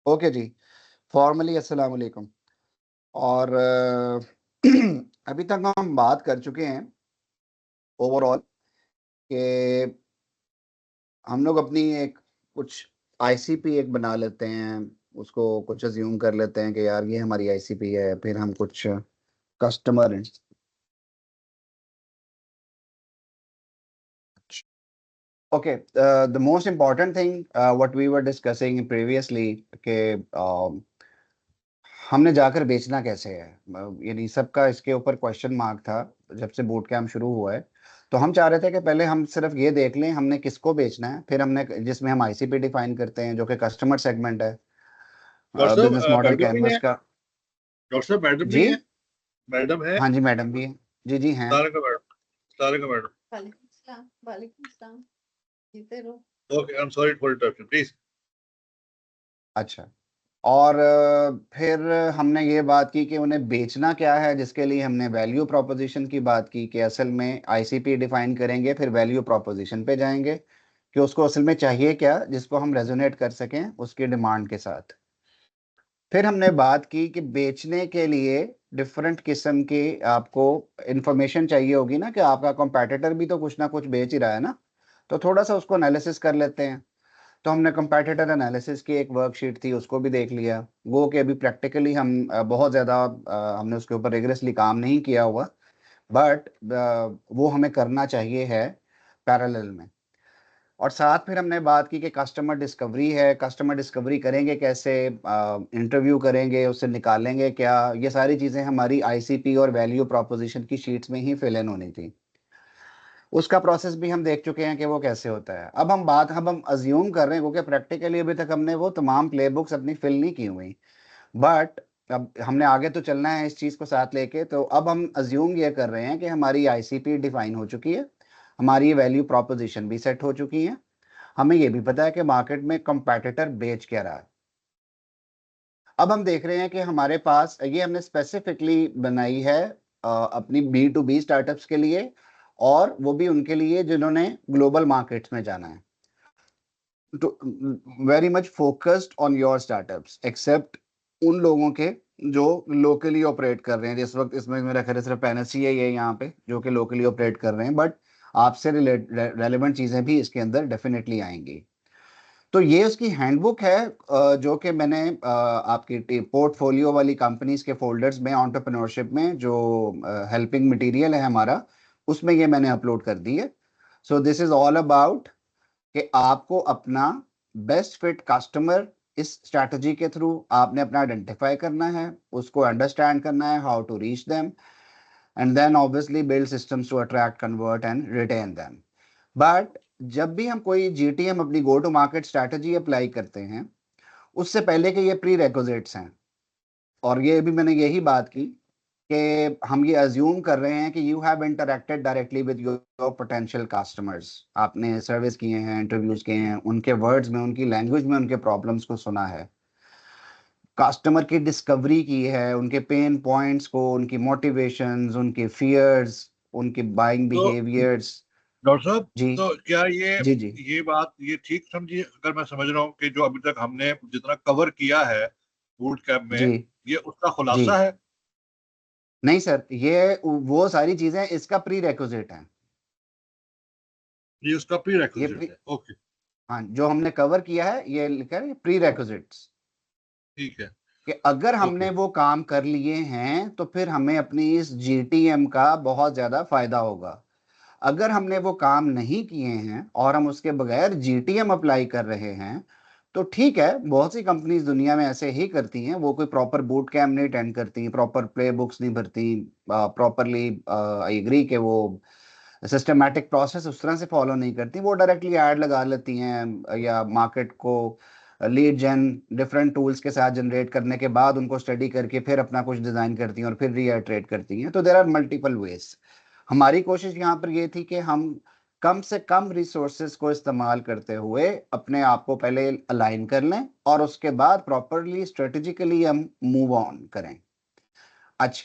Okay जी, formally अस्सलाम वालेकुम। और अभी तक हम बात कर चुके हैं ओवरऑल कि हम लोग अपनी एक कुछ आईसीपी एक बना लेते हैं, उसको कुछ अज्यूम कर लेते हैं कि यार ये हमारी आईसीपी है, फिर हम कुछ customer okay. The most important thing what we were discussing previously कि हमने जाकर बेचना कैसे है। यानी सबका इसके ऊपर क्वेश्चन मार्क था जब से बूट कैंप शुरू हुआ है। तो हम चाह रहे थे कि पहले हम सिर्फ ये देख लें हमने किसको बेचना है, फिर हमने जिसमें हम आईसीपी डिफाइन करते हैं जो कि कस्टमर सेगमेंट है, डॉक्टर बिजनेस साहब मॉडल मैडम भी कैनवस है। का। डॉक्टर साहब मैडम जी भी है। मैडम है। हाँ जी, मैडम भी है। जी जी हैं। सारे का मैडम। सारे का मैडम। वालेकुम सलाम। वालेकुम सलाम। जीते रहो। Okay, I am sorry for interruption please. अच्छा। और फिर हमने ये बात की कि उन्हें बेचना क्या है, जिसके लिए हमने वैल्यू प्रोपोजिशन की बात की कि असल में आईसीपी डिफाइन करेंगे, फिर वैल्यू प्रोपोजिशन पे जाएंगे कि उसको असल में चाहिए क्या जिसको हम रेजोनेट कर सकें उसकी डिमांड के साथ। फिर हमने बात की कि बेचने के लिए डिफरेंट किस्म की आपको इंफॉर्मेशन चाहिए होगी ना, कि आपका कंपैटिटर भी तो कुछ ना कुछ बेच ही रहा है ना, तो थोड़ा सा उसको एनालिसिस कर लेते हैं। तो हमने कंपैटिटर एनालिसिस की एक वर्कशीट थी, उसको भी देख लिया। वो कि अभी प्रैक्टिकली हम बहुत ज़्यादा हमने उसके ऊपर रिगरसली काम नहीं किया हुआ, बट वो हमें करना चाहिए है पैरेलल में। और साथ फिर हमने बात की कि कस्टमर डिस्कवरी है, कस्टमर डिस्कवरी करेंगे कैसे, इंटरव्यू करेंगे, उससे निकालेंगे क्या, ये सारी चीज़ें हमारी आईसीपी और वैल्यू प्रोपोजिशन की शीट्स में ही फिल इन होनी थी। उसका प्रोसेस भी हम देख चुके हैं कि वो कैसे होता है। अब हम अज्यूम कर रहे हैं क्योंकि प्रैक्टिकली अभी तक हमने वो तमाम प्ले बुक्स अपनी फिल नहीं की हुई, बट अब हमने आगे तो चलना है इस चीज़ को साथ लेके। तो अब हम अज्यूम ये कर रहे हैं कि हमारी आईसीपी डिफाइन हो चुकी है, हमारी वैल्यू प्रोपोजिशन भी सेट हो चुकी है, हमें ये भी पता है कि मार्केट में कंपैटिटर बेच क्या रहा है। अब हम देख रहे हैं कि हमारे पास ये हमने स्पेसिफिकली बनाई है अपनी बी टू बी स्टार्टअप्स के लिए, और वो भी उनके लिए जिन्होंने ग्लोबल मार्केट्स में जाना है। तो very much focused on your startups except उन लोगों के जो लोकली ऑपरेट कर रहे हैं। जिस वक्त इसमें मेरा ख्याल है सिर्फ पेनेसी है ये यहाँ पे जो कि लोकली ऑपरेट कर रहे हैं, बट आपसे रेलेवेंट चीज़ें भी इसके अंदर डेफिनेटली आएंगी। तो ये उसकी हैंडबुक है, जो कि मैंने आपकी पोर्टफोलियो वाली कंपनीज के फोल्डर्स में एंटरप्रेन्योरशिप में जो हेल्पिंग मटेरियल है हमारा, उसमें ये मैंने अपलोड कर दी है। So this is all about कि आपको अपना बेस्ट फिट कस्टमर इस स्ट्रैटेजी के थ्रू आपने अपना आइडेंटिफाई करना है, उसको अंडरस्टैंड करना है, how to reach them, and then obviously build systems to attract, convert and retain them. But जब भी हम कोई जीटीएम अपनी go to market strategy apply करते हैं, उससे पहले के ये प्री रेक्विजिट्स हैं। और ये भी मैंने यही बात की कि हम ये अज्यूम कर रहे हैं कि you have interacted directly with your potential customers, आपने सर्विस किए हैं, इंटरव्यूज किए हैं, उनके वर्ड्स में, उनकी लैंग्वेज में उनके प्रॉब्लम्स को सुना है, कस्टमर की डिस्कवरी की है, उनके पेन पॉइंट्स को, उनकी मोटिवेशंस, उनके फियर्स, उनके बाइंग तो बिहेवियर्स। डॉक्टर साहब, जी तो क्या ये जी जी ये बात ये ठीक समझिए, अगर मैं समझ रहा हूँ कि जो अभी तक हमने जितना कवर किया है बूट कैंप जी में, ये उसका जी। खुलासा है? नहीं सर, ये वो सारी चीजें इसका प्री रेक्विजिट है। ये उसका प्री ये रेक्विजिट प्री है। ओके। हाँ, जो हमने कवर किया है ये लिखा है प्री रेक्विजिट्स, ठीक है। कि अगर ओके। हमने वो काम कर लिए हैं तो फिर हमें अपनी इस जीटीएम का बहुत ज्यादा फायदा होगा। अगर हमने वो काम नहीं किए हैं और हम उसके बगैर जीटीएम अप्लाई कर रहे हैं, तो ठीक है, बहुत सी कंपनीज दुनिया में ऐसे ही करती हैं, वो कोई प्रॉपर बूट कैम्प नहीं अटेंड करती, प्रॉपर प्ले बुक्स नहीं भरती, प्रॉपरली आई एग्री कि वो सिस्टमैटिक प्रोसेस उस तरह से फॉलो नहीं करती, वो डायरेक्टली ऐड लगा लेती हैं या मार्केट को लीड जेन डिफरेंट टूल्स के साथ जनरेट करने के बाद उनको स्टडी करके फिर अपना कुछ डिजाइन करती हैं और फिर रीइटरेट करती हैं। तो देर आर मल्टीपल वेज। हमारी कोशिश यहाँ पर ये थी कि हम कम से कम रिसोर्सेज को इस्तेमाल करते हुए अपने आप को पहले अलाइन कर लें और उसके बाद प्रॉपरली स्ट्रेटेजिकली हम मूव ऑन करें। अच्छा,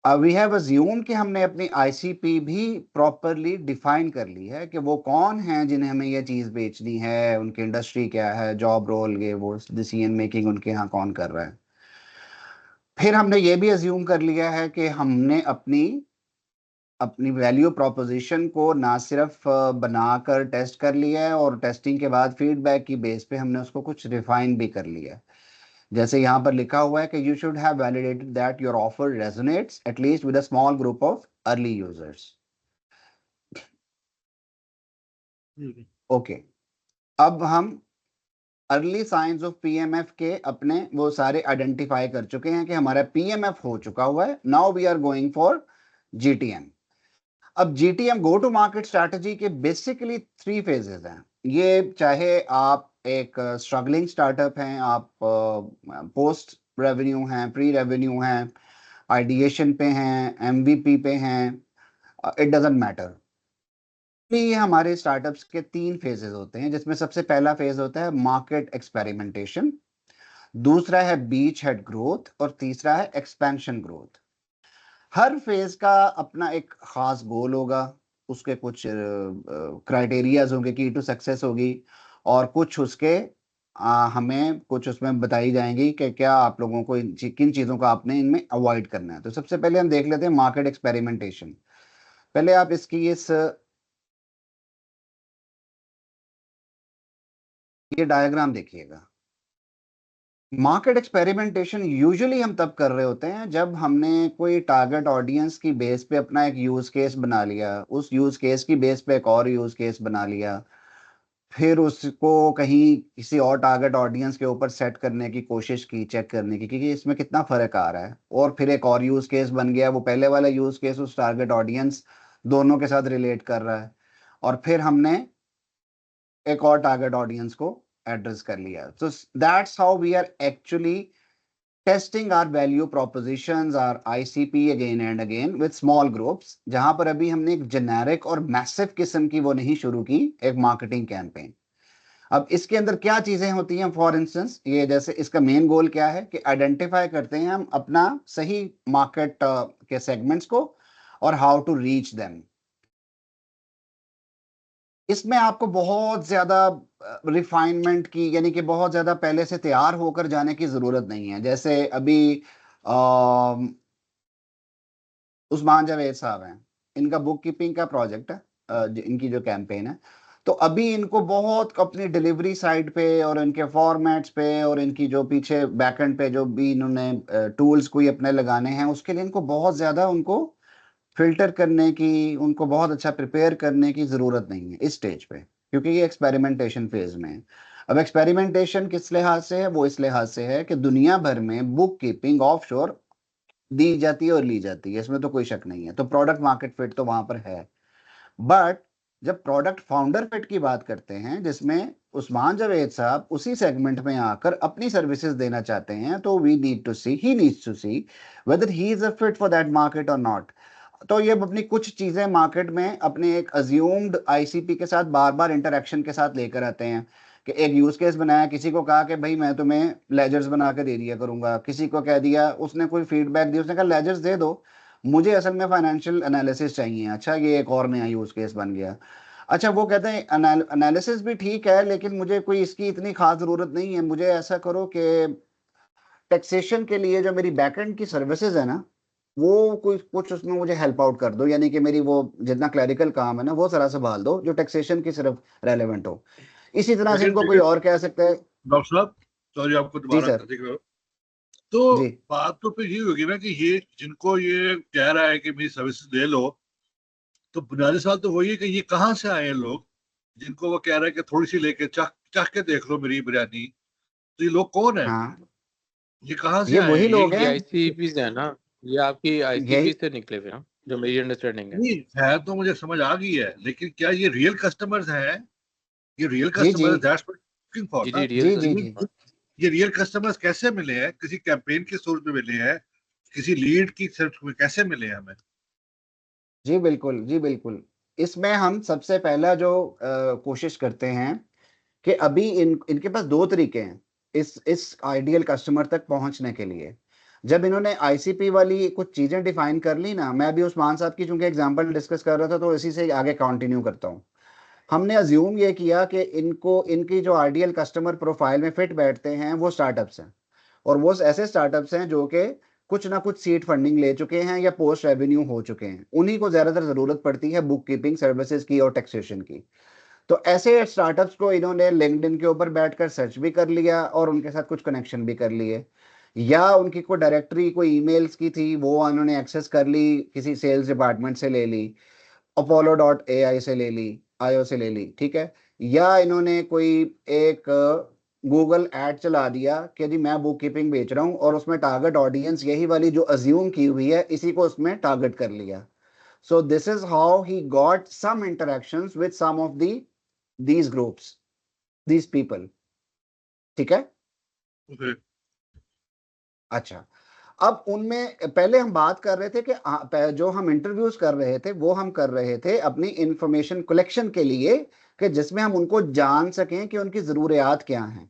वी हैव अज्यूम कि हमने अपनी आईसीपी भी प्रॉपरली डिफाइन कर ली है कि वो कौन हैं जिन्हें हमें ये चीज बेचनी है, उनकी इंडस्ट्री क्या है, जॉब रोल, ये वो डिसीजन मेकिंग उनके यहाँ कौन कर रहा है। फिर हमने ये भी अज्यूम कर लिया है कि हमने अपनी अपनी वैल्यू प्रोपोजिशन को ना सिर्फ बनाकर टेस्ट कर लिया है, और टेस्टिंग के बाद फीडबैक की बेस पे हमने उसको कुछ रिफाइन भी कर लिया है। जैसे यहाँ पर लिखा हुआ है कि you should have validated that your offer resonates at least with a small group of early users. Okay, अब हम अर्ली साइंस ऑफ पीएमएफ के अपने वो सारे आइडेंटिफाई कर चुके हैं कि हमारा पीएमएफ हो चुका हुआ है। Now we are going for GTM. अब GTM go to market strategy के बेसिकली 3 फेजेस हैं। ये चाहे आप एक स्ट्रगलिंग स्टार्टअप हैं, आप पोस्ट रेवेन्यू हैं, प्री रेवेन्यू हैं, आइडिएशन पे हैं, एमवीपी पे हैं, इट डजंट मैटर। ये हमारे स्टार्टअप्स के 3 फेजेस होते हैं, जिसमें सबसे पहला फेज होता है मार्केट एक्सपेरिमेंटेशन, दूसरा है बीच हेड ग्रोथ, और तीसरा है एक्सपेंशन ग्रोथ। हर फेज का अपना एक खास गोल होगा, उसके कुछ क्राइटेरियाज होंगे, की टू सक्सेस होगी, और कुछ उसके हमें कुछ उसमें बताई जाएंगी कि क्या आप लोगों को किन चीज़ों का आपने इनमें अवॉइड करना है। तो सबसे पहले हम देख लेते हैं मार्केट एक्सपेरिमेंटेशन। पहले आप इसकी ये डायग्राम देखिएगा। मार्केट एक्सपेरिमेंटेशन यूजुअली हम तब कर रहे होते हैं जब हमने कोई टारगेट ऑडियंस की बेस पे अपना एक यूज केस बना लिया, उस यूज केस की बेस पे एक और यूज केस बना लिया, फिर उसको कहीं किसी और टारगेट ऑडियंस के ऊपर सेट करने की कोशिश की, चेक करने की कि इसमें कितना फर्क आ रहा है, और फिर एक और यूज केस बन गया, वो पहले वाला यूज केस उस टारगेट ऑडियंस दोनों के साथ रिलेट कर रहा है, और फिर हमने एक और टारगेट ऑडियंस को एड्रेस कर लिया। So that's how we are actually testing our value propositions, our ICP again and again with small groups, जहां पर अभी हमने एक जेनेरिक और मैसिव किस्म की वो नहीं शुरू की, एक मार्केटिंग कैंपेन। अब इसके अंदर क्या चीजें होती हैं, फॉर इंस्टेंस ये जैसे इसका मेन गोल क्या है कि आइडेंटिफाई करते हैं हम अपना सही मार्केट के सेगमेंट्स को और हाउ टू रीच देम। इसमें आपको बहुत ज्यादा रिफाइनमेंट की, यानी कि बहुत ज्यादा पहले से तैयार होकर जाने की जरूरत नहीं है। जैसे अभी उस्मान जावेद साहब हैं, इनका बुक कीपिंग का प्रोजेक्ट है, इनकी जो कैंपेन है, तो अभी इनको बहुत अपनी डिलीवरी साइड पे और इनके फॉर्मेट्स पे और इनकी जो पीछे बैकएंड पे जो भी इन्होंने टूल्स कोई अपने लगाने हैं, उसके लिए इनको बहुत ज्यादा उनको फिल्टर करने की, उनको बहुत अच्छा प्रिपेयर करने की जरूरत नहीं है इस स्टेज पे, क्योंकि ये एक्सपेरिमेंटेशन फेज में है। अब एक्सपेरिमेंटेशन किस लिहाज से है, वो इस लिहाज से है कि दुनिया भर में बुक कीपिंग ऑफशोर दी जाती है और ली जाती है, इसमें तो कोई शक नहीं है, तो प्रोडक्ट मार्केट फिट तो वहां पर है। बट जब प्रोडक्ट फाउंडर फिट की बात करते हैं, जिसमें उस्मान जावेद साहब उसी सेगमेंट में आकर अपनी सर्विसेज देना चाहते हैं, तो we need to see, he needs to see whether he is a fit for that market और नॉट। तो ये अपनी कुछ चीजें मार्केट में अपने एक अज्यूम्ड आईसीपी के साथ बार बार इंटरेक्शन के साथ लेकर आते हैं, कि एक यूज केस बनाया, किसी को कहा कि भाई मैं तुम्हें लेजर्स बना के दे दिया करूंगा, किसी को कह दिया, उसने कोई फीडबैक दी, उसने कहा लेजर्स दे दो, मुझे असल में फाइनेंशियल एनालिसिस चाहिए। अच्छा, ये एक और नया यूज केस बन गया। अच्छा, वो कहते हैं एनालिसिस भी ठीक है, लेकिन मुझे कोई इसकी इतनी खास जरूरत नहीं है, मुझे ऐसा करो कि टैक्सेशन के लिए जो मेरी बैकएंड की सर्विसेज है ना, वो कुछ कुछ उसमें मुझे हेल्प आउट कर दो, यानी कि मेरी वो जितना क्लरिकल काम है ना, वो सारा संभाल दो, जो टैक्सेशन की सिर्फ रेलेवेंट हो। इसी तरह से लेकिन इनको कोई और कह सकता है। डॉक्टर साहब, सॉरी आपको जी दोबारा सर। देख रहे हो, तो जी बात तो फिर ये होगी ना कि ये जिनको ये कह रहा है कि मेरी सर्विस दे लो, तो बुनियादी सवाल तो वही है कि ये कहाँ से आए हैं लोग, जिनको वो कह रहा है कि थोड़ी सी लेके चाह चाह के देख लो मेरी बिरयानी। तो ये लोग कौन है, हाँ, ये कहाँ से ये आए वही हैं ये? लोग ये हैं। आईसीपीज है ना, ये आपकी यही आईसीपी से निकले हुए हैं, जो मेरी अंडरस्टैंडिंग है। नहीं है तो मुझे समझ आ गई है, लेकिन क्या ये रियल कस्टमर्स हैं? ये रियल जी जी customers, that's what looking for जी ना। जी, रियल जी जी जी कस्टमर। ये रियल कस्टमर्स कैसे मिले हैं? किसी कैंपेन के सोर्स में मिले हैं, किसी लीड की सर्च में कैसे मिले हैं हमें? जी बिल्कुल, जी बिल्कुल। इसमें हम सबसे पहला जो कोशिश करते हैं कि अभी इनके पास 2 तरीके हैं इस आइडियल कस्टमर तक पहुंचने के लिए। जब इन्होंने आईसीपी वाली कुछ चीजें डिफाइन कर ली ना, मैं अभी उस्मान साहब की चूंकि एग्जांपल डिस्कस कर रहा था तो इसी से आगे कंटिन्यू करता हूँ। हमने अज्यूम ये किया कि इनको इनकी जो आइडियल कस्टमर प्रोफाइल में फिट बैठते हैं वो स्टार्टअप्स हैं, और वो ऐसे स्टार्टअप्स हैं जो कि कुछ ना कुछ सीड फंडिंग ले चुके हैं या पोस्ट रेवेन्यू हो चुके हैं, उन्हीं को ज्यादातर जरूरत पड़ती है बुक कीपिंग सर्विसेज की और टैक्सेशन की। तो ऐसे स्टार्टअप्स को इन्होंने लिंक्डइन के ऊपर बैठकर सर्च भी कर लिया और उनके साथ कुछ कनेक्शन भी कर लिए, या उनकी कोई डायरेक्टरी कोई ईमेल्स की थी वो उन्होंने एक्सेस कर ली, किसी सेल्स डिपार्टमेंट से ले ली, Apollo.ai से ले ली, आयो से ले ली, ठीक है। या इन्होंने कोई एक गूगल एड चला दिया कि जी मैं बुक कीपिंग बेच रहा हूँ, और उसमें टारगेट ऑडियंस यही वाली जो अज्यूम की हुई है इसी को उसमें टारगेट कर लिया। So this is how he got some interactions with some of these groups, these people. ठीक है। Okay. अच्छा, अब उनमें पहले हम बात कर रहे थे कि जो हम इंटरव्यूज कर रहे थे वो हम कर रहे थे अपनी इंफॉर्मेशन कलेक्शन के लिए, कि जिसमें हम उनको जान सकें कि उनकी जरूरियात क्या हैं।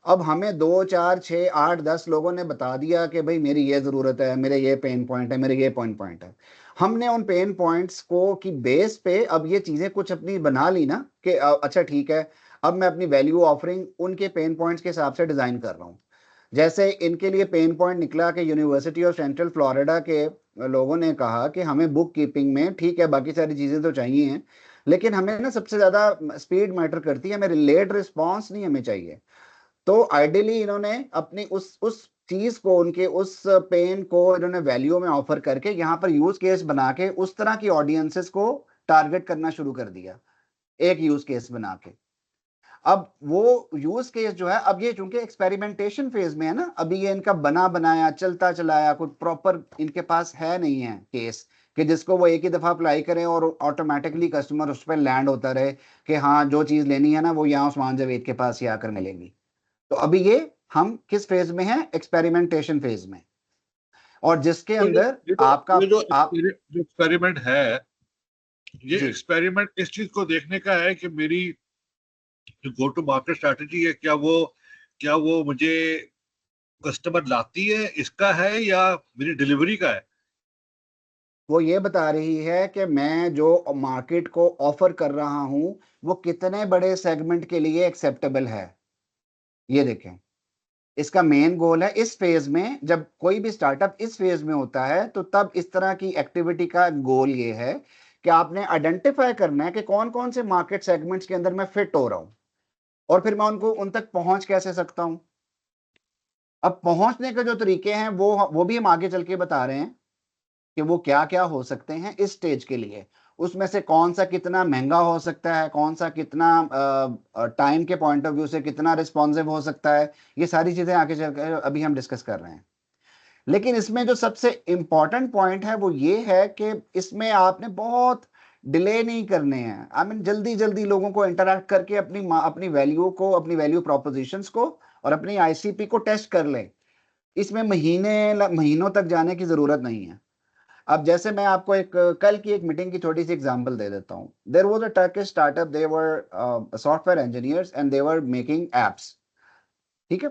अब हमें 2 4 6 8 10 लोगों ने बता दिया कि भाई मेरी ये जरूरत है, मेरे ये पेन पॉइंट है, मेरे ये पॉइंट है। हमने उन पेन पॉइंट्स को की बेस पे अब ये चीजें कुछ अपनी बना ली ना कि अच्छा ठीक है, अब मैं अपनी वैल्यू ऑफरिंग उनके पेन पॉइंट्स के हिसाब से डिजाइन कर रहा हूँ। जैसे इनके लिए पेन पॉइंट निकला कि यूनिवर्सिटी ऑफ सेंट्रल फ्लोरिडा के लोगों ने कहा कि हमें बुक कीपिंग में ठीक है बाकी सारी चीजें तो चाहिए हैं, लेकिन हमें ना सबसे ज्यादा स्पीड मैटर करती है, हमें लेट रिस्पॉन्स नहीं हमें चाहिए। तो आइडियली इन्होंने अपनी उस चीज को, उनके उस पेन को इन्होंने वैल्यू में ऑफर करके यहाँ पर यूज केस बना के उस तरह की ऑडियंसेस को टारगेट करना शुरू कर दिया, एक यूज केस बना के। अब वो यूज केस जो है, अब ये चूंकि एक्सपेरिमेंटेशन फेज में है ना, अभी ये इनका बना बनाया चलता चलाया कुछ प्रॉपर इनके पास है नहीं है केस कि जिसको वो एक ही दफा अप्लाई करें और ऑटोमेटिकली कस्टमर उस पर लैंड होता रहे कि हाँ जो चीज लेनी है ना वो यहाँ उस्मान जावेद के पास ही आकर मिलेगी। तो अभी ये हम किस फेज में हैं? एक्सपेरिमेंटेशन फेज में, और जिसके तो अंदर ये आपका जो आप जो एक्सपेरिमेंट है, ये जी एक्सपेरिमेंट इस चीज को देखने का है कि मेरी जो गो टू मार्केट स्ट्रैटेजी है, क्या वो मुझे कस्टमर लाती है, इसका है या मेरी डिलीवरी का है। वो ये बता रही है कि मैं जो मार्केट को ऑफर कर रहा हूं वो कितने बड़े सेगमेंट के लिए एक्सेप्टेबल है। ये देखें, इसका मेन गोल है इस फेज में, जब कोई भी स्टार्टअप इस फेज में होता है तो तब इस तरह की एक्टिविटी का गोल ये है कि आपने आइडेंटिफाई करना है कि कौन कौन से मार्केट सेगमेंट्स के अंदर मैं फिट हो रहा हूं, और फिर मैं उनको उन तक पहुंच कैसे सकता हूं। अब पहुंचने के जो तरीके हैं वो भी हम आगे चल के बता रहे हैं कि वो क्या क्या हो सकते हैं इस स्टेज के लिए। उसमें से कौन सा कितना महंगा हो सकता है, कौन सा कितना टाइम के पॉइंट ऑफ व्यू से कितना रिस्पॉन्सिव हो सकता है, ये सारी चीजें आगे चलकर अभी हम डिस्कस कर रहे हैं। लेकिन इसमें जो सबसे इंपॉर्टेंट पॉइंट है वो ये है कि इसमें आपने बहुत डिले नहीं करने हैं। आई मीन जल्दी जल्दी लोगों को इंटरेक्ट करके अपनी वैल्यू को, अपनी वैल्यू प्रोपोजिशंस को और अपनी आईसीपी को टेस्ट कर लें। इसमें महीनों तक जाने की जरूरत नहीं है। अब जैसे मैं आपको एक कल की एक मीटिंग की छोटी सी एग्जांपल दे देता हूँ। There was a Turkish startup, they were software engineers and they were making apps, ठीक है।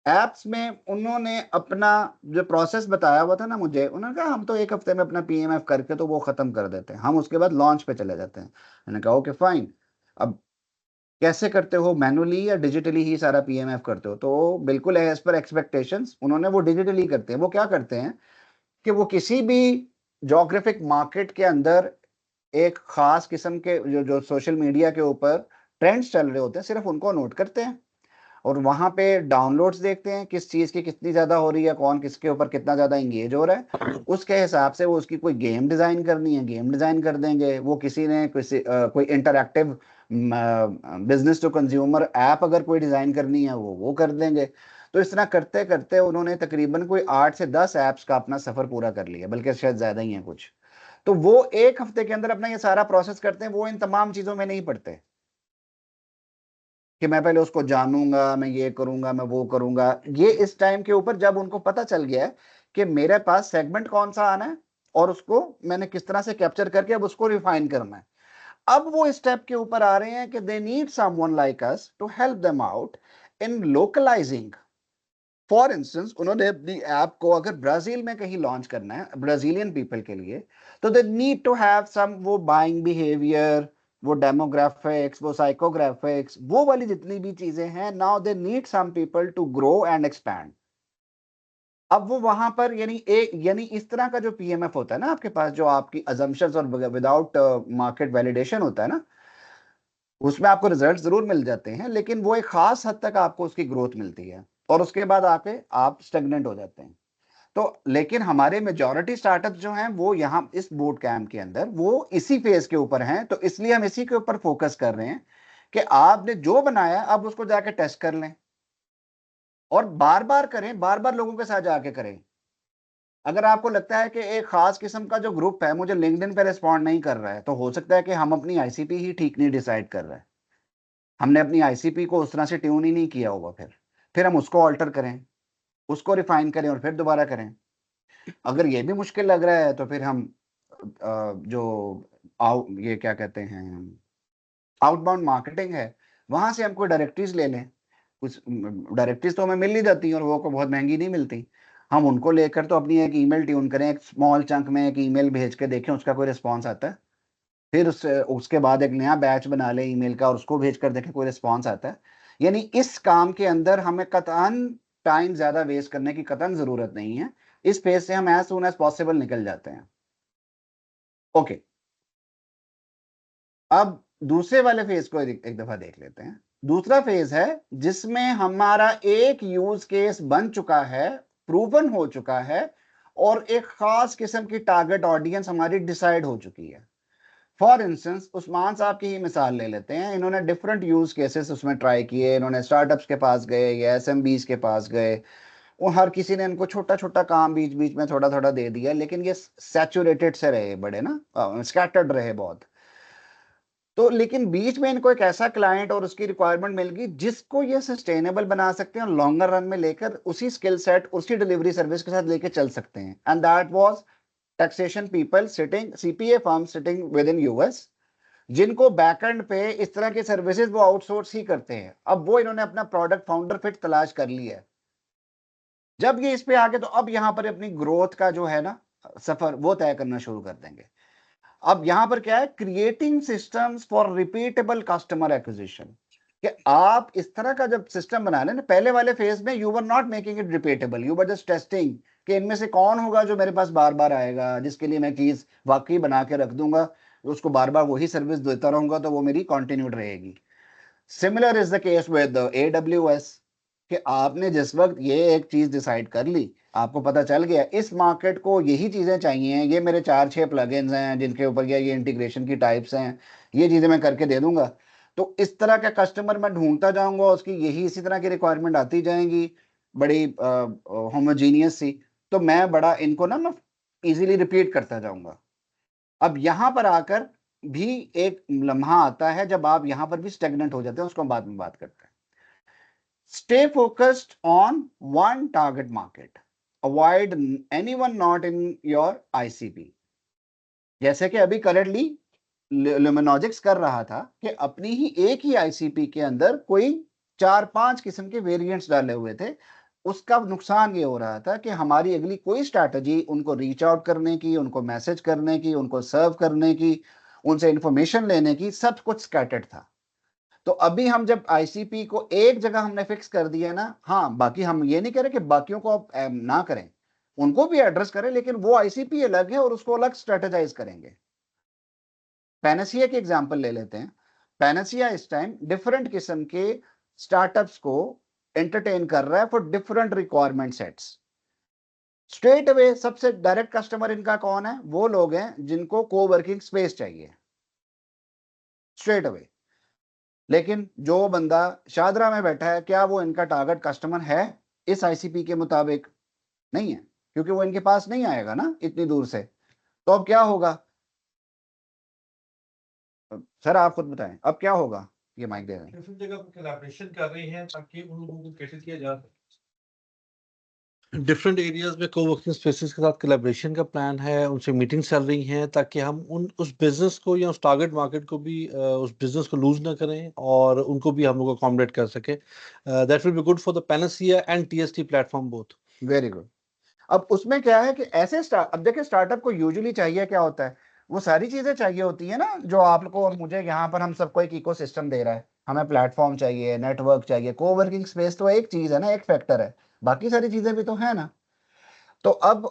एप्स में उन्होंने अपना जो प्रोसेस बताया हुआ था ना मुझे, उन्होंने कहा हम तो एक हफ्ते में अपना पीएमएफ करके तो वो खत्म कर देते हैं, हम उसके बाद लॉन्च पे चले जाते हैं। मैंने कहा ओके फाइन। अब कैसे करते हो, मैनुअली या डिजिटली ही सारा पीएमएफ करते हो? तो बिल्कुल एज पर एक्सपेक्टेशंस उन्होंने वो डिजिटली करते हैं। वो क्या करते हैं कि वो किसी भी जोग्राफिक मार्केट के अंदर एक खास किस्म के जो जो सोशल मीडिया के ऊपर ट्रेंड्स चल रहे होते हैं सिर्फ उनको नोट करते हैं, और वहां पे डाउनलोड्स देखते हैं किस चीज की कितनी ज्यादा हो रही है, कौन किसके ऊपर कितना ज्यादा इंगेज हो रहा है, उसके हिसाब से वो उसकी कोई गेम डिजाइन करनी है गेम डिजाइन कर देंगे। वो किसी ने कोई interactive business to consumer app अगर कोई डिजाइन करनी है वो कर देंगे। तो इस तरह करते करते उन्होंने तकरीबन कोई 8 से 10 ऐप्स का अपना सफर पूरा कर लिया, बल्कि शायद ज्यादा ही है कुछ। तो वो एक हफ्ते के अंदर अपना ये सारा प्रोसेस करते हैं। वो इन तमाम चीजों में नहीं पड़ते कि मैं पहले उसको जानूंगा, मैं ये करूंगा, मैं वो करूंगा। ये इस टाइम के ऊपर जब उनको पता चल गया है कि मेरे पास सेगमेंट कौन सा आना है और उसको मैंने किस तरह से कैप्चर करके अब उसको रिफाइन करना है, अब वो स्टेप के ऊपर आ रहे हैं कि they need someone like us to help them out in localising for instance उन्होंने अपनी ऐप को अगर ब्राजील में कहीं लॉन्च करना है ब्राजीलियन पीपल के लिए, तो they need to have some वो बाइंग बिहेवियर, वो डेमोग्राफिक्स, वो साइकोग्राफिक्स, वो वाली जितनी भी चीजें हैं, now they need some people to grow and expand. अब वो वहां पर यानी इस तरह का जो पीएमएफ होता है ना आपके पास, जो आपकी अजम्पशंस और विदाउट मार्केट वैलिडेशन होता है ना, उसमें आपको रिजल्ट जरूर मिल जाते हैं, लेकिन वो एक खास हद तक आपको उसकी ग्रोथ मिलती है और उसके बाद आके आप स्टेगनेंट हो जाते हैं। तो लेकिन हमारे मेजॉरिटी स्टार्टअप जो हैं वो यहाँ इस बूट कैंप के अंदर वो इसी फेज के ऊपर हैं, तो इसलिए हम इसी के ऊपर फोकस कर रहे हैं कि आपने जो बनाया अब उसको जाके टेस्ट कर लें और बार बार करें, बार बार लोगों के साथ जाके करें। अगर आपको लगता है कि एक खास किस्म का जो ग्रुप है मुझे लिंक्डइन पे रिस्पॉन्ड नहीं कर रहा है, तो हो सकता है कि हम अपनी आईसीपी ही ठीक नहीं डिसाइड कर रहे हैं, हमने अपनी आईसीपी को उस तरह से ट्यून ही नहीं किया होगा। फिर हम उसको ऑल्टर करें, उसको रिफाइन करें और फिर दोबारा करें। अगर ये भी मुश्किल लग रहा है तो फिर हम जो ये क्या कहते हैं आउटबाउंड मार्केटिंग है, वहां से हम कोई डायरेक्टरीज ले लें। कुछ डायरेक्टरीज तो हमें मिल नहीं जाती और वो को बहुत महंगी नहीं मिलती, हम उनको लेकर तो अपनी एक ईमेल ट्यून करें, एक स्मॉल चंक में एक ईमेल भेज के देखें उसका कोई रिस्पॉन्स आता है, फिर उसके बाद एक नया बैच बना ले ईमेल का और उसको भेज कर देखें कोई रिस्पॉन्स आता है। यानी इस काम के अंदर हमें कतई टाइम ज्यादा वेस्ट करने की कतई जरूरत नहीं है, इस फेज से हम एज सून एज पॉसिबल निकल जाते हैं। ओके, अब दूसरे वाले फेज को एक दफा देख लेते हैं। दूसरा फेज है जिसमें हमारा एक यूज केस बन चुका है, प्रूवन हो चुका है और एक खास किस्म की टारगेट ऑडियंस हमारी डिसाइड हो चुकी है। फॉर इंस्टेंस उस्मान साहब की ही मिसाल ले लेते हैं, इन्होंने डिफरेंट यूज केसेस उसमें ट्राई किए, इन्होंने स्टार्टअप्स के पास गए या एसएमबीज के पास गए और हर किसी ने इनको छोटा छोटा काम बीच बीच में थोड़ा थोड़ा दे दिया, लेकिन ये सैचुरेटेड से रहे, बड़े ना स्कैटर्ड रहे बहुत। तो लेकिन बीच में इनको एक ऐसा क्लाइंट और उसकी रिक्वायरमेंट मिल गई जिसको ये सस्टेनेबल बना सकते हैं और लॉन्गर रन में लेकर उसी स्किल सेट उसी डिलीवरी सर्विस के साथ लेके चल सकते हैं, and that was taxation people sitting, CPA firm sitting with in US, जिनको बैकएंड पे इस तरह की सर्विसेज वो आउटसोर्स ही करते हैं। अब वो इन्होंने अपना प्रोडक्ट फाउंडर फिट तलाश कर लिया है। जब ये इस पे आ गए तो अब यहां पर अपनी ग्रोथ का जो है ना सफर वो तय करना शुरू कर देंगे। अब यहां पर क्या है, creating systems for repeatable customer acquisition, कि आप इस तरह का जब सिस्टम बना लें ना, पहले वाले फेज में you were not making it repeatable, you were just testing कि इनमें से कौन होगा जो मेरे पास बार बार आएगा, जिसके लिए मैं चीज वाकई बना के रख दूंगा, उसको बार बार वही सर्विस देता रहूंगा तो वो मेरी कंटिन्यूड रहेगी। Similar is the case with AWS, कि आपने जिस वक्त ये एक चीज डिसाइड कर ली, आपको पता चल गया इस मार्केट को यही चीजें चाहिए, ये मेरे 4-6 प्लगइन्स हैं जिनके ऊपर ये इंटीग्रेशन की टाइप्स हैं, ये चीजें मैं करके दे दूंगा, तो इस तरह का कस्टमर मैं ढूंढता जाऊंगा, उसकी यही इसी तरह की रिक्वायरमेंट आती जाएंगी, बड़ी होमोजीनियस सी, तो मैं बड़ा इनको ना मैं इजीली रिपीट करता जाऊंगा। अब यहां पर आकर भी एक लम्हा आता है जब आप यहां पर भी स्टेगनेंट हो जाते हैं, उसको हम बाद में बात करते हैं। Stay focused on one target market, avoid anyone not in your ICP. जैसे कि अभी करंटली लुमिनोजिक्स कर रहा था कि अपनी ही एक ही आईसीपी के अंदर कोई 4-5 किस्म के वेरिएंट्स डाले हुए थे। उसका नुकसान ये हो रहा था कि हमारी अगली कोई स्ट्रैटेजी उनको रीच आउट करने की, उनको मैसेज करने की, उनको सर्व करने की, उनसे इंफॉर्मेशन लेने की, सब कुछ स्कैटर्ड था। तो अभी हम जब आईसीपी को एक जगह हमने फिक्स कर दिया ना, हाँ बाकी हम ये नहीं कह रहे कि बाकियों को आप ना करें, उनको भी एड्रेस करें, लेकिन वो आईसीपी अलग है और उसको अलग स्ट्रेटेजाइज करेंगे। पैनासिया की एग्जांपल ले लेते हैं। पैनासिया इस टाइम डिफरेंट किस्म के स्टार्टअप्स को एंटरटेन कर रहा है for different requirement sets. Straight away सबसे डायरेक्ट कस्टमर इनका कौन है, वो लोग हैं जिनको कोवर्किंग स्पेस चाहिए, स्ट्रेट अवे। लेकिन जो बंदा शादरा में बैठा है, क्या वो इनका टारगेट कस्टमर है इस आईसीपी के मुताबिक? नहीं है, क्योंकि वो इनके पास नहीं आएगा ना इतनी दूर से। तो अब क्या होगा सर, आप खुद बताएं अब क्या होगा। ये माइक दे रहे हैं। डिफरेंट जगह पर कोलैबोरेशन कर रहे हैं ताकि उन लोगों को कैटर किया जा सके। डिफरेंट एरियाज में कोवर्किंग स्पेसेस के साथ कोलैबोरेशन का प्लान है, उनसे मीटिंग चल रही हैं ताकि हम उस बिजनेस को या उस टारगेट मार्केट को भी उस बिजनेस को लूज ना करें और उनको भी हम लोग अकोमोडेट कर सके। That will be good for the panacea and TST platform both. Very good. अब उसमें क्या है कि ऐसे अब देखिए स्टार्टअप को यूजुअली चाहिए क्या होता है, वो सारी चीजें चाहिए होती है ना जो आपको और मुझे यहाँ पर हम सबको एक इकोसिस्टम दे रहा है। हमें प्लेटफॉर्म चाहिए, नेटवर्क चाहिए, कोवर्किंग स्पेस तो एक चीज है ना, एक फैक्टर है, बाकी सारी चीजें भी तो है ना। तो अब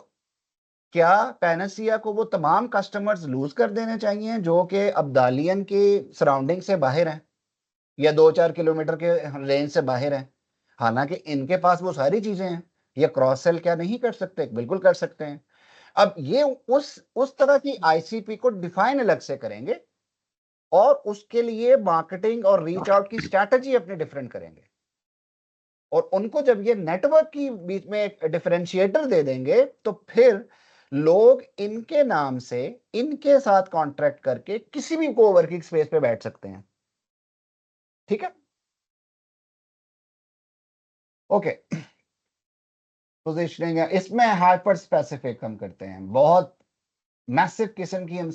क्या पैनासिया को वो तमाम कस्टमर्स लूज कर देने चाहिए जो कि अब्दालियन की सराउंडिंग से बाहर हैं या 2-4 किलोमीटर के रेंज से बाहर हैं? हालांकि इनके पास वो सारी चीजें हैं, ये क्रॉस सेल क्या नहीं कर सकते? बिल्कुल कर सकते हैं। अब ये उस तरह की आईसीपी को डिफाइन अलग से करेंगे और उसके लिए मार्केटिंग और रीच आउट की स्ट्रैटेजी अपने डिफरेंट करेंगे और उनको जब ये नेटवर्क की बीच में एक डिफरेंशिएटर दे देंगे तो फिर लोग इनके नाम से इनके साथ कॉन्ट्रैक्ट करके किसी भी कोवर्किंग स्पेस पे बैठ सकते हैं। ठीक है, ओके। पोजिशनिंग है इसमें हाइपर स्पेसिफिक हम करते हैं, बहुत मैसिव किस्म की हम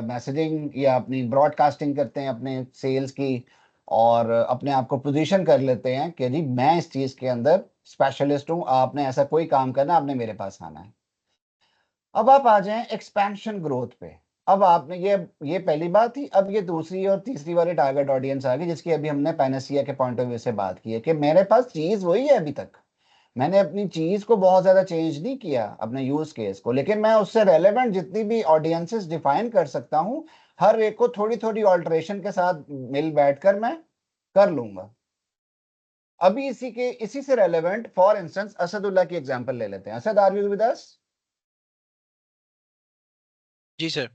मैसेजिंग या अपनी ब्रॉडकास्टिंग करते हैं अपने सेल्स की और अपने आप को पोजीशन कर लेते हैं कि जी मैं इस चीज के अंदर स्पेशलिस्ट हूं, आपने ऐसा कोई काम करना, आपने मेरे पास आना है। अब आप आ जाएं एक्सपेंशन ग्रोथ पे। अब आपने ये पहली बात थी, अब ये दूसरी और तीसरी वाली टारगेट ऑडियंस आ गई जिसकी अभी हमने पैनासिया के पॉइंट ऑफ व्यू से बात की है कि मेरे पास चीज वही है, अभी तक मैंने अपनी चीज को बहुत ज्यादा चेंज नहीं किया अपने यूज केस को, लेकिन मैं उससे रेलेवेंट जितनी भी ऑडियंसेस डिफाइन कर सकता हूं, हर एक को थोड़ी थोड़ी ऑल्टरेशन के साथ मिल बैठकर मैं कर लूंगा। अभी इसी से रेलेवेंट फॉर इंस्टेंस असदुल्ला की एग्जांपल ले लेते हैं। Asad, are you with us? जी सर।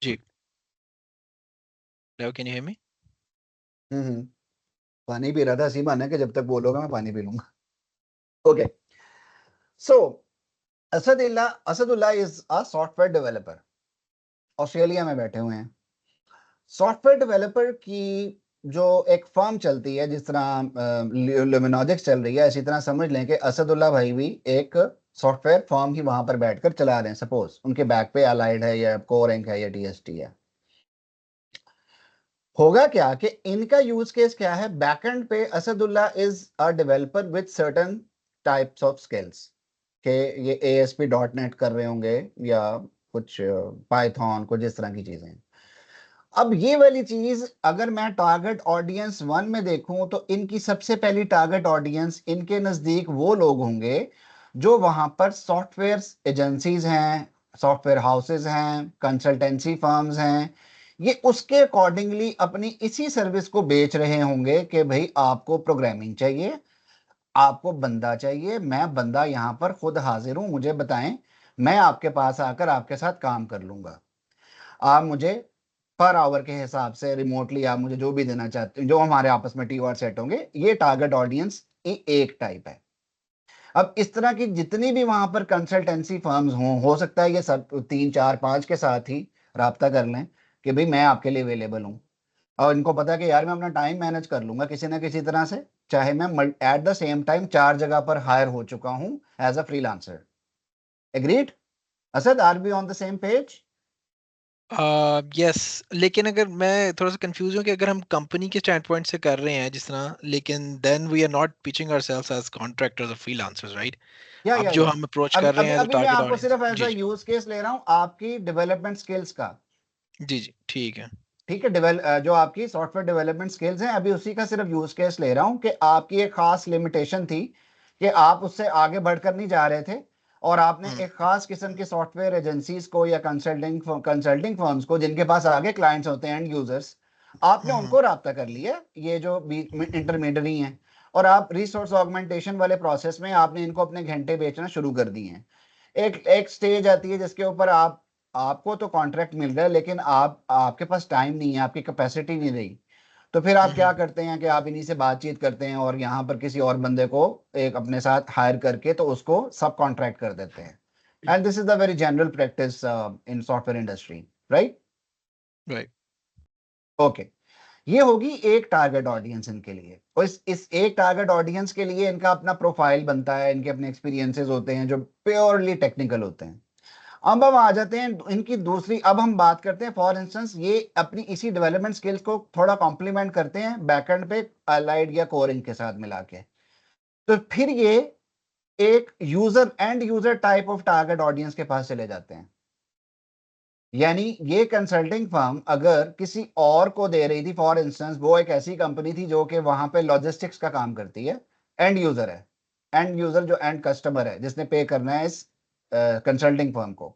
जी। Hello, can you hear me? पानी पी रहा था, इसी बहाने कि जब तक बोलोगे मैं पानी पी लूंगा। Okay, so Asadullah is a software developer, Australia में बैठे हुए हैं। सॉफ्टवेयर डेवलपर की जो एक फर्म चलती है, जिस तरह ल्यूमिनोजिक्स चल रही है, इसी तरह समझ लें कि असदुल्ला भाई भी एक सॉफ्टवेयर फर्म ही वहां पर बैठकर चला रहे हैं। सपोज उनके बैक पे अलाइड है या कोरैंक है या टीएसटी है। होगा क्या कि इनका यूज केस क्या है, बैकएंड पे Asadullah is a developer with certain types of skills के ये ASP.NET कर रहे होंगे या कुछ पाइथन, कुछ इस तरह की चीजें। अब ये वाली चीज अगर मैं टारगेट ऑडियंस 1 में देखूं तो इनकी सबसे पहली टारगेट ऑडियंस इनके नजदीक वो लोग होंगे जो वहां पर सॉफ्टवेयर एजेंसीज हैं, सॉफ्टवेयर हाउसेज हैं, कंसल्टेंसी फर्म्स हैं। ये उसके अकॉर्डिंगली अपनी इसी सर्विस को बेच रहे होंगे कि भाई आपको प्रोग्रामिंग चाहिए, आपको बंदा चाहिए, मैं बंदा यहाँ पर खुद हाजिर हूं, मुझे बताएं, मैं आपके पास आकर आपके साथ काम कर लूंगा। आप मुझे पर आवर के हिसाब से रिमोटली आप मुझे जो भी देना चाहते हैं, जो हमारे आपस में टी और सेट होंगे, ये टारगेट ऑडियंस एक टाइप है। अब इस तरह की जितनी भी वहां पर कंसल्टेंसी फर्म्स हों, हो सकता है ये सब 3 4 5 के साथ ही राब्ता कर लें कि भाई मैं आपके लिए अवेलेबल हूँ और इनको पता है कि यार मैं अपना टाइम मैनेज कर लूंगा किसी ना किसी तरह से, चाहे मैं एट द सेम टाइम 4 जगह पर हायर हो चुका हूं as a freelancer. Agreed? Asad, are we on the same page? Yes, लेकिन अगर मैं थोड़ा सा कंफ्यूज हूँ कि अगर हम कंपनी के स्टैंड पॉइंट से कर रहे हैं जिस तरह, लेकिन then we are not pitching ourselves as contractors और फ्रीलांसर्स, राइट? अब जो या हम अप्रोच अभी कर रहे अभी हैं एज अ अभी मैं टारगेट आपको ऑडियंस। सिर्फ ऐसा जी जी यूज केस ले रहा हूँ आपकी डेवलपमेंट स्किल्स का। जी जी, ठीक है। ठीक है, जो आपकी सॉफ्टवेयर डेवलपमेंट स्किल्स हैं, अभी उसी का सिर्फ यूज केस ले रहा हूँ कि आपकी एक खास लिमिटेशन थी कि आप उससे आगे बढ़कर नहीं जा रहे थे और आपने एक खास किस्म की सॉफ्टवेयर एजेंसीज को या कंसल्टिंग फर्म्स को, जिनके पास आगे क्लाइंट्स होते हैं, एंड यूजर्स, आपने उनको राब्ता कर लिया, ये जो इंटरमीडियरी हैं, और आप रिसोर्स ऑगमेंटेशन वाले प्रोसेस में आपने इनको अपने घंटे बेचना शुरू कर दिए हैं। एक एक स्टेज आती है जिसके ऊपर आपको तो कॉन्ट्रैक्ट मिल रहा है लेकिन आपके पास टाइम नहीं है, आपकी कैपेसिटी नहीं रही, तो फिर आप क्या करते हैं कि आप इन्हीं से बातचीत करते हैं और यहाँ पर किसी और बंदे को एक अपने साथ हायर करके तो उसको सब कॉन्ट्रैक्ट कर देते हैं। And this is the very general practice in software industry, right? Right. Okay, ये होगी एक टारगेट ऑडियंस इनके लिए, और इस एक टारगेट ऑडियंस के लिए इनका अपना प्रोफाइल बनता है, इनके अपने एक्सपीरियंसेस होते हैं जो प्योरली टेक्निकल होते हैं। अब हम आ जाते हैं इनकी दूसरी, अब हम बात करते हैं फॉर इंस्टेंस ये अपनी इसी डेवलपमेंट स्किल्स को थोड़ा कॉम्प्लीमेंट करते हैं बैकएंड पे अलाइड या कोरिंग के साथ मिला के, तो फिर ये एक user and user type of target audience के पास चले जाते हैं। यानी ये कंसल्टिंग फर्म अगर किसी और को दे रही थी, फॉर इंस्टेंस वो एक ऐसी कंपनी थी जो कि वहां पे लॉजिस्टिक्स का काम करती है, एंड यूजर है, एंड यूजर जो एंड कस्टमर है जिसने पे करना है इस कंसल्टिंग फर्म को,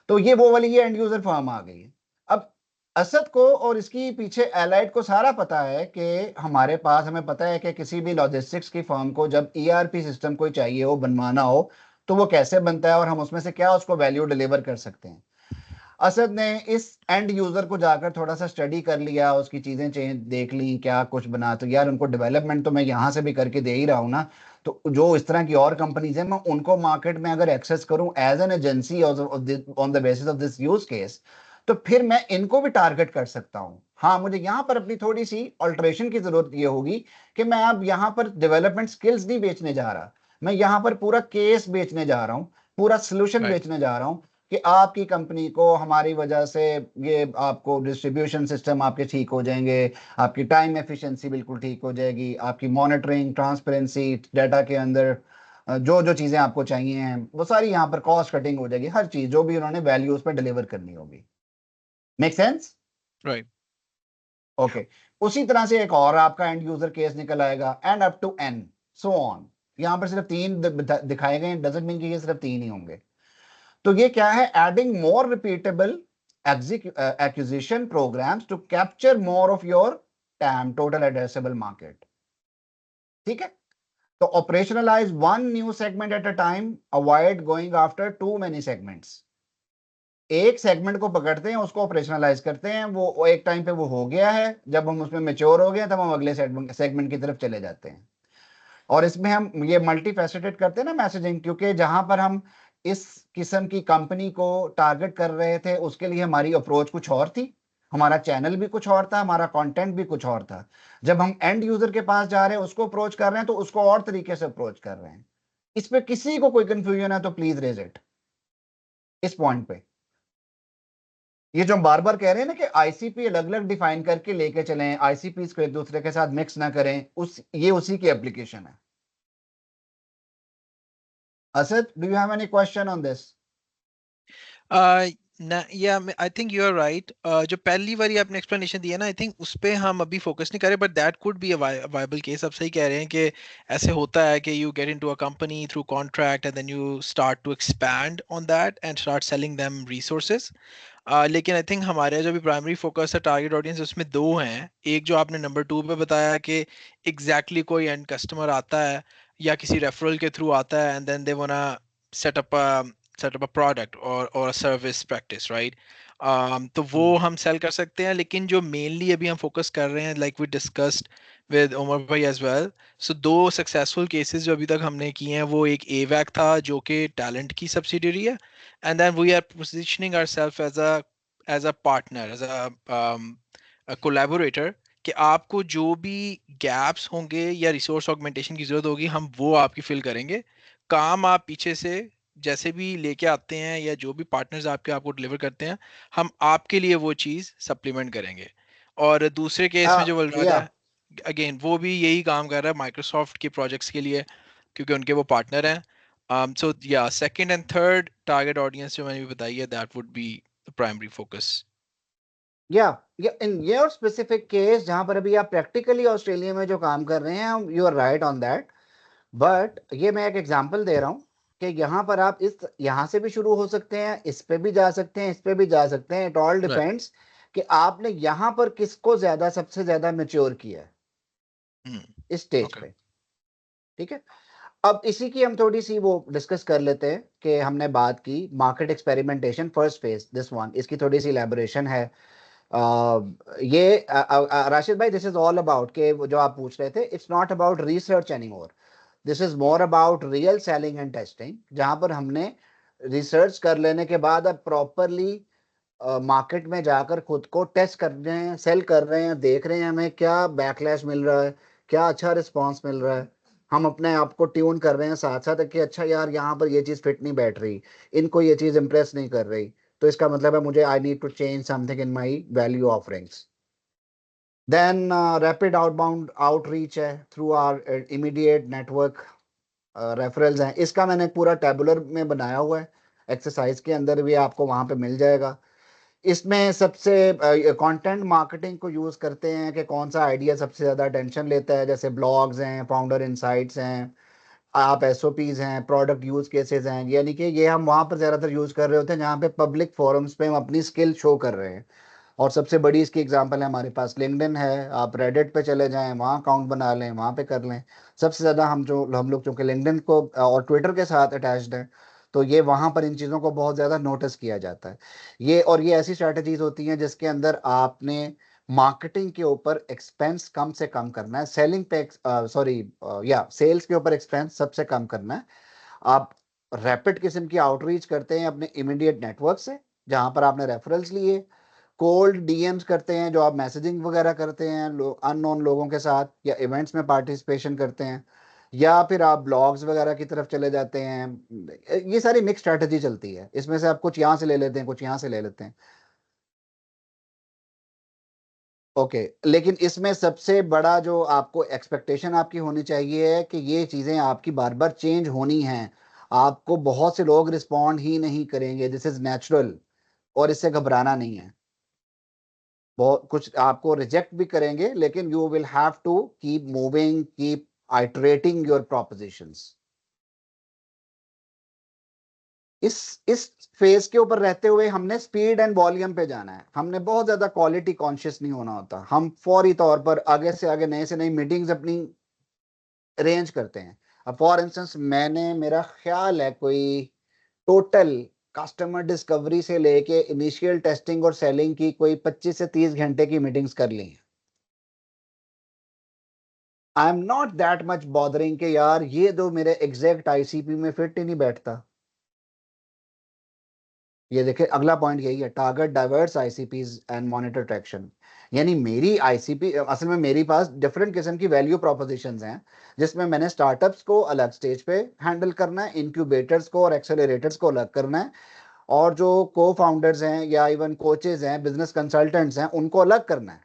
तो ये वो वाली ये एंड यूजर फर्म आ गई है। अब असद को और इसकी पीछे एलाइड को सारा पता है कि हमारे पास, हमें पता है कि किसी भी लॉजिस्टिक्स की फर्म को जब ईआरपी सिस्टम कोई चाहिए हो, बनवाना हो, तो वो कैसे बनता है और हम उसमें से क्या उसको वैल्यू डिलीवर कर सकते हैं। असद ने इस एंड यूजर को जाकर थोड़ा सा स्टडी कर लिया, उसकी चीजें चेंज देख ली, क्या कुछ बना, तो यार उनको डेवलपमेंट तो मैं यहाँ से भी करके दे ही रहा हूँ ना, तो जो इस तरह की और कंपनीज हैं मैं उनको मार्केट में अगर एक्सेस करूं as an agency on the basis of this use case, तो फिर मैं इनको भी टारगेट कर सकता हूं। हाँ, मुझे यहाँ पर अपनी थोड़ी सी ऑल्टरेशन की जरूरत ये होगी कि मैं अब यहाँ पर डेवलपमेंट स्किल्स नहीं बेचने जा रहा, मैं यहाँ पर पूरा केस बेचने जा रहा हूँ, पूरा सोल्यूशन Right. बेचने जा रहा हूँ कि आपकी कंपनी को हमारी वजह से ये आपको डिस्ट्रीब्यूशन सिस्टम आपके ठीक हो जाएंगे, आपकी टाइम एफिशिएंसी बिल्कुल ठीक हो जाएगी, आपकी मॉनिटरिंग, ट्रांसपेरेंसी, डाटा के अंदर जो जो चीजें आपको चाहिए हैं वो सारी यहाँ पर कॉस्ट कटिंग हो जाएगी, हर चीज जो भी उन्होंने वैल्यू उस पर डिलीवर करनी होगी। Make sense? Right. ओके। उसी तरह से एक और आपका एंड यूजर केस निकल आएगा, and up to an so on. यहाँ पर सिर्फ 3 दिखाए गए, डजंट मीन कि ये सिर्फ 3 ही होंगे। तो ये क्या है, adding more repeatable acquisition programs to capture more of your TAM, total addressable market। ठीक है, तो operationalize one new segment at a time, avoid going after too many segments। एक सेगमेंट को पकड़ते हैं, उसको ऑपरेशनलाइज करते हैं, वो एक टाइम पे वो हो गया है, जब हम उसमें मेच्योर हो गए तब हम अगले सेगमेंट की तरफ चले जाते हैं। और इसमें हम ये मल्टी फैसेटेड करते हैं ना मैसेजिंग, क्योंकि जहां पर हम इस किस्म की कंपनी को टारगेट कर रहे थे उसके लिए हमारी अप्रोच कुछ और थी, हमारा चैनल भी कुछ और था, हमारा कंटेंट भी कुछ और था। जब हम एंड यूजर के पास जा रहे हैं, उसको अप्रोच कर रहे हैं, तो उसको और तरीके से अप्रोच कर रहे हैं। इस पे किसी को कोई कंफ्यूजन है तो प्लीज रेज इट इस पॉइंट पे। ये जो हम बार बार कह रहे हैं ना कि आईसीपी अलग अलग डिफाइन करके लेके चलें, आईसीपी को एक दूसरे के साथ मिक्स ना करें, ये उसी की एप्लीकेशन है। Asad, do you have any question on this? Yeah, I think you are right. जो पहली बारी आपने explanation दिया ना, I think उस पे हम अभी focus नहीं करें, but that could be a viable case। आप सही कह रहे हैं कि ऐसे होता है कि you get into a company through contract and then you start to expand on that and start selling them resources। लेकिन आई थिंक हमारे जो भी प्राइमरी फोकस है टारगेट ऑडियंस, उसमें दो हैं। एक जो आपने नंबर 2 पे बताया कि एग्जैक्टली कोई एंड कस्टमर आता है या किसी रेफरल के थ्रू आता है and then they wanna set up a product और अ सर्विस प्रैक्टिस, राइट। तो वो हम सेल कर सकते हैं, लेकिन जो मेनली अभी हम फोकस कर रहे हैं, like we discussed with Umar भाई as well, so 2 successful cases जो अभी तक हमने किए हैं, वो एक एवैक था जो कि टैलेंट की सब्सिडियरी है, and then we are positioning ourselves as a partner, as a collaborator, कि आपको जो भी गैप्स होंगे या रिसोर्स ऑगमेंटेशन की जरूरत होगी, हम वो आपकी फिल करेंगे। काम आप पीछे से जैसे भी लेके आते हैं या जो भी पार्टनर्स आपको डिलीवर करते हैं, हम आपके लिए वो चीज़ सप्लीमेंट करेंगे। और दूसरे केस में जो बलराजा Yeah, है, अगेन वो भी यही काम कर रहा है माइक्रोसॉफ्ट के प्रोजेक्ट्स के लिए, क्योंकि उनके वो पार्टनर हैं। So yeah, second and third target audience जो मैंने भी बताई है, that would be the primary focus। yeah, in your specific case जहां पर अभी आप प्रैक्टिकली ऑस्ट्रेलिया में जो काम कर रहे हैं, you are right on that. But ये मैं एक एग्जांपल दे रहा हूं कि यहाँ पर आप यहाँ से भी शुरू हो सकते हैं, इस पे भी जा सकते हैं, इस पे भी जा सकते हैं। It all Right. डिपेंड्स कि आपने यहाँ पर किसको सबसे ज्यादा मैच्योर किया है इस स्टेज Okay. पे। ठीक है, अब इसी की हम थोड़ी सी वो डिस्कस कर लेते हैं कि हमने बात की market experimentation first phase, this one, इसकी थोड़ी सी इलैबोरेशन है। ये राशिद भाई, दिस इज ऑल अबाउट के जो आप पूछ रहे थे, it's not about research anymore, this is more about real selling and testing, जहां पर हमने रिसर्च कर लेने के बाद अब प्रॉपरली मार्केट में जाकर खुद को टेस्ट कर रहे हैं, सेल कर रहे हैं, देख रहे हैं हमें क्या बैकलैश मिल रहा है, क्या अच्छा रिस्पांस मिल रहा है, हम अपने आप को ट्यून कर रहे हैं साथ साथ कि अच्छा यार यहाँ पर ये चीज़ फिट नहीं बैठ रही, इनको ये चीज़ इम्प्रेस नहीं कर रही, तो इसका मतलब है मुझे I need to change something in my value offerings. Then rapid outbound outreach है through our immediate network, referrals हैं, इसका मैंने पूरा टेबुलर में बनाया हुआ है, एक्सरसाइज के अंदर भी आपको वहाँ पे मिल जाएगा। इसमें सबसे कंटेंट मार्केटिंग को यूज़ करते हैं कि कौन सा आइडिया सबसे ज़्यादा अटेंशन लेता है, जैसे ब्लॉग्स हैं, फाउंडर इनसाइट्स हैं, आप एसओपीज हैं, प्रोडक्ट यूज केसेस हैं, यानी कि ये हम वहाँ पर ज़्यादातर यूज़ कर रहे होते हैं जहाँ पे पब्लिक फोरम्स पे हम अपनी स्किल शो कर रहे हैं। और सबसे बड़ी इसकी एग्जांपल है हमारे पास लिंक्डइन है, आप रेडिट पे चले जाएं, वहाँ अकाउंट बना लें, वहाँ पे कर लें। सबसे ज़्यादा हम लोग चूँकि लिंक्डइन को और ट्विटर के साथ अटैच्ड हैं, तो ये वहाँ पर इन चीज़ों को बहुत ज़्यादा नोटिस किया जाता है। ये ऐसी स्ट्रैटेजीज होती हैं जिसके अंदर आपने मार्केटिंग के ऊपर एक्सपेंस कम से कम करना है, सेलिंग पे सेल्स के ऊपर एक्सपेंस सबसे कम करना है। आप रैपिड किस्म की आउटरीच करते हैं अपने इमीडिएट नेटवर्क से, जहां पर आपने रेफरल्स लिए, कोल्ड डीएम्स करते हैं जो आप मैसेजिंग वगैरह करते हैं अननोन लोगों के साथ, या इवेंट्स में पार्टिसिपेशन करते हैं, या फिर आप ब्लॉग्स वगैरह की तरफ चले जाते हैं। ये सारी मिक्स स्ट्रैटेजी चलती है, इसमें से आप कुछ यहाँ से ले लेते हैं, कुछ यहाँ से ले लेते हैं। ओके, लेकिन इसमें सबसे बड़ा जो आपको एक्सपेक्टेशन आपकी होनी चाहिए है कि ये चीज़ें आपकी बार बार चेंज होनी हैं। आपको बहुत से लोग रिस्पॉन्ड ही नहीं करेंगे, दिस इज नेचुरल, और इससे घबराना नहीं है। बहुत कुछ आपको रिजेक्ट भी करेंगे, लेकिन you will have to keep moving, keep iterating your propositions. इस फेज के ऊपर रहते हुए हमने स्पीड एंड वॉल्यूम पे जाना है, हमने बहुत ज्यादा क्वालिटी कॉन्शियस नहीं होना होता। हम फौरी तौर पर आगे से आगे नए से नई मीटिंग्स अपनी अरेंज करते हैं। अब फॉर इंस्टेंस मेरा ख्याल है कोई टोटल कस्टमर डिस्कवरी से लेके इनिशियल टेस्टिंग और सेलिंग की कोई 25 से 30 घंटे की मीटिंग्स कर ली हैं। I am not that much bothering के यार ये तो मेरे एग्जैक्ट आईसीपी में फिट ही नहीं बैठता। ये देखिए अगला पॉइंट यही है, target diverse ICPs and monitor traction. यानी मेरी आईसीपी असल में मेरे पास डिफरेंट किस्म की वैल्यू प्रोपोजिशंस हैं, जिसमें मैंने स्टार्टअप्स को अलग स्टेज पे हैंडल करना है, इंक्यूबेटर्स को और एक्सेलरेटर्स को अलग करना है, और जो को फाउंडर्स हैं या इवन कोचेज हैं, बिजनेस कंसल्टेंट्स हैं, उनको अलग करना है।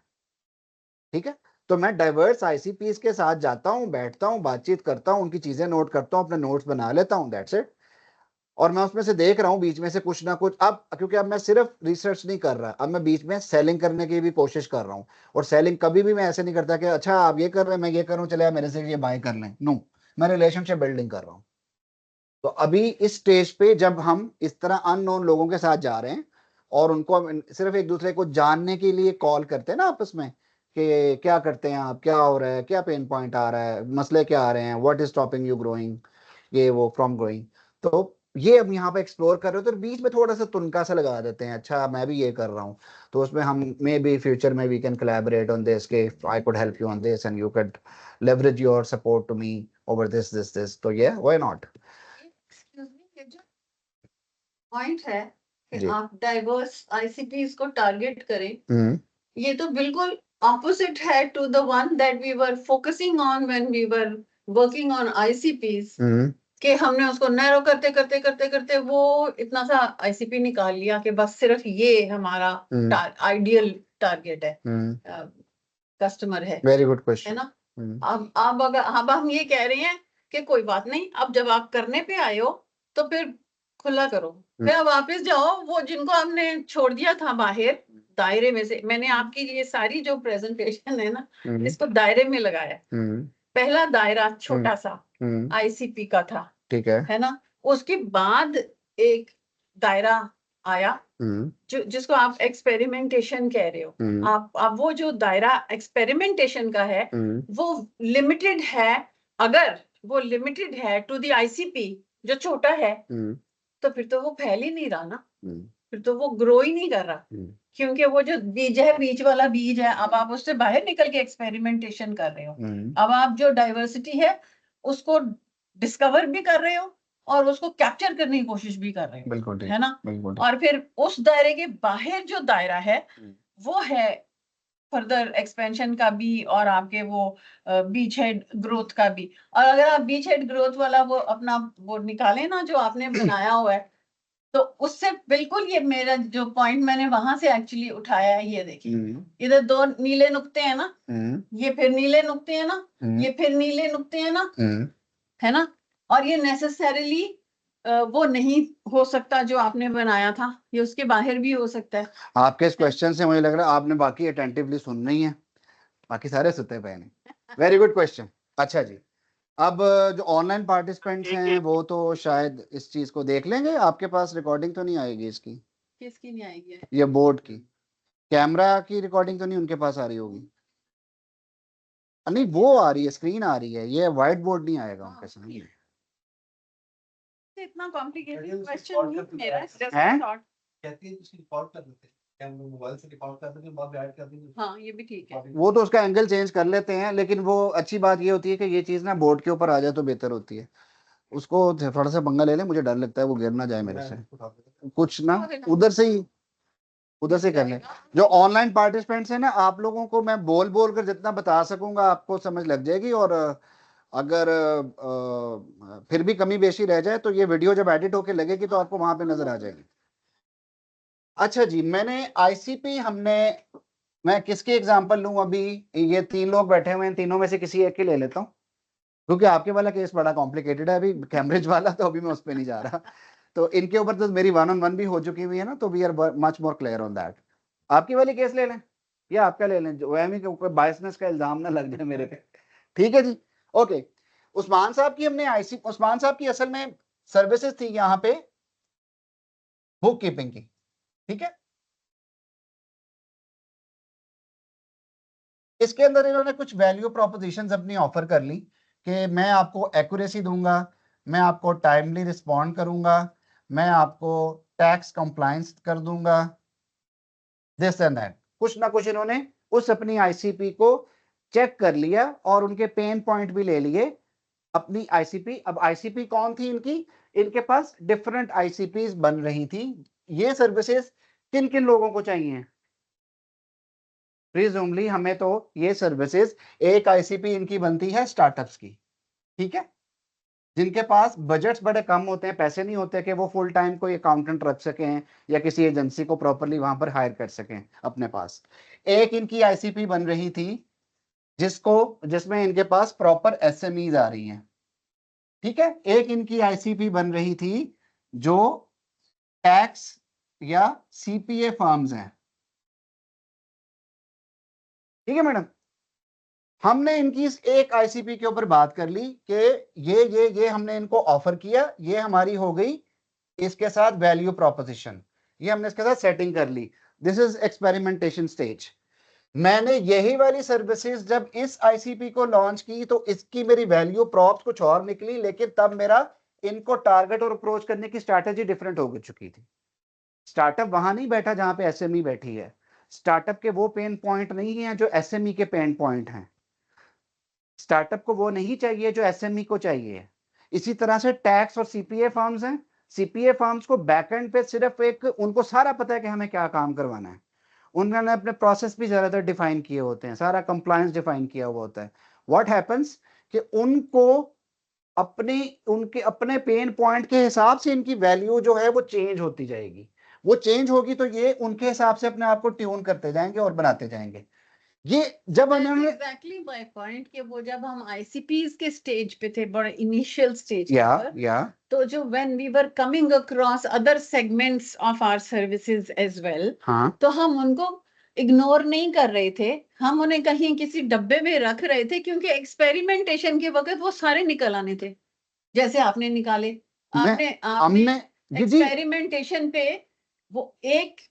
ठीक है, तो मैं डाइवर्स आईसीपीज के साथ जाता हूँ, बैठता हूँ, बातचीत करता हूँ, उनकी चीजें नोट करता हूँ, अपने नोट्स बना लेता हूँ, दैट्स इट। और मैं उसमें से देख रहा हूँ बीच में से कुछ ना कुछ, अब क्योंकि अब मैं सिर्फ रिसर्च नहीं कर रहा, अब मैं बीच में सेलिंग करने की भी कोशिश कर रहा हूँ। और सेलिंग कभी भी मैं ऐसे नहीं करता कि अच्छा आप ये कर रहे हैं मैं ये कर रहा हूँ, चले आप मेरे से ये बाय कर लें। नो, मैं रिलेशनशिप बिल्डिंग कर रहा हूँ। तो अभी इस स्टेज पे जब हम इस तरह अननोन लोगों के साथ जा रहे हैं और उनको हम सिर्फ एक दूसरे को जानने के लिए कॉल करते हैं ना आपस में, कि क्या करते हैं आप, क्या हो रहा है, क्या पेन पॉइंट आ रहा है, मसले क्या आ रहे हैं, what is stopping you growing, ये वो फ्रॉम ग्रोइंग। तो ये हम यहाँ पे एक्सप्लोर कर रहे हो, तो बीच में थोड़ा सा तुनका सा लगा देते हैं, अच्छा मैं भी ये कर रहा हूँ, तो उसमें हम मे बी फ्यूचर में we can collaborate on this, के I could help you on this and you could leverage your support to me over this. तो ये व्हाई नॉट। एक्सक्यूज मी, ये जो पॉइंट है कि जी। आप डाइवर्स आईसीपीज को टारगेट करें, हम्म ये तो बिल्कुल ऑपोजिट है to the one that we were focusing on when we were working on ICPs, कि हमने उसको नैरो करते करते करते करते वो इतना सा आईसीपी निकाल लिया कि बस सिर्फ ये हमारा आइडियल टारगेट है, कस्टमर है। वेरी गुड है क्वेश्चन। ना? अब हम ये कह रहे हैं कि कोई बात नहीं, अब जब आप करने पे आए हो तो फिर खुला करो, फिर अब वापस जाओ, वो जिनको हमने छोड़ दिया था बाहर दायरे में से। मैंने आपकी ये सारी जो प्रेजेंटेशन है ना, इसको दायरे में लगाया। पहला दायरा छोटा सा आईसीपी का था, ठीक है ना? उसके बाद एक दायरा आया जिसको आप एक्सपेरिमेंटेशन कह रहे हो। आप वो जो दायरा एक्सपेरिमेंटेशन का है वो लिमिटेड है, अगर वो लिमिटेड है टू द आईसीपी जो छोटा है, तो फिर तो वो फैल ही नहीं रहा ना, फिर तो वो ग्रो ही नहीं कर रहा, क्योंकि वो जो बीज है, बीज वाला बीज है, अब आप उससे बाहर निकल के एक्सपेरिमेंटेशन कर रहे हो। अब आप जो डाइवर्सिटी है उसको डिस्कवर भी कर रहे हो और उसको कैप्चर करने की कोशिश भी कर रहे हैं, बिल्कुल है ना। बिल्कुल। और फिर उस दायरे के बाहर जो दायरा है वो है फर्दर एक्सपेंशन का भी और आपके वो बीच हेड ग्रोथ का भी। और अगर आप बीच हेड ग्रोथ वाला वो अपना वो निकालें ना जो आपने बनाया हुआ है, तो उससे बिल्कुल ये मेरा जो पॉइंट मैंने वहां से एक्चुअली उठाया है, ये देखिए इधर 2 नीले नुक्ते हैं ना, ये फिर नीले नुक्ते हैं ना, ये फिर नीले नुक्ते हैं ना, है ना। और ये नेसेसरीली वो नहीं हो सकता जो आपने बनाया था, ये उसके बाहर भी हो सकता है। आपके इस क्वेश्चन से मुझे लग रहा है आपने बाकी अटेंटिवली सुन नहीं है, बाकी सारे सुते पे हैं। Very good question. अच्छा जी, अब जो ऑनलाइन पार्टिसिपेंट्स हैं वो तो शायद इस चीज को देख लेंगे। आपके पास रिकॉर्डिंग तो नहीं आएगी इसकी? किसकी नहीं आएगी? ये बोर्ड की कैमरा की रिकॉर्डिंग तो नहीं उनके पास आ रही होगी? नहीं, वो आ रही है, स्क्रीन आ रही है, ये व्हाइट बोर्ड नहीं आएगा उनके सामने। इतना कॉम्प्लिकेटेड क्वेश्चन नहीं मेरा, जस्ट थॉट। कहती है उसकी रिकॉर्ड कर देते हैं, कैमरा मोबाइल से रिकॉर्ड कर देते हैं, बाद ऐड कर देंगे। हाँ ये भी ठीक है। वो तो उसका एंगल चेंज कर लेते हैं, लेकिन वो अच्छी बात ये होती है कि ये चीज ना बोर्ड के ऊपर आ जाए तो बेहतर होती है। उसको थोड़ा सा पंगा ले ले, मुझे डर लगता है वो गिर ना जाए मेरे से। कुछ ना उधर से कर ले। जो ऑनलाइन पार्टिसिपेंट्स हैं ना, आप लोगों को मैं बोल बोल कर जितना बता सकूंगा आपको समझ लग जाएगी। और अगर फिर भी कमी बेशी रह जाए तो ये वीडियो जब एडिट होके लगेगी तो आपको वहां पे नजर आ जाएगी। अच्छा जी, मैं किसकी एग्जांपल लूं अभी? ये 3 लोग बैठे हुए हैं, तीनों में से किसी एक की ले लेता हूं, क्योंकि आपके वाला केस बड़ा कॉम्प्लिकेटेड है अभी, कैम्ब्रिज वाला, तो अभी मैं उस पर नहीं जा रहा। तो इनके ऊपर तो मेरी 1-on-1 भी हो चुकी हुई है ना, तो we are much more clear on that. आपकी वाली केस ले लें या आपका ले लें, वहमी के ऊपर बायसनेस का इल्जाम ना लग जाए मेरे पे। ठीक है जी, ओके। उस्मान साहब की असल में सर्विसेज थी यहाँ पे बुक कीपिंग की, ठीक है। इसके अंदर इन्होंने कुछ वैल्यू प्रोपोजिशंस अपनी ऑफर कर ली कि मैं आपको एक्यूरेसी दूंगा, मैं आपको टाइमली रिस्पॉन्ड करूंगा, मैं आपको टैक्स कंप्लायंस कर दूंगा, दिस एंड दैट। कुछ ना कुछ इन्होंने उस अपनी आईसीपी को चेक कर लिया और उनके पेन पॉइंट भी ले लिए अपनी आईसीपी। अब आईसीपी कौन थी इनकी? इनके पास डिफरेंट आईसीपीज बन रही थी। ये सर्विसेज किन किन लोगों को चाहिए? प्रीजुमली हमें तो ये सर्विसेज, एक आईसीपी इनकी बनती है स्टार्टअप्स की, ठीक है, जिनके पास बजट्स बड़े कम होते हैं, पैसे नहीं होते कि वो फुल टाइम कोई अकाउंटेंट रख सकें या किसी एजेंसी को प्रॉपर्ली वहां पर हायर कर सकें अपने पास। एक इनकी आईसीपी बन रही थी जिसमें इनके पास प्रॉपर एसएमईज आ रही हैं, ठीक है। एक इनकी आईसीपी बन रही थी जो टैक्स या सीपीए फर्म्स हैं, ठीक है मैडम। हमने इनकी इस एक आईसीपी के ऊपर बात कर ली कि ये हमने इनको ऑफर किया, ये हमारी हो गई इसके साथ वैल्यू प्रोपोजिशन, ये हमने इसके साथ सेटिंग कर ली। This is experimentation stage. मैंने यही वाली सर्विसेज जब इस आईसीपी को लॉन्च की तो इसकी मेरी वैल्यू प्रॉप्स कुछ और निकली, लेकिन तब मेरा इनको टारगेट और अप्रोच करने की स्ट्रैटेजी डिफरेंट हो चुकी थी। स्टार्टअप वहां नहीं बैठा जहां पे एसएमई बैठी है, स्टार्टअप के वो पेन पॉइंट नहीं है जो एसएमई के पेन पॉइंट हैं। स्टार्टअप को वो नहीं चाहिए जो एसएमई को चाहिए। इसी तरह से टैक्स और सीपीए फर्म्स हैं, सीपीए फर्म्स को बैकएंड पे सिर्फ उनको सारा पता है कि हमें क्या काम करवाना है, उन्होंने अपने प्रोसेस भी ज्यादातर डिफाइन किए होते हैं, सारा कंप्लायंस डिफाइन किया हुआ होता है। व्हाट हैपेंस कि उनके अपने पेन पॉइंट के हिसाब से इनकी वैल्यू जो है वो चेंज होती जाएगी। वो चेंज होगी तो ये उनके हिसाब से अपने आप को ट्यून करते जाएंगे और बनाते जाएंगे। ये जब उन्होंने एग्जैक्टली माय पॉइंट कि वो जब हम आईसीपीज के स्टेज पे थे, बड़े इनिशियल स्टेज या तो जो when we were coming across other segments of our services as well, तो हम उनको इग्नोर नहीं कर रहे थे, हम उन्हें कहीं किसी डब्बे में रख रहे थे, क्योंकि एक्सपेरिमेंटेशन के वक्त वो सारे निकल आने थे जैसे आपने निकाले। आपने एक्सपेरिमेंटेशन पे वो एक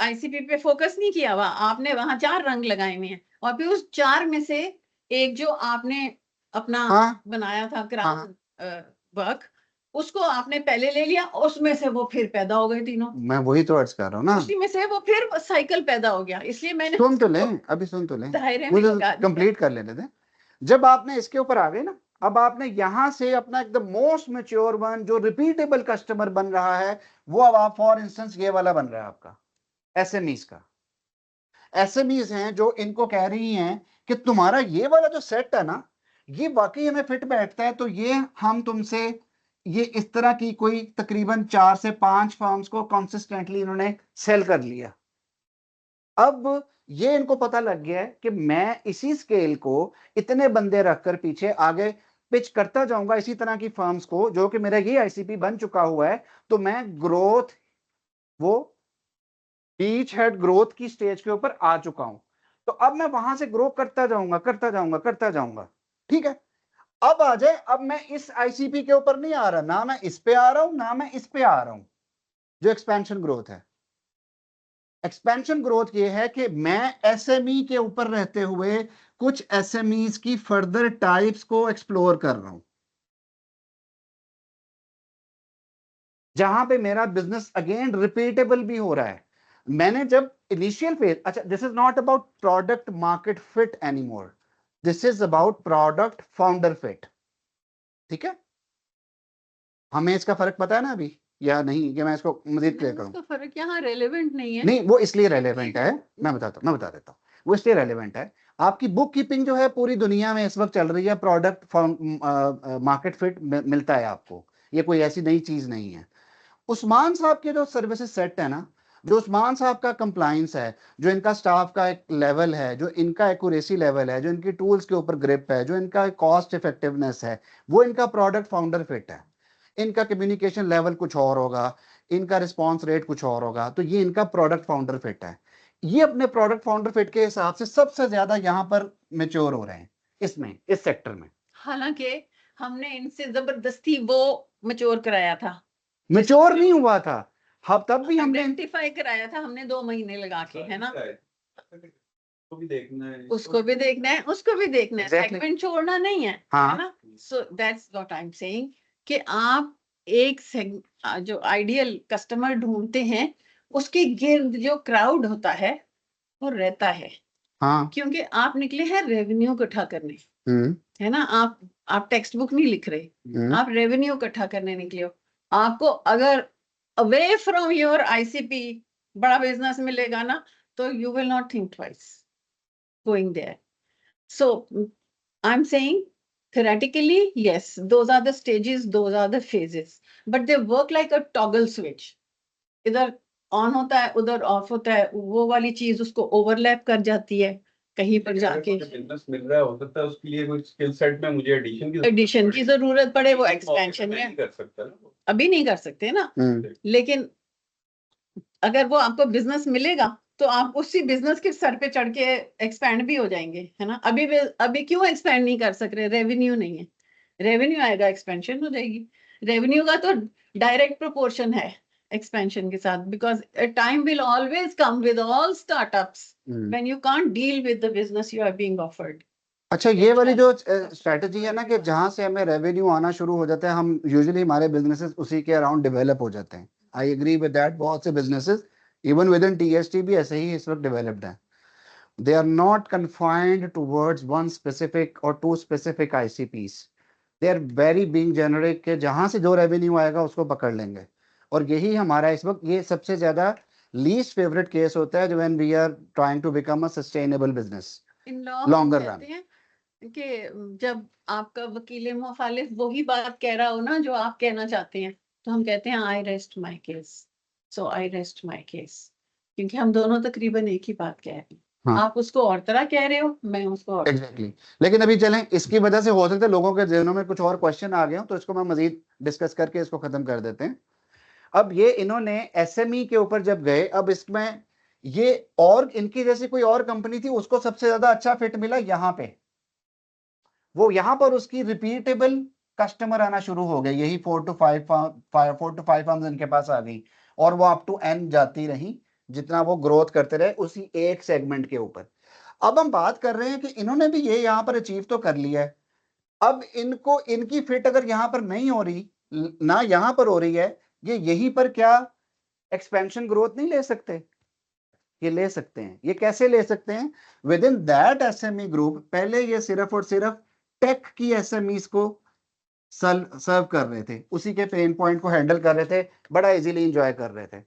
आईसीपी पे फोकस नहीं किया हुआ, आपने वहां 4 रंग लगाए हुए हैं, और फिर उस 4 में से एक जो आपने अपना बनाया था क्राउन वर्क, उसको आपने पहले ले लिया, उसमें से वो फिर पैदा हो गए तीनों। मैं वही तो अर्ज कर रहा हूँ ना, उसी में से वो फिर साइकिल पैदा हो गया, इसलिए मैंने सुन तो लें, मुझे कंप्लीट कर लेने दें। जब आपने इसके ऊपर आ गए ना, अब आपने यहां से अपना एकदम मोस्ट मैच्योर वन जो रिपीटेबल कस्टमर बन रहा है, वो अब आप फॉर इंस्टेंस ये वाला बन रहा है आपका एसएमईज का। एसएमईज हैं जो इनको कह रही हैं कि तुम्हारा ये वाला जो सेट है ना, ये वाकई हमें फिट बैठता है, तो ये हम तुमसे ये इस तरह की कोई तकरीबन 4 से 5 फर्म्स को कंसिस्टेंटली इन्होंने सेल कर लिया। अब ये इनको पता लग गया है कि मैं इसी स्केल को इतने बंदे रखकर पीछे आगे पिच करता जाऊंगा इसी तरह की फर्म्स को, जो कि मेरा ये आईसीपी बन चुका हुआ है, तो मैं ग्रोथ, वो बीच हेड ग्रोथ की स्टेज के ऊपर आ चुका हूं। तो अब मैं वहां से ग्रो करता जाऊंगा करता जाऊंगा करता जाऊंगा। ठीक है, अब आ जाए, अब मैं इस आईसीपी के ऊपर नहीं आ रहा, ना मैं इस पे आ रहा हूं ना मैं इस पे आ रहा हूं, जो एक्सपेंशन ग्रोथ है। एक्सपेंशन ग्रोथ ये है कि मैं एसएमई के ऊपर रहते हुए कुछ एसएमईज की फर्दर टाइप्स को एक्सप्लोर कर रहा हूं, जहां पे मेरा बिजनेस अगेन रिपीटेबल भी हो रहा है। मैंने जब इनिशियल फेज, अच्छा this is not about product market fit anymore, this is about product founder fit. ठीक है, हमें इसका फर्क पता है ना अभी या नहीं, कि मैं इसको मजीद क्लियर करूं? उसका फर्क यहाँ रेलेवेंट नहीं है। नहीं, वो इसलिए रेलेवेंट है, मैं बता देता हूँ, वो इसलिए रेलेवेंट है। आपकी बुक कीपिंग जो है पूरी दुनिया में इस वक्त चल रही है, प्रोडक्ट मार्केट फिट मिलता है आपको, ये कोई ऐसी नई चीज नहीं है। उस्मान साहब के जो सर्विसेज सेट है ना, जो उस्मान साहब का कंप्लाइंस है, जो इनका स्टाफ का एक लेवल है, जो इनका एक्यूरेसी लेवल है, जो इनकी टूल्स के ऊपर ग्रिप है, जो इनका कॉस्ट इफेक्टिवनेस है, वो इनका प्रोडक्ट फाउंडर फिट है। इनका कम्युनिकेशन लेवल कुछ और होगा, इनका रिस्पॉन्स रेट कुछ और होगा, तो ये इनका प्रोडक्ट फाउंडर फिट है। ये अपने प्रोडक्ट फाउंडर फिट के हिसाब से सबसे ज्यादा यहाँ पर मेच्योर हो रहे हैं इसमें, इस सेक्टर में। हालांकि हमने इनसे जबरदस्ती वो मैच्योर कराया था, मेच्योर नहीं हुआ था, हम तब भी हमने आइडेंटिफाई कराया था हमने 2 महीने लगा के, है ना। उसको भी देखना है, उसको भी देखना है, उसको भी देखना है, Exactly. सेगमेंट छोड़ना नहीं है, हाँ। है ना। So that's what I am saying कि आप एक जो आइडियल कस्टमर ढूंढते हैं, उसके गिर्द जो क्राउड होता है वो रहता है। हाँ। क्योंकि आप निकले हैं रेवेन्यू इकट्ठा करने, है ना। आप टेक्स्ट बुक नहीं लिख रहे, आप रेवेन्यू इकट्ठा करने निकले हो। आपको अगर अवे फ्रॉम योर आईसीपी बड़ा बिजनेस मिलेगा ना, तो you will not think twice going there. So I'm saying theoretically, yes, those are the stages, those are the phases, but they work like a toggle switch. इधर on होता है, उधर of होता है, वो वाली चीज उसको ओवरलैप कर जाती है कहीं पर जाके। बिजनेस मिल रहा है, हो सकता है उसके लिए कोई स्किल सेट में मुझे एडिशन की जरूरत पड़े, वो एक्सपेंशन में कर सकता है, अभी नहीं कर सकते ना। लेकिन अगर वो आपको बिजनेस मिलेगा तो आप उसी बिजनेस के सर पे चढ़ के एक्सपैंड भी हो जाएंगे, है ना। अभी क्यों एक्सपैंड नहीं कर सक रहे? रेवेन्यू नहीं है, रेवेन्यू आएगा एक्सपेंशन हो जाएगी। रेवेन्यू का तो डायरेक्ट प्रोपोर्शन है एक्सपेंशन के साथ, because time will always come with all startups when you can't deal with the business you are being offered. अच्छा, ये वाली जो स्ट्रेटजी है ना कि जहां से हमें रेवेन्यू आना शुरू हो जाता है, हम यूजुअली हमारे बिजनेसेस उसी के अराउंड डेवलप हो जाते हैं। I agree with that. बहुत से businesses even within TST भी ऐसे ही इस वक्त डेवलप्ड हैं। They are not confined towards one specific और two specific ICPs. They are very being generic के जहां से जो रेवेन्यू आएगा उसको पकड़ लेंगे। और यही हमारा इस वक्त ये सबसे ज्यादा लीस्ट फेवरेट केस होता है, when we are trying to become a sustainable business longer run. कि जब आपका वकील मुखालिफ वही बात कह रहा हो ना जो आप कहना चाहते हैं, तो हम कहते हैं आई rest my case, so I rest my case, क्योंकि हम दोनों तकरीबन एक ही बात कह रहे हैं। हाँ। आप उसको और तरह कह रहे हो, मैं उसको और Exactly. लेकिन अभी चलें, इसकी वजह से हो सकता है लोगों के जहनों में कुछ और क्वेश्चन आ गए हो, तो इसको मैं मजीद डिस्कस करके इसको खत्म कर देते हैं। अब ये इन्होंने एसएमई के ऊपर जब गए, अब इसमें ये और इनकी जैसी कोई और कंपनी थी, उसको सबसे ज्यादा अच्छा फिट मिला यहाँ पे। वो यहाँ पर उसकी रिपीटेबल कस्टमर आना शुरू हो गए, यही 4 to 5 फर्म्स इनके पास आ गई, और वो अप टू एन जाती रही जितना वो ग्रोथ करते रहे उसी एक सेगमेंट के ऊपर। अब हम बात कर रहे हैं कि इन्होंने भी ये यहाँ पर अचीव तो कर लिया है। अब इनको इनकी फिट अगर यहाँ पर नहीं हो रही, ना यहाँ पर हो रही है, ये यहीं पर क्या एक्सपेंशन ग्रोथ नहीं ले सकते? ये ले सकते हैं। ये कैसे ले सकते हैं? With in that SME group पहले ये सिर्फ और सिर्फ टेक की एसएमईज को सर्व कर रहे थे, उसी के पेन पॉइंट को हैंडल कर रहे थे, बड़ा इजीली एंजॉय कर रहे थे।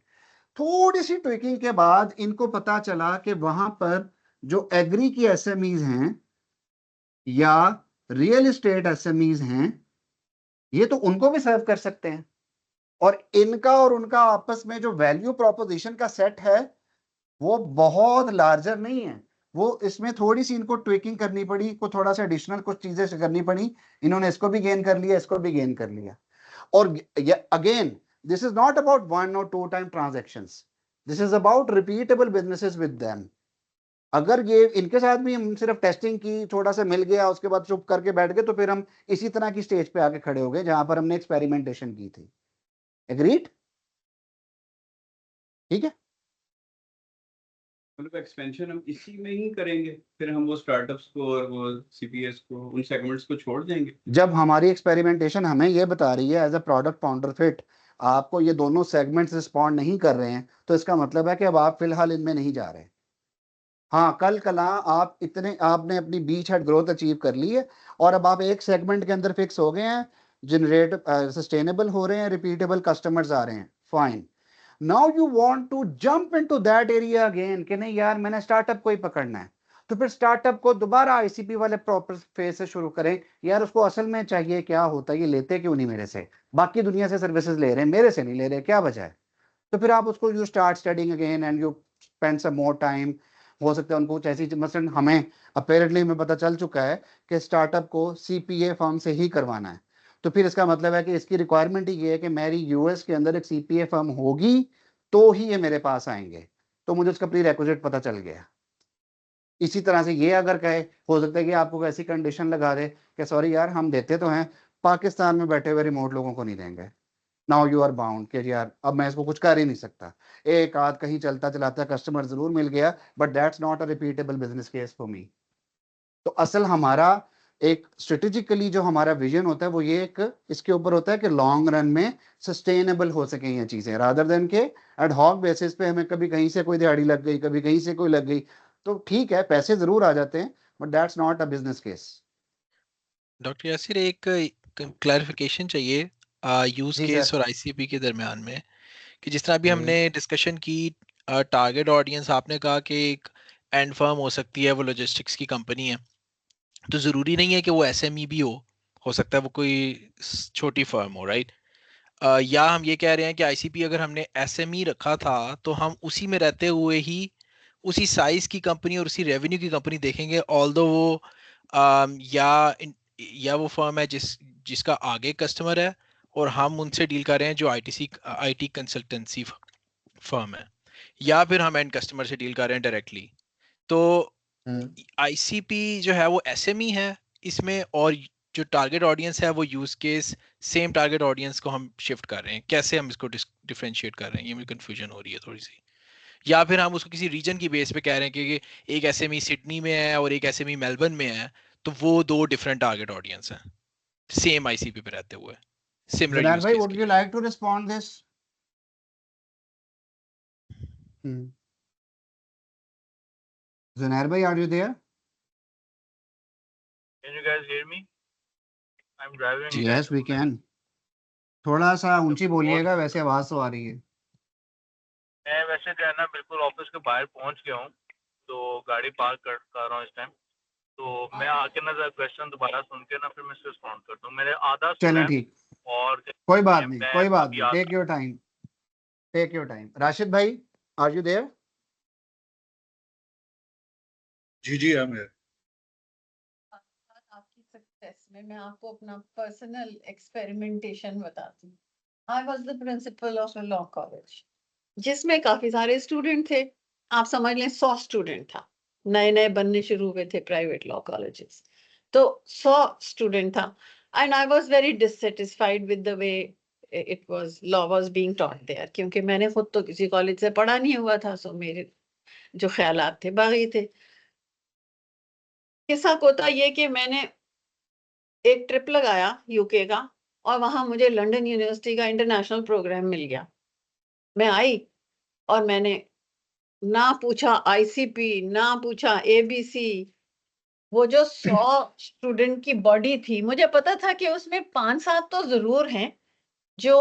थोड़ी सी ट्विकिंग के बाद इनको पता चला कि वहां पर जो एग्री की एसएमईज हैं या रियल एस्टेट एसएमईज हैं, ये तो उनको भी सर्व कर सकते हैं, और इनका और उनका आपस में जो वैल्यू प्रोपोजिशन का सेट है वो बहुत लार्जर नहीं है। वो इसमें थोड़ी सी इनको ट्विकिंग करनी पड़ी, को थोड़ा सा एडिशनल कुछ चीजें करनी पड़ी, इन्होंने इसको भी गेन कर लिया, इसको भी गेन कर लिया। और again this is not about 1 or 2 time transactions, this is about repeatable businesses with them. अगर ये इनके साथ भी हम सिर्फ टेस्टिंग की, थोड़ा सा मिल गया, उसके बाद चुप करके बैठ गए, तो फिर हम इसी तरह की स्टेज पे आके खड़े हो गए जहां पर हमने एक्सपेरिमेंटेशन की थी। एग्रीड? ठीक है, मतलब एक्सपेंशन हम इसी में ही करेंगे, फिर हम वो स्टार्टअप्स को और वो सीपीएस को, उन सेगमेंट्स को छोड़ देंगे। जब हमारी एक्सपेरिमेंटेशन हमें ये बता रही है as a product founder fit आपको ये दोनों सेगमेंट्स रिस्पॉन्ड नहीं कर रहे हैं, तो इसका मतलब है कि अब आप फिलहाल इनमें नहीं जा रहे। हाँ, कल कला आप आपने अपनी बीच हेड ग्रोथ अचीव कर ली है और अब आप एक सेगमेंट के अंदर फिक्स हो गए हैं, जनरेट सस्टेनेबल हो रहे हैं, रिपीटेबल कस्टमर्स आ रहे हैं, fine. Now you want to jump into that area again कि नहीं यार मैंने स्टार्टअप को ही पकड़ना है, तो फिर स्टार्टअप को दोबारा आईसीपी वाले प्रॉपर फेज से शुरू करें। यार उसको असल में चाहिए क्या होता है, ये लेते क्यों नहीं मेरे से, बाकी दुनिया से सर्विसेज ले रहे हैं, मेरे से नहीं ले रहे, क्या वजह है? तो फिर आप उसको you start studying again and you spend some more time. हो सकता है उनको जैसी मसलन हमें अपेरेंटली हमें पता चल चुका है कि स्टार्टअप को सीपीए फर्म से ही करवाना है, तो फिर इसका मतलब है कि इसकी रिक्वायरमेंट ही ये है कि मेरी यूएस के अंदर एक सीपीए फर्म होगी तो ही ये मेरे पास आएंगे, तो मुझे उसका प्री रिक्विजिट पता चल गया। इसी तरह से ये अगर कहे, हो सकता है कि आपको ऐसी कंडीशन लगा दे कि सॉरी यार हम देते तो हैं, पाकिस्तान में बैठे हुए रिमोट लोगों को नहीं देंगे। नाउ यू आर बाउंड कि यार अब मैं इसको कुछ कर ही नहीं सकता। एक आध कहीं चलता चलाता कस्टमर जरूर मिल गया, but that's not a repeatable business case for me. तो असल हमारा एक स्ट्रेटेजिकली जो हमारा विजन होता है वो ये एक इसके ऊपर होता है कि लॉन्ग रन में सस्टेनेबल हो सके ये चीजें, रादर देन के एड हॉक बेसिस पे हमें कभी कहीं से कोई दिहाड़ी लग गई, कभी कहीं से कोई लग गई, तो ठीक है पैसे जरूर आ जाते हैं, but that's not a business case. Doctor Yasir, एक क्लैरिफिकेशन चाहिए यूज जी केस सर। और आईसीपी के दरमियान में, कि जिस तरह अभी हम्म, हमने डिस्कशन की, टारगेट ऑडियंस आपने कहा कि एक एंड फर्म हो सकती है, वो लॉजिस्टिक्स की कंपनी है, तो ज़रूरी नहीं है कि वो एसएमई भी हो सकता है वो कोई छोटी फर्म हो, राइट? या हम ये कह रहे हैं कि आईसीपी अगर हमने एसएमई रखा था तो हम उसी में रहते हुए ही उसी साइज की कंपनी और उसी रेवेन्यू की कंपनी देखेंगे, ऑल्दो वो या वो फर्म है जिसका आगे कस्टमर है और हम उनसे डील कर रहे हैं जो आईटी कंसल्टेंसी फर्म है, या फिर हम एंड कस्टमर से डील कर रहे हैं डायरेक्टली। तो आईसीपी जो है वो एसएमई है इसमें, और जो टारगेट ऑडियंस है वो use case same target audience को हम शिफ्ट कर रहे हैं। कैसे हम इसको डिफरेंशिएट कर रहे हैं, ये मुझे कंफ्यूजन हो रही है थोड़ी सी। या फिर हम उसको किसी रीजन की बेस पे कह रहे हैं कि एक एसएमई सिडनी में है और एक एसएमई मेलबर्न में है, तो वो दो डिफरेंट टारगेट ऑडियंस हैं सेम आईसीपी पे रहते हुए, सिमिलर जुनैर यूज भाई केस वुड के यू लिए। Like to respond this? Junair भाई are you there? Can you guys hear me? I'm driving. Yes we can. थोड़ा सा ऊंची बोलिएगा, वैसे आवाज तो आ रही है। मैं वैसे जो है ना बिल्कुल ऑफिस के बाहर पहुंच गया हूँ, तो गाड़ी पार्क कर रहा हूँ इस टाइम, तो मैं आके ना जरा क्वेश्चन दोबारा सुन के ना फिर मैं इसको रिस्पॉन्ड करता हूँ। मैंने आधा सुना चलें है ठीक, और कोई बात नहीं, मैं कोई बात अभी नहीं, take your time, take your time. Rashid भाई आर यू देयर? जी जी हम है। आपकी सक्सेस में मैं आपको अपना पर्सनल एक्सपेरिमेंटेशन बताती हूँ। I was the principle of a law college जिसमें काफी सारे स्टूडेंट थे। आप समझ लें 100 स्टूडेंट था, नए नए बनने शुरू हुए थे प्राइवेट लॉ कॉलेजेस, तो 100 स्टूडेंट था। And I was very dissatisfied with the way it was law was being taught there, क्योंकि मैंने खुद तो किसी कॉलेज से पढ़ा नहीं हुआ था, सो मेरे जो ख्यालात थे बागी थे। किस्सा होता ये कि मैंने एक ट्रिप लगाया यूके का, और वहां मुझे लंदन यूनिवर्सिटी का इंटरनेशनल प्रोग्राम मिल गया। मैं आई और मैंने ना पूछा आईसीपी, ना पूछा एबीसी, वो जो 100 स्टूडेंट की बॉडी थी, मुझे पता था कि उसमें 5-7 तो जरूर हैं जो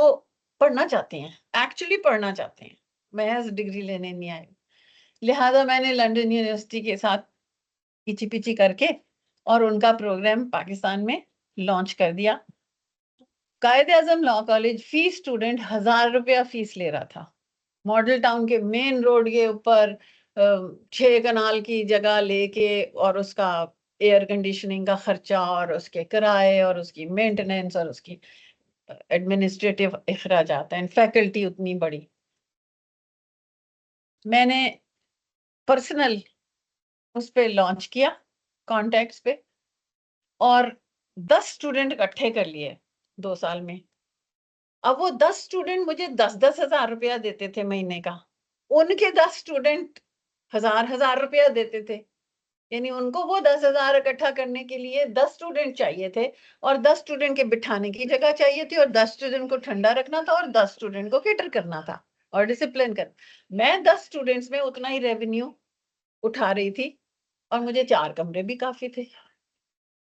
पढ़ना चाहते हैं, एक्चुअली पढ़ना चाहते हैं, महज डिग्री लेने नहीं आए। लिहाजा मैंने लंदन यूनिवर्सिटी के साथ पीछी पीछी करके और उनका प्रोग्राम पाकिस्तान में लॉन्च कर दिया। कायदे आजम लॉ कॉलेज फी स्टूडेंट 1000 रुपया फीस ले रहा था। मॉडल टाउन के मेन रोड के ऊपर 6 कनाल की जगह लेके, और उसका एयर कंडीशनिंग का खर्चा और उसके किराए और उसकी मेंटेनेंस और उसकी एडमिनिस्ट्रेटिव अखराजात एंड फैकल्टी उतनी बड़ी। मैंने पर्सनल उस पे लॉन्च किया कॉन्टैक्ट्स पे, और 10 स्टूडेंट इकट्ठे कर लिए 2 साल में। अब वो 10 स्टूडेंट मुझे 10-10 हजार रुपया देते थे महीने का, उनके 10 स्टूडेंट 1000 रुपया देते थे। यानी उनको वो 10,000 इकट्ठा करने के लिए 10 स्टूडेंट चाहिए थे, और 10 स्टूडेंट के बिठाने की जगह चाहिए थी, और 10 स्टूडेंट को ठंडा रखना था, और 10 स्टूडेंट को केटर करना था और डिसिप्लिन कर। मैं 10 स्टूडेंट्स में उतना ही रेवेन्यू उठा रही थी, और मुझे 4 कमरे भी काफी थे,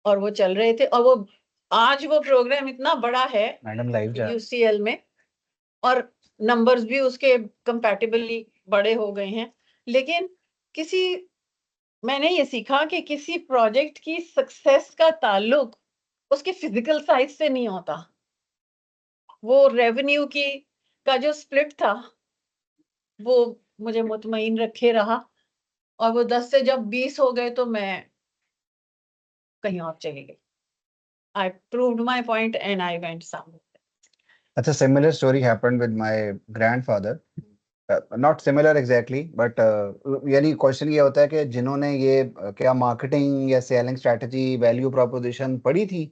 और वो चल रहे थे। और वो आज वो प्रोग्राम इतना बड़ा है मैडम लाइव जा UCL में, और नंबर्स भी उसके कंपैटिबली बड़े हो गए हैं। लेकिन मैंने ये सीखा कि किसी प्रोजेक्ट की सक्सेस का ताल्लुक उसके फिजिकल साइज से नहीं होता। वो रेवेन्यू का जो स्प्लिट था वो मुझे मुतमईन रखे रहा, और वो 10 से जब 20 हो गए तो मैं कहीं और चली गई। I proved my point and I went somewhere. अच्छा, similar story happened with my grandfather. Not similar exactly, but यानी क्वेश्चन ये होता है कि जिन्होंने ये क्या मार्केटिंग या सेलिंग स्ट्रेटजी, वैल्यू प्रोपोजिशन पढ़ी थी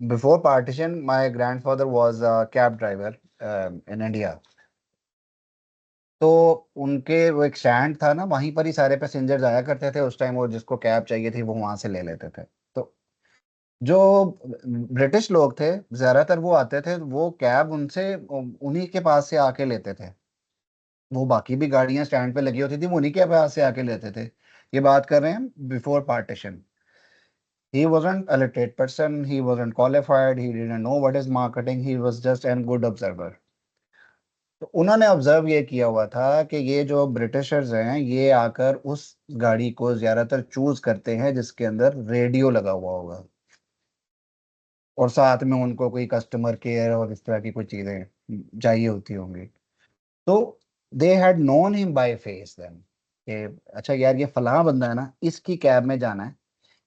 before partition, my grandfather was a cab driver in India. तो उनके वो एक स्टैंड था ना, वहीं पर ही सारे पैसेंजर्स आया करते थे उस टाइम, वो जिसको कैब चाहिए थी वो वहां से ले लेते थे। तो जो ब्रिटिश लोग थे ज्यादातर वो आते थे, वो कैब उनसे उन्हीं के पास से आके लेते थे। वो बाकी भी गाड़ियां स्टैंड पे लगी होती थी, वो उन्हीं के पास से आके लेते थे। ये बात कर रहे हैं before partition. He wasn't a literate person, he wasn't qualified, he didn't know what is marketing, he was just an good observer. तो उन्होंने ऑब्जर्व ये किया हुआ था कि ये जो ब्रिटिशर्स हैं ये आकर उस गाड़ी को ज्यादातर चूज करते हैं जिसके अंदर रेडियो लगा हुआ होगा, और साथ में उनको कोई कस्टमर केयर और इस तरह की कुछ चीजें चाहिए होती होंगी। तो they had known him by face then कि अच्छा यार ये फलां बंदा है ना, इसकी कैब में जाना है,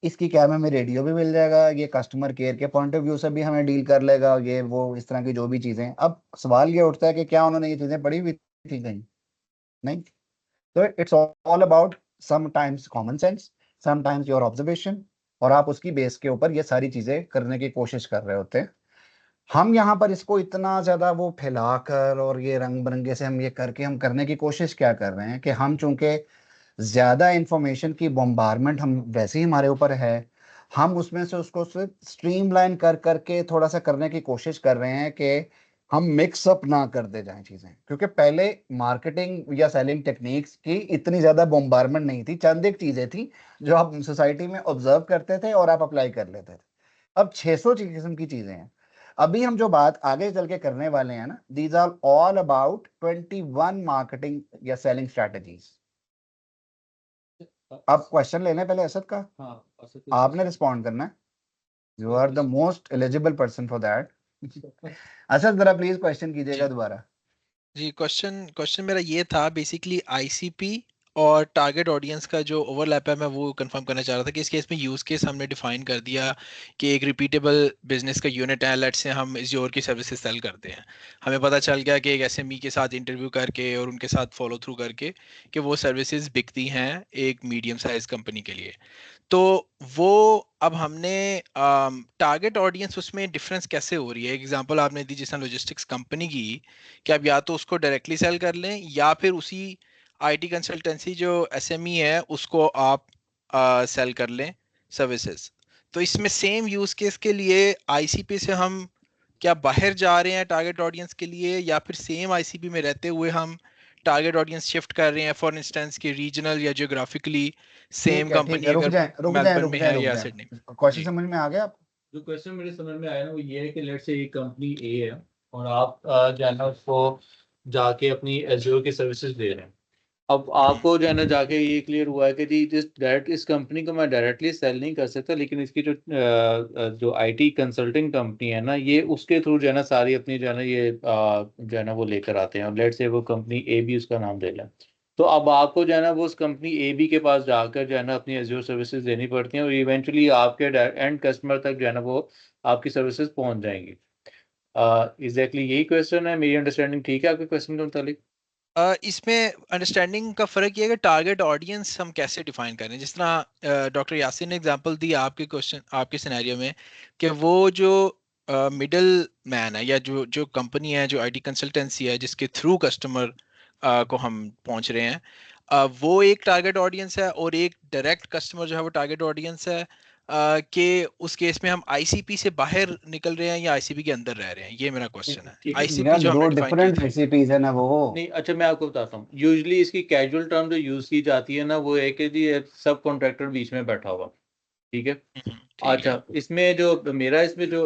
इसकी कैब में हमें रेडियो भी मिल जाएगा, ये कस्टमर केयर के पॉइंट ऑफ व्यू से भी हमें डील कर लेगा, ये वो इस तरह की जो भी चीजें। अब सवाल ये उठता है कि क्या उन्होंने ये चीजें पढ़ी हुई थी कहीं? नहीं। तो it's all about sometimes common sense, sometimes your observation, और आप उसकी बेस के ऊपर ये सारी चीजें करने की कोशिश कर रहे होते हैं। हम यहाँ पर इसको इतना ज्यादा वो फैलाकर और ये रंग बिरंगे से हम ये करके हम करने की कोशिश क्या कर रहे हैं कि हम चूंकि ज्यादा इंफॉर्मेशन की बॉम्बारमेंट हम वैसे ही हमारे ऊपर है, हम उसमें से उसको स्ट्रीमलाइन कर करके थोड़ा सा करने की कोशिश कर रहे हैं कि हम मिक्स अप ना कर दे जाएं चीजें। क्योंकि पहले मार्केटिंग या सेलिंग टेक्निक्स की इतनी ज्यादा बॉम्बारमेंट नहीं थी, चंद एक चीजें थी जो आप सोसाइटी में ऑब्जर्व करते थे और आप अप्लाई कर लेते थे। अब 600 किस्म की चीजें हैं। अभी हम जो बात आगे चल के करने वाले हैं ना, these are all about 21 marketing या सेलिंग स्ट्रेटजीज। अब क्वेश्चन लेने पहले असद का, आपने रिस्पॉन्ड करना है। You are the most eligible person for that. Asad जरा प्लीज क्वेश्चन कीजिएगा दोबारा। जी, क्वेश्चन मेरा ये था बेसिकली आईसीपी और टारगेट ऑडियंस का जो ओवरलैप है, मैं वो कंफर्म करना चाह रहा था कि इस केस में यूज़ केस हमने डिफाइन कर दिया कि एक रिपीटेबल बिजनेस का यूनिट है। लेट्स से हम Azure की सर्विसेज सेल करते हैं, हमें पता चल गया कि एक एसएमई के साथ इंटरव्यू करके और उनके साथ फॉलो थ्रू करके कि वो सर्विसेज बिकती हैं एक मीडियम साइज कंपनी के लिए। तो वो अब हमने टारगेट ऑडियंस उसमें डिफरेंस कैसे हो रही है? एग्जांपल आपने दी जिस लॉजिस्टिक्स कंपनी की, कि आप या तो उसको डायरेक्टली सेल कर लें या फिर उसी आईटी कंसल्टेंसी जो एसएमई है उसको आप सेल कर लें सर्विसेज। तो इसमें सेम यूज केस के लिए आईसीपी से हम क्या बाहर जा रहे हैं टारगेट ऑडियंस के लिए, या फिर सेम आईसीपी में रहते हुए हम टारगेट ऑडियंस शिफ्ट कर रहे हैं, फॉर इंस्टेंस कि रीजनल या जियोग्राफिकली सेम ठीक है कंपनी रुक अगर जाए मेलबर्न में है या सिडनी। क्वेश्चन जी समझ में आ गया आपको? जो क्वेश्चन मेरे समझ में आया ना वो ये है कि लेट्स से एक कंपनी ए है और आप जो है ना उसको जाके अपनी एज़्योर की सर्विसेज दे रहे हैं। अब आपको जो है ना जाके ये क्लियर हुआ है कि जी इस कंपनी को मैं डायरेक्टली सेल नहीं कर सकता, लेकिन इसकी जो आईटी कंसल्टिंग कंपनी है ना ये उसके थ्रू जो है ना सारी अपनी जो है ना ये जो है ना वो लेकर आते हैं। अब लेट्स से वो कंपनी ए बी उसका नाम दे लें, तो अब आपको जो है ना वो उस कंपनी ए बी के पास जाकर जो है ना अपनी एज़्योर सर्विसेज देनी पड़ती हैं और इवेंचुअली आपके एंड कस्टमर तक जो है ना वो आपकी सर्विसेज पहुंच जाएंगी। एग्जैक्टली यही क्वेश्चन है, मेरी अंडरस्टैंडिंग ठीक है आपके क्वेश्चन के मुतालिक? इसमें अंडरस्टैंडिंग का फ़र्क ये है कि टारगेट ऑडियंस हम कैसे डिफाइन करें। जिस तरह डॉक्टर यासिन ने एग्जांपल दी आपके क्वेश्चन आपके सिनेरियो में कि वो जो मिडल मैन है या जो जो कंपनी है, जो आईटी कंसल्टेंसी है जिसके थ्रू कस्टमर को हम पहुंच रहे हैं, वो एक टारगेट ऑडियंस है, और एक डायरेक्ट कस्टमर जो है वो टारगेट ऑडियंस है। कि उस केस में हम आईसीपी से बाहर निकल रहे हैं या आईसीपी के अंदर रह रहे हैं, ये मेरा क्वेश्चन है। ठीक है आईसीपी जो दो हमने डिफाइन की डिफरेंट थी। आईसीपीज है ना वो। नहीं, अच्छा मैं आपको बताता हूँ। यूजुअली इसकी कैजुअल टर्म जो यूज की जाती है ना वो है कि जी सब कॉन्ट्रैक्टर बीच में बैठा हुआ, ठीक है। ठीक है। अच्छा, इसमें जो मेरा इसमें जो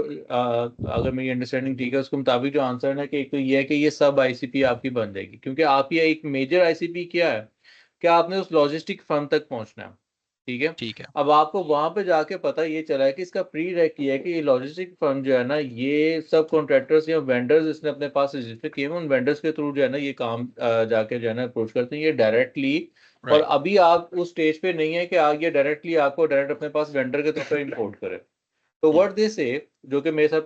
अगर मेरी अंडरस्टैंडिंग ठीक है उसके मुताबिक जो आंसर है ना कि एक तो ये है कि ये सब आईसीपी आपकी बन जाएगी, क्योंकि आप ये एक मेजर आईसीपी क्या है कि आपने उस लॉजिस्टिक फर्म तक पहुंचना है, ठीक है। ठीक है। अब आपको वहां पे जाके पता ये चला है कि इसका प्री रेक ये है कि ये लॉजिस्टिक फर्म जो है ना ये सब कॉन्ट्रैक्टर्स या वेंडर्स इसने अपने पास रजिस्टर किए हैं, उन वेंडर्स के थ्रू जो है ना ये काम जाके जो है ना अप्रोच करते हैं ये डायरेक्टली। और राइट। अभी आप उस स्टेज पे नहीं है कि आगे डायरेक्टली आपको डायरेक्ट अपने पास वेंडर के तौर पर इंपोर्ट करे। तो व्हाट दे से, जो कि मेरे साथ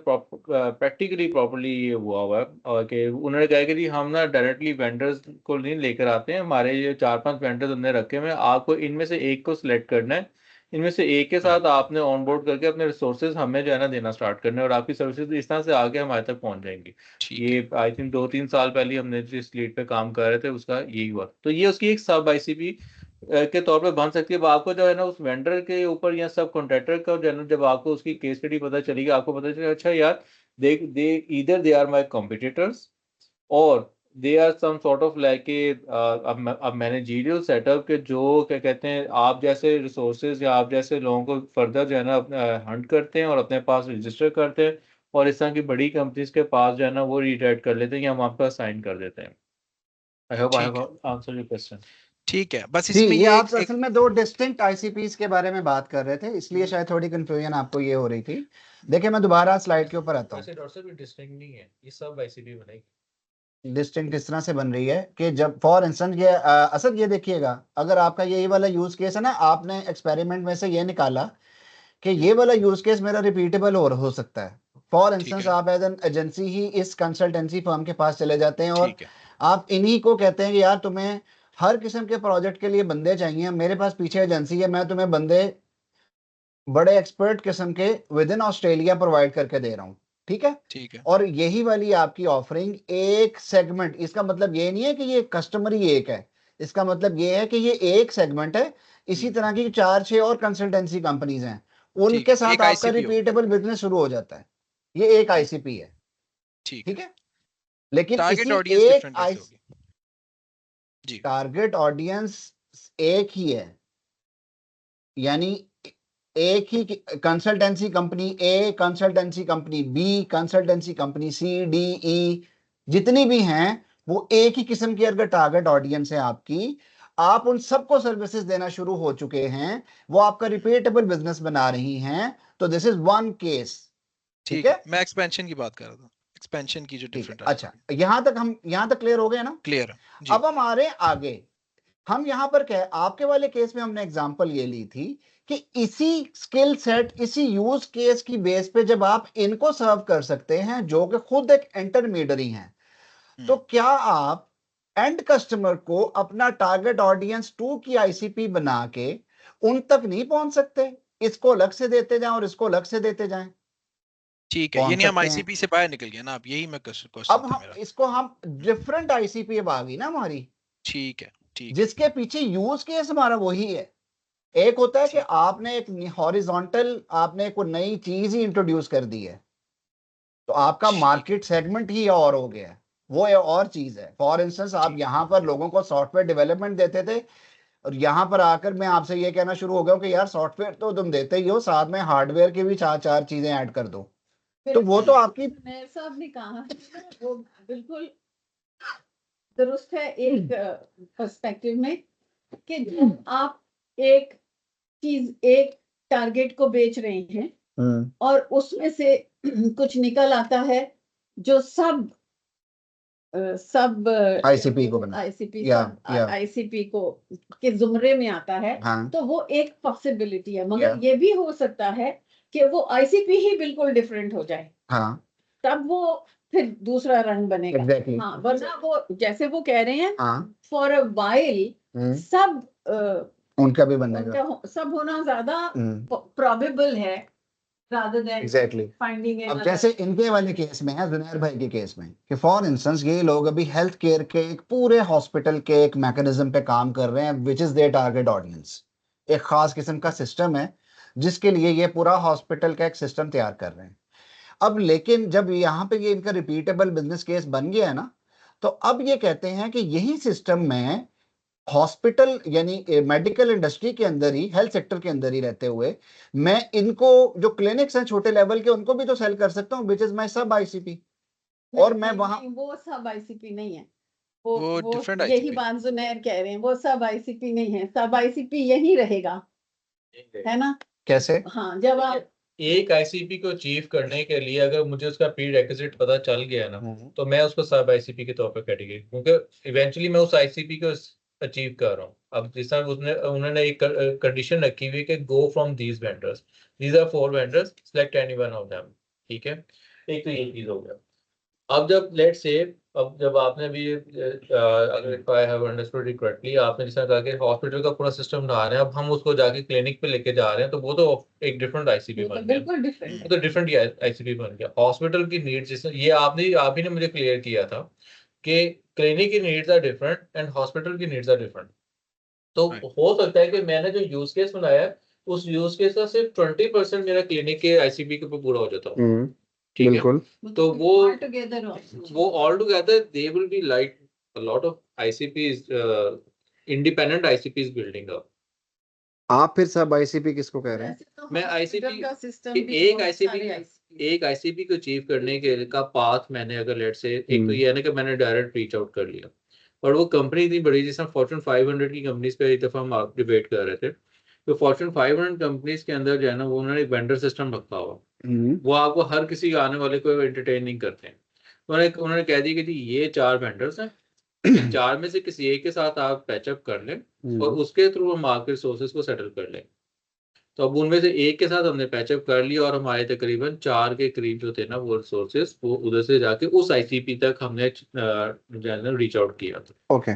प्रैक्टिकली प्रॉपर्ली ये हुआ है और कि उन्होंने कहा कि जी हम ना डायरेक्टली वेंडर्स को नहीं लेकर आते हैं, हमारे ये 4-5 वेंडर्स हमने रखे हुए हैं, आपको इनमें से एक को सिलेक्ट करना है, इनमें से एक के साथ आपने ऑन बोर्ड करके अपने रिसोर्सेज हमें जो है ना देना स्टार्ट करना है और आपकी सर्विसेज इस तरह से आगे हमारे तक पहुंच जाएंगी। ठीक है। ये आई थिंक 2-3 साल पहले हमने जिस लीड पे काम कर रहे थे उसका यही हुआ। तो ये उसकी एक सब आईसीपी के तौर पे बन सकती है। अब आपको जो है ना उस वेंडर के ऊपर या सब कॉन्ट्रैक्टर का जो है ना जब आपको उसकी केस स्टडी पता चलेगी आपको पता चलेगा अच्छा यार they either they are my competitors और they are some sort of like अब मैनेजरियल सेटअप के जो क्या कहते हैं आप जैसे रिसोर्सेज या आप जैसे लोगों को फर्दर जो है ना हंट करते हैं और अपने पास रजिस्टर करते हैं और इस तरह की बड़ी कंपनीज के पास जो है ना वो रिटायर्ड कर लेते हैं या हम आपका साइन कर देते हैं। आई होप आई ठीक है। Have answered your question. ठीक है, बस जी इसमें ये ये आप असल में दो डिस्टिंक्ट आईसीपीस के बारे में बात कर रहे थे, इसलिए शायद थोड़ी कंफ्यूजन आपको ये हो रही थी। देखिए मैं दोबारा स्लाइड के ऊपर आता हूँ। वैसे डॉक्टर साहब ये डिस्टिंक्ट नहीं है, ये सब आईसीपी बनेगी। डिस्टिंक्ट इस तरह से बन रही है कि जब फॉर इंस्टेंस ये असद ये देखिएगा, अगर आपका यही वाला यूज केस है ना, आपने एक्सपेरिमेंट में से ये निकाला कि ये वाला यूज केस मेरा रिपीटेबल हो सकता है। फॉर इंस्टेंस आप एज एन एजेंसी ही इस कंसल्टेंसी फर्म के पास चले जाते हैं और ठीक है। आप इन्हीं को कहते हैं कि यार तुम्हें हर किस्म के प्रोजेक्ट के लिए बंदे चाहिए, मेरे पास पीछे एजेंसी है, मैं तुम्हें बंदे बड़े एक्सपर्ट किस्म के विद इन ऑस्ट्रेलिया प्रोवाइड करके दे रहा हूँ, ठीक है। ठीक है। और यही वाली आपकी ऑफरिंग एक सेगमेंट, इसका मतलब ये नहीं है कि ये कस्टमर ही एक है, इसका मतलब ये है कि ये एक सेगमेंट है। इसी तरह की 4-6 और कंसल्टेंसी कंपनीज हैं, उनके साथ एक आपका आईसीपी हो। रिपीटेबल बिजनेस शुरू हो जाता है। ये एक आईसीपी है, ठीक ठीक है। है। लेकिन टारगेट इसी ऑडियंस एक डिफरेंट कैसे होगी? जी टारगेट ऑडियंस एक ही है, यानी एक ही consultancy company A, consultancy company B, consultancy company C, D, E, जितनी भी हैं वो एक ही किस्म की अगर टारगेट ऑडियंस है आपकी, आप उन सबको सर्विसेज देना शुरू हो चुके हैं, वो आपका रिपीटेबल बिजनेस बना रही हैं, तो दिस इज वन केस, ठीक है। मैं एक्सपेंशन की बात कर रहा था, एक्सपेंशन की जो ठीक है, डिफरेंट। अच्छा यहां तक क्लियर हो गया ना? क्लियर जी। अब हम आ रहे हैं आगे। हम यहां पर क्या, आपके वाले केस में हमने एग्जांपल ये ली थी कि इसी स्किल सेट, इसी यूज केस की बेस पे जब आप इनको सर्व कर सकते हैं जो कि खुद एक इंटरमीडियरी हैं, तो क्या आप एंड कस्टमर को अपना टारगेट ऑडियंस 2 की आईसीपी बना के उन तक नहीं पहुंच सकते? इसको अलग से देते जाएं और इसको अलग से देते जाएं, ठीक है, यानी हम आईसीपी से बाहर निकल गए ना, आप यही मैं क्वेश्चन अब था हम मेरा। इसको हम डिफरेंट आईसीपी अब आ गई ना हमारी, ठीक है। ठीक जिसके पीछे यूज केस हमारा वही है। एक होता है कि आपने एक हॉरिजॉन्टल, आपने कोई नई चीज ही इंट्रोड्यूस कर दी है, तो आपका मार्केट सेगमेंट ही और हो गया है, वो ये और चीज है। फॉर इंस्टेंस आप यहाँ पर लोगों को सॉफ्टवेयर डेवलपमेंट देते थे और यहाँ पर आकर मैं आपसे ये कहना शुरू हो गया हूँ कि यार सॉफ्टवेयर तो तुम देते ही हो, साथ में हार्डवेयर की भी चार चीजें ऐड कर दो, तो वो तो आपकी मेयर साहब ने कहा है वो बिल्कुल दुरुस्त है एक पर्सपेक्टिव में कि जब आप एक चीज एक टारगेट को बेच रहे हैं और उसमें से कुछ निकल आता है जो सब आईसीपी को आईसीपी को के जुमरे में आता है, तो वो एक पॉसिबिलिटी है, मगर ये भी हो सकता है कि वो आईसीपी ही बिल्कुल डिफरेंट हो जाए, तब वो फिर दूसरा रंग बनेगा। हाँ, वरना वो जैसे वो कह रहे हैं फॉर अ वाइल सब उनका भी बनेगा, सब होना ज्यादा प्रोबेबल है rather than finding अब जैसे इनके वाले केस में है, जुनैर भाई के केस में, कि फॉर इंस्टेंस ये लोग अभी हेल्थ केयर के एक पूरे हॉस्पिटल के एक मैकेनिज्म पे काम कर रहे हैं which is their target audience, एक खास किस्म का सिस्टम है जिसके लिए ये पूरा हॉस्पिटल का एक सिस्टम तैयार कर रहे हैं। अब लेकिन जब यहाँ पे ये इनका रिपीटेबल बिजनेस केस बन गया है ना, तो अब ये कहते हैं कि यही सिस्टम में हॉस्पिटल यानी मेडिकल इंडस्ट्री के अंदर ही, हेल्थ सेक्टर के अंदर ही रहते हुए मैं इनको जो क्लिनिक्स हैं छोटे लेवल के उनको भी तो सेल कर सकता हूँ, विच इज माय सब आईसीपी, और मैं वहां वो सब आईसीपी नहीं है, वो डिफरेंट आईसीपी, यही बात जुनैर कह रहे हैं, वो सब आईसीपी नहीं है, सब आईसीपी यही रहेगा, है ना? कैसे? हाँ, जब आप एक आईसीपी को अचीव करने के लिए अगर मुझे उसका प्री रिक्विजिट पता चल गया ना, तो मैं उसको सब आईसीपी के तौर पर कैटेगरी, क्योंकि इवेंचुअली मैं उस आईसीपी को अचीव कर रहा हूँ। अब जिस तरह उन्होंने एक कंडीशन रखी हुई कि go from these vendors, these are 4 vendors, select any one of them, ठीक है, एक तो ये चीज हो गया। अब जब लेट्स से अब जब आपने भी अगर if I have understood it correctly, आपने जैसा कहा कि हॉस्पिटल का पूरा सिस्टम बना रहे हैं, अब हम उसको जाके क्लिनिक पे लेके जा रहे हैं, तो वो तो एक डिफरेंट आईसीपी बन गया, बिल्कुल डिफरेंट, तो डिफरेंट आईसीपी बन गया। हॉस्पिटल की नीड्स, जैसे ये आप ही ने मुझे क्लियर किया था कि क्लिनिक की needs are different and hospital की नीड्स आर डिफरेंट। तो हो सकता है कि मैंने जो यूज केस बनाया है उस यूज केस का सिर्फ 20% मेरा क्लिनिक के आईसीपी के ऊपर पूरा हो जाता है, ठीक है, तो वो all together they will be like a lot of ICPs, independent ICPs building up. आप फिर सब आईसीपी किसको कह रहे हैं? मैं आईसीपी एक आईसीपी को अचीव करने के का पाथ मैंने अगर लेट से एक तो ये है ना कि मैंने डायरेक्ट रीच आउट कर लिया, और वो कंपनी इतनी बड़ी, जैसे फॉर्च्यून 500 की कंपनीज पे एक दफा हम डिबेट कर रहे थे, तो फॉर्च्यून 500 कंपनीज के अंदर जो है ना वो उन्होंने एक वेंडर सिस्टम रखा हुआ, वो आपको हर किसी आने वाले को एंटरटेन नहीं करते हैं। उन्होंने कह दिया कि जी ये 4 वेंडर्स हैं, 4 में से किसी एक के साथ आप पैचअप कर लें और उसके थ्रू हम आपके रिसोर्सेज को सेटल कर लें। तो अब उनमें से एक के साथ हमने पैचअप कर लिया और हमारे तकरीबन 4 के करीब जो थे ना वो रिसोर्सेज, वो उधर से जाके उस आईसीपी तक हमने रीच आउट किया था। ओके,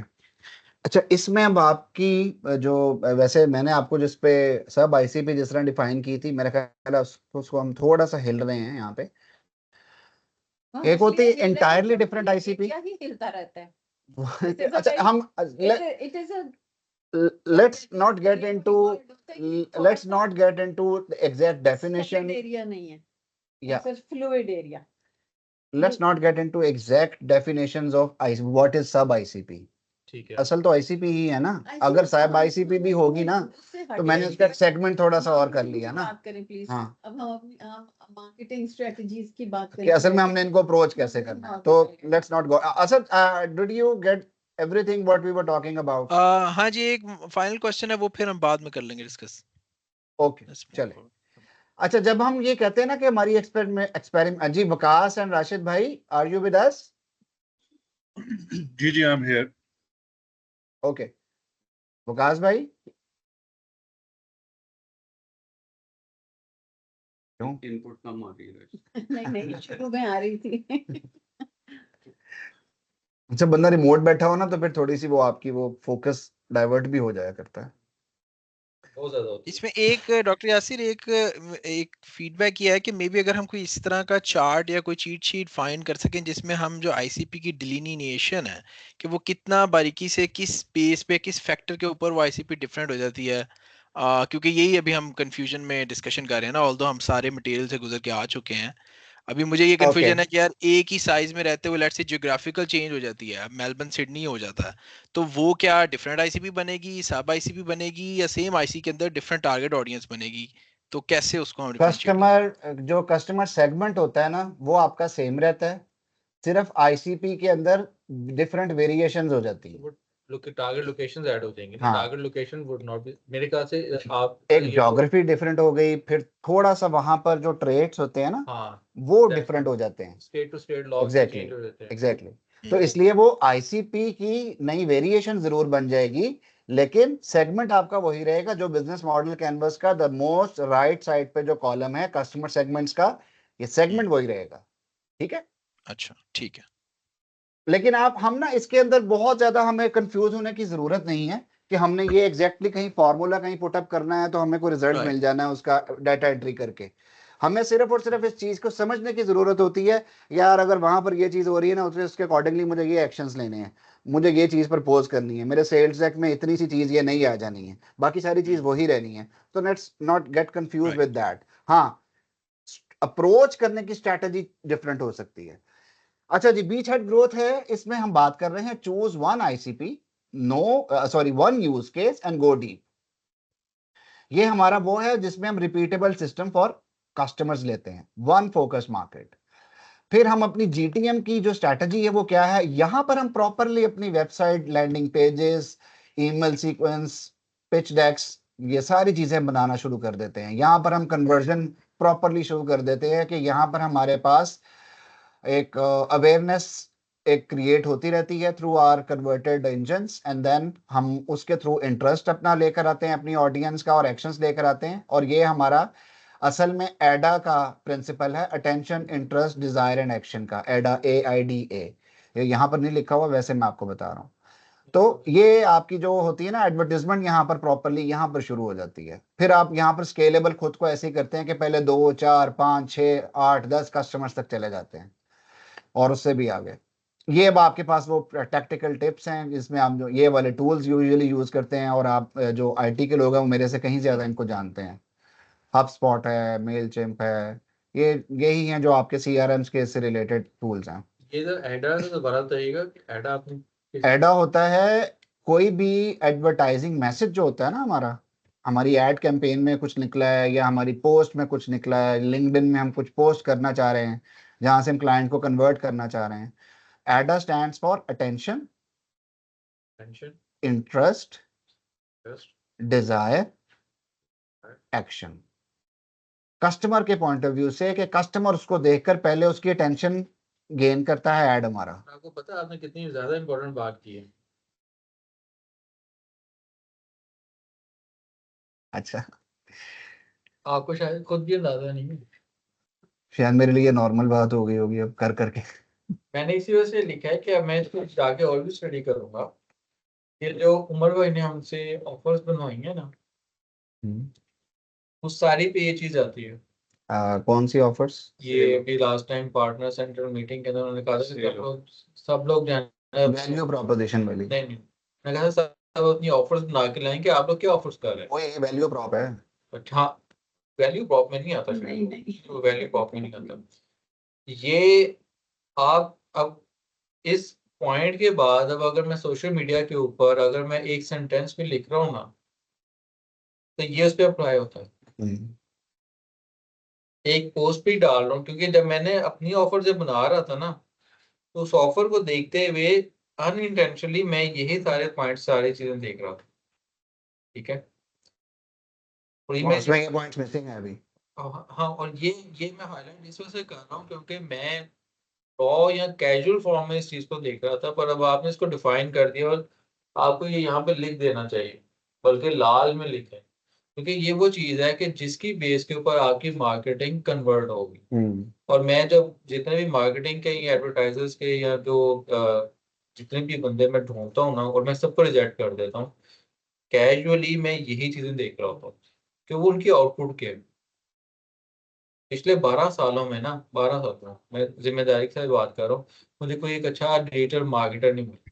अच्छा, इसमें अब आपकी जो वैसे मैंने आपको जिस पे सब आईसीपी जिस तरह डिफाइन की थी, मेरा ख्याल है उसको हम थोड़ा सा हिल रहे हैं यहाँ पे। एक होती है एंटायरली डिफरेंट आईसीपी, ही हिलता रहता है। अच्छा, हम let's not get into the exact definition. Area नहीं है, Yeah, fluid area. let's not get into exact definitions of what is sub ICP. ठीक है, असल तो आईसीपी ही है ना, अगर साहब आईसीपी भी होगी ना तो मैंने उसका सेगमेंट थोड़ा सा और कर लिया ना। बात करें प्लीज। हाँ, अब हम अपनी मार्केटिंग स्ट्रेटजीज की बात करें कि असल में हमने इनको अप्रोच कैसे करना है, तो लेट्स नॉट गो। असल did you get everything what we were talking about? हाँ जी, एक फाइनल क्वेश्चन है, वो फिर हम बाद में कर लेंगे डिस्कस। ओके, चले। अच्छा, जब हम ये कहते हैं ना कि हमारी एक्सपेरिमेंट जी, वकास एंड राशिद भाई, आर यू विद अस? जी जी, I am here. Okay, Waqas भाई, क्यों इनपुट कम आ रही है? नहीं, शुरू में आ रही थी। अच्छा, बंदा रिमोट बैठा हो ना तो फिर थोड़ी सी वो आपकी वो फोकस डाइवर्ट भी हो जाया करता है। इसमें एक डॉक्टर यासिर एक फीडबैक किया है कि मे बी अगर हम कोई इस तरह का चार्ट या कोई चीट शीट फाइंड कर सकें जिसमें हम जो आईसीपी की डिलीनिएशन है कि वो कितना बारीकी से किस बेस पे किस फैक्टर के ऊपर वो आईसीपी डिफरेंट हो जाती है, क्योंकि यही अभी हम कंफ्यूजन में डिस्कशन कर रहे हैं ना, ऑल्दो हम सारे मटेरियल से गुजर के आ चुके हैं। अभी मुझे ये ओके कंफ्यूजन है कि यार एक ही साइज में रहते हुए लेट्स से ज्योग्राफिकल चेंज हो जाती है, मेलबर्न सिडनी हो जाता है, तो वो क्या डिफरेंट आईसीपी बनेगी, सब आईसीपी बनेगी, या सेम आईसी के अंदर डिफरेंट टारगेट ऑडियंस बनेगी? तो कैसे उसको हम डिफरेंशिएट करें? कस्टमर जो कस्टमर सेगमेंट होता है ना वो आपका सेम रहता है, सिर्फ आईसीपी के अंदर डिफरेंट वेरिएशंस हो जाती है। लोग टारगेट लोकेशंस ऐड हो जाएंगे, हाँ target location would not be, मेरे ख्याल से आप एक ये ज्योग्राफी डिफरेंट हो गई, फिर थोड़ा सा वहां पर जो ट्रेड्स होते हैं ना हाँ वो डिफरेंट हो जाते हैं। स्टेट टू स्टेट लॉज भी एग्जैक्टली चेंज हो जाते हैं। एग्जैक्टली तो इसलिए वो आईसीपी की नई वेरिएशन जरूर बन जाएगी, लेकिन सेगमेंट आपका वही रहेगा जो बिजनेस मॉडल कैनवस का द मोस्ट राइट साइड पे जो कॉलम है कस्टमर सेगमेंट्स का, ये सेगमेंट वही रहेगा। ठीक है, अच्छा ठीक है। लेकिन आप हम ना इसके अंदर बहुत ज्यादा हमें कंफ्यूज होने की जरूरत नहीं है कि हमने ये एग्जैक्टली कहीं फॉर्मूला कहीं पुटअप करना है तो हमें कोई रिजल्ट Right. मिल जाना है उसका डाटा एंट्री करके। हमें सिर्फ और सिर्फ इस चीज को समझने की जरूरत होती है, यार अगर वहां पर ये चीज हो रही है ना उसके अकॉर्डिंगली मुझे ये एक्शंस लेने हैं, मुझे ये चीज प्रपोज करनी है, मेरे सेल्स डेक में इतनी सी चीज ये नहीं आ जानी है, बाकी सारी चीज वही रहनी है। तो let's not get confuse with that. हाँ, अप्रोच करने की स्ट्रैटेजी डिफरेंट हो सकती है। अच्छा जी, बीच हेड ग्रोथ है, इसमें हम बात कर रहे हैं choose one ICP, one use case and go deep. ये हमारा वो है जिसमें हम रिपीटेबल सिस्टम फॉर कस्टमर्स लेते हैं, वन फोकस मार्केट। फिर हम अपनी जीटीएम की जो स्ट्रैटेजी है वो क्या है, यहां पर हम प्रॉपरली अपनी website, landing pages, email sequence, pitch decks, ये सारी चीजें बनाना शुरू कर देते हैं। यहां पर हम कन्वर्जन प्रॉपरली शुरू कर देते हैं कि यहां पर हमारे पास एक अवेयरनेस एक क्रिएट होती रहती है through our converted engines, and then हम उसके थ्रू इंटरेस्ट अपना लेकर आते हैं अपनी ऑडियंस का और एक्शंस लेकर आते हैं। और ये हमारा असल में एडा का प्रिंसिपल है, attention interest desire and action का, एडा AIDA। ये यहाँ पर नहीं लिखा हुआ, वैसे मैं आपको बता रहा हूँ। तो ये आपकी जो होती है ना एडवर्टीजमेंट, यहाँ पर प्रॉपरली यहाँ पर शुरू हो जाती है। फिर आप यहाँ पर स्केलेबल खुद को ऐसे ही करते हैं कि पहले 2 4 5 6 8 10 कस्टमर्स तक चले जाते हैं और उससे भी आगे। ये अब आपके पास वो टैक्टिकल टिप्स हैं जिसमें आप जो ये वाले टूल्स यूजुअली यूज करते हैं, और आप जो आईटी के लोग हैं वो मेरे से कहीं ज्यादा इनको जानते हैं। हबस्पॉट है, मेल चिम्प है, ये यही हैं जो आपके CRMs के से रिलेटेड टूल्स हैं। ये तो एडा तो दोबारा बताइएगा कि एडा आपने एडा होता है कोई भी एडवर्टाइजिंग मैसेज जो होता है ना हमारा, हमारी एड कैंपेन में कुछ निकला है या हमारी पोस्ट में कुछ निकला है, लिंक्डइन में हम कुछ पोस्ट करना चाह रहे हैं जहां से हम क्लाइंट को कन्वर्ट करना चाह रहे हैं। AIDA stands for attention, tension, interest, trust, desire, action. Customer के पॉइंट ऑफ व्यू से कि कस्टमर उसको देखकर पहले उसकी अटेंशन गेन करता है ऐड हमारा। आपको पता है आपने कितनी ज्यादा इंपॉर्टेंट बात की है। अच्छा, आपको शायद खुद भी अंदाजा नहीं है। शायद मेरे लिए नॉर्मल बात हो गई होगी अब कर करके। मैंने इसी वजह से लिखा है कि अब मैं इसको जाके और भी स्टडी करूंगा। ये जो उमर भाई ने हमसे ऑफर्स बनवाई है ना, उस सारी पे ये चीज आती है। कौन सी ऑफर्स? ये भी last time partner centre meeting के अंदर उन्होंने कहा था कि सब लोग जाने वैल्यू प्रोपोजिशन वाली? नहीं, मैं कहा था सब अपनी ऑफर्स बना के लाएंगे। आप लोग क्या ऑफर्स कर रहे हैं? वो ये वैल्यू प्रॉप है। हाँ, वैल्यू प्रॉप में नहीं आता नहीं नहीं तो वैल्यू प्रॉप में नहीं आता ये। आप अब इस पॉइंट के बाद अब अगर मैं सोशल मीडिया के ऊपर अगर मैं एक सेंटेंस में लिख रहा हूँ ना, तो ये उस पर अप्लाई होता है। एक पोस्ट भी डाल रहा हूँ, क्योंकि जब मैंने अपनी ऑफर जब बना रहा था ना, तो उस ऑफर को देखते हुए अनइंटेंशनली मैं यही सारे पॉइंट सारी चीजें देख रहा था। ठीक है, और ये उसमें ये पॉइंट्स मिसिंग है अभी। हाँ, और ये मैं हाईलाइट इस वजह से कर रहा हूँ क्योंकि मैं रॉ या कैजुअल फॉर्म में इस चीज को देख रहा था, पर अब आपने इसको डिफाइन कर दिया और आपको ये यहाँ पे लिख देना चाहिए, बल्कि लाल में लिखें, क्योंकि ये वो चीज है कि जिसकी बेस के ऊपर आपकी मार्केटिंग कन्वर्ट होगी। और मैं जब जितने भी मार्केटिंग के या एडवर्टाइजर्स के या जो जितने भी बंदे मैं ढूंढता हूँ ना, और मैं सबको रिजेक्ट कर देता हूँ, कैजुअली मैं यही चीजें देख रहा होता हूँ कि वो उनकी आउटपुट क्या है। पिछले 12 सालों में ना, 12 सालों में मैं जिम्मेदारी के साथ बात कर रहा हूँ, मुझे कोई एक अच्छा डिजिटल मार्केटर नहीं मिला,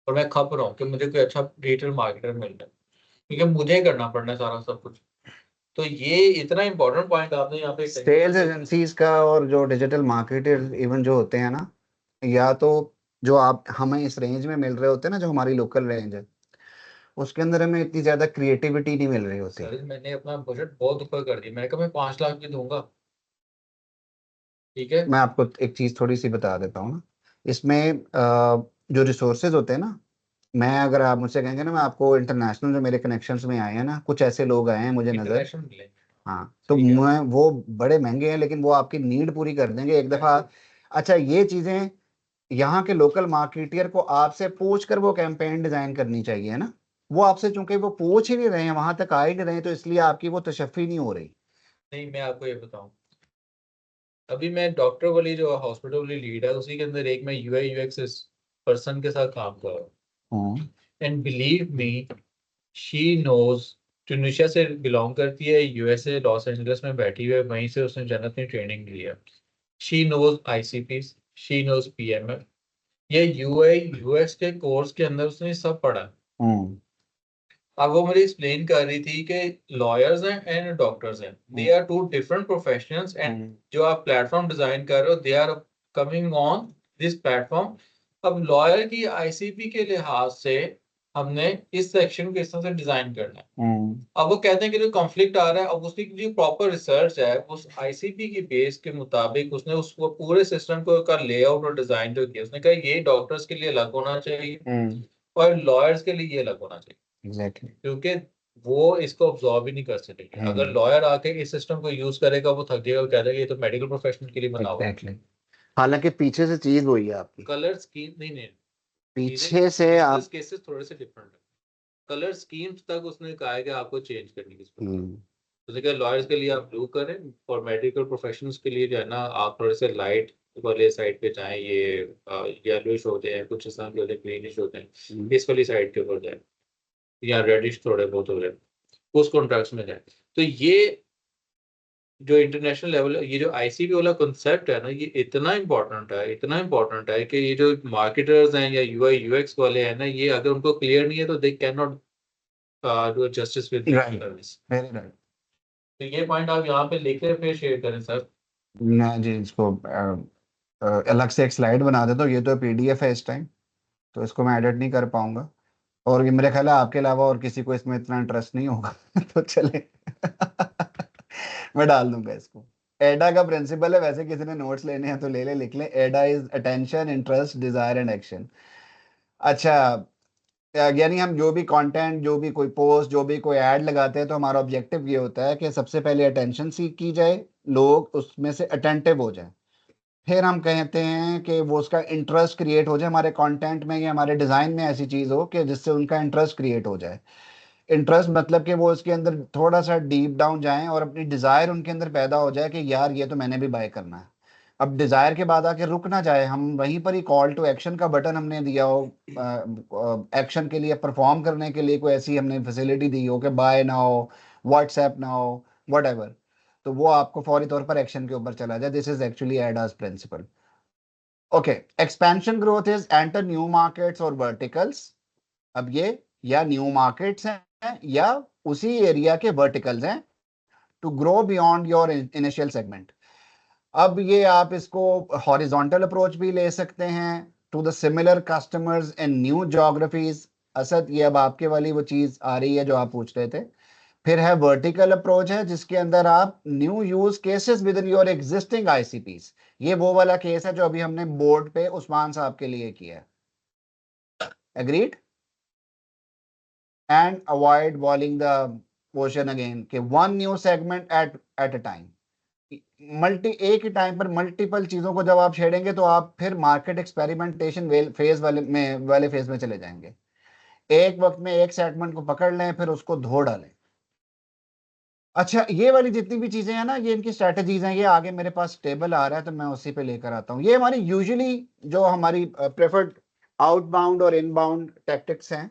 और मैं खप रहा हूँ कि मुझे कोई अच्छा डिजिटल मार्केटर मिल रहा है, क्योंकि मुझे ही करना पड़ना है सारा सब कुछ। तो ये इतना इंपॉर्टेंट पॉइंट आपने यहाँ पे सेल्स एजेंसीज का और जो डिजिटल मार्केटर इवन जो होते हैं ना, या तो जो आप हमें इस रेंज में मिल रहे होते हैं ना, जो हमारी लोकल रेंज है, उसके अंदर हमें इतनी ज्यादा क्रिएटिविटी नहीं मिल रही होती। सर मैंने अपना बजट बहुत ऊपर कर दिया, मैंने कहा मैं 5 लाख भी दूंगा, ठीक है। मैं आपको एक चीज थोड़ी सी बता देता हूँ ना, इसमें जो रिसोर्सेज होते हैं ना, मैं अगर आप मुझसे कहेंगे ना, मैं आपको इंटरनेशनल जो मेरे कनेक्शंस में आए हैं ना, कुछ ऐसे लोग आए हैं मुझे नजर, इंटरनेशनल मिले, हाँ, तो ठीक है। मैं वो बड़े महंगे हैं, लेकिन वो आपकी नीड पूरी कर देंगे एक दफा। अच्छा, ये चीजें यहाँ के लोकल मार्केटियर को आपसे पूछ कर वो कैंपेन डिजाइन करनी चाहिए ना, वो आपसे चूंकि वो पूछ ही नहीं रहे हैं, वहां तक आ ही नहीं रहे हैं, तो इसलिए आपकी वो तशफ़ी नहीं हो रही। नहीं मैं आपको ये बताऊं, अभी मैं डॉक्टर वाली जो हॉस्पिटल वाली लीड है उसी के अंदर एक मैं यूआई यूएक्स पर्सन के साथ काम कर रहा हूँ, and believe me she knows, Tunisia से बिलोंग करती है, यूएसए लॉस एंजलिस में बैठी हुई है, वहीं से उसने जन्नत में ट्रेनिंग ली है। She knows ICP, she knows PMF, ये यूआई यूएक्स के कोर्स के अंदर उसने सब पढ़ा। अब वो मुझे एक्सप्लेन कर रही थी कि लॉयर्स हैं एंड डॉक्टर्स हैं, they are two different professionals, and जो आप प्लेटफॉर्म डिजाइन कर रहे हो they are coming on this platform. अब लॉयर की आईसीपी के लिहाज से हमने इस सेक्शन को इस तरह से डिजाइन करना है। अब वो कहते हैं कि जो कॉन्फ्लिक्ट आ रहा है, अब उसकी जो प्रॉपर रिसर्च है उस आईसीपी की बेस के मुताबिक उसने उसको पूरे सिस्टम को का लेआउट और डिजाइन जो किया, उसने कहा ये डॉक्टर्स के लिए अलग होना चाहिए और लॉयर्स के लिए ये अलग होना चाहिए, एग्जैक्टली, क्योंकि वो इसको ऑब्जॉर्व ही नहीं कर सकेंगे। अगर लॉयर आके इस सिस्टम को यूज करेगा वो थक जाएगा, कह देगा ये तो मेडिकल प्रोफेशनल के लिए बना हुआ है। एग्जैक्टली। हालांकि पीछे से चीज वही है आपकी, कलर स्कीम नहीं नहीं, पीछे से आप केसेस थोड़े से डिफरेंट है। कलर स्कीम्स तक उसने कहा है कि आपको चेंज करनी है। उसने कहा लॉयर्स के लिए आप ब्लू करें और मेडिकल प्रोफेशनल्स के लिए जो है ना आप थोड़े से लाइट वाले साइड पे जाएं, ये येलोइश होते हैं कुछ, इस तरह के होते हैं, ग्रीनिश होते हैं, इस वाली साइड के ऊपर जाए, या रेडिश थोड़े बहुत हो रहे हैं उस कॉन्ट्रैक्ट्स में जाए। तो ये जो इंटरनेशनल लेवल, ये जो आईसीपी वाला कॉन्सेप्ट है ना, ये इतना इम्पोर्टेंट है, इतना इम्पोर्टेंट है कि ये जो मार्केटर्स हैं या यूआई यूएक्स वाले हैं ना, ये अगर उनको क्लियर नहीं है तो they can not do justice with service. Very right. तो ये पॉइंट आप यहाँ पे लेकर फिर शेयर करें सर। मैं जी इसको अलग से एक स्लाइड बना देता हूँ, ये तो पीडीएफ है इस टाइम, तो इसको मैं एडिट नहीं कर पाऊंगा, और ये मेरे ख्याल है आपके अलावा और किसी को इसमें इतना इंटरेस्ट नहीं होगा तो चले मैं डाल दूंगा इसको। एडा का प्रिंसिपल है, वैसे किसी ने नोट्स लेने हैं तो ले ले, लिख ले। एडा is attention, interest, desire and action. अच्छा, यानी हम जो भी कंटेंट, जो भी कोई पोस्ट, जो भी कोई ऐड लगाते हैं, तो हमारा ऑब्जेक्टिव ये होता है कि सबसे पहले अटेंशन सीख की जाए, लोग उसमें से अटेंटिव हो जाए, फिर हम कहते हैं कि वो उसका इंटरेस्ट क्रिएट हो जाए हमारे कंटेंट में या हमारे डिज़ाइन में, ऐसी चीज़ हो कि जिससे उनका इंटरेस्ट क्रिएट हो जाए। इंटरेस्ट मतलब कि वो उसके अंदर थोड़ा सा डीप डाउन जाएं और अपनी डिज़ायर उनके अंदर पैदा हो जाए कि यार ये तो मैंने भी बाय करना है। अब डिज़ायर के बाद आके रुक ना जाए, हम वहीं पर ही कॉल टू एक्शन का बटन हमने दिया हो, एक्शन के लिए, परफॉर्म करने के लिए कोई ऐसी हमने फैसिलिटी दी हो कि बाय ना हो, व्हाट्सएप ना हो, वट तो वो आपको फौरी तौर पर एक्शन के ऊपर चला जाए। This is actually ada's principle. Okay, expansion growth is enter new markets और वर्टिकल्स। अब ये या न्यू मार्केट्स हैं या उसी एरिया के वर्टिकल्स हैं, to grow beyond your initial segment. अब ये आप इसको हॉरिजॉन्टल अप्रोच भी ले सकते हैं, to the similar customers in new geographies. Asad, ये अब आपके वाली वो चीज आ रही है जो आप पूछ रहे थे। फिर है वर्टिकल अप्रोच, है जिसके अंदर आप new use cases within your existing ICPs. ये वो वाला केस है जो अभी हमने बोर्ड पे उस्मान साहब के लिए किया है। Agreed? And avoid boiling the ocean again, के one new segment at a time. एक ही टाइम पर मल्टीपल चीजों को जब आप छेड़ेंगे तो आप फिर मार्केट एक्सपेरिमेंटेशन फेज वाले फेज में चले जाएंगे। एक वक्त में एक सेगमेंट को पकड़ लें, फिर उसको धो डालें। अच्छा, ये वाली जितनी भी चीजें हैं ना, ये इनकी स्ट्रेटजीज हैं। ये आगे मेरे पास टेबल आ रहा है तो मैं उसी पे लेकर आता हूँ। ये हमारी यूजुअली जो हमारी प्रेफर्ड आउटबाउंड और इनबाउंड टैक्टिक्स हैं,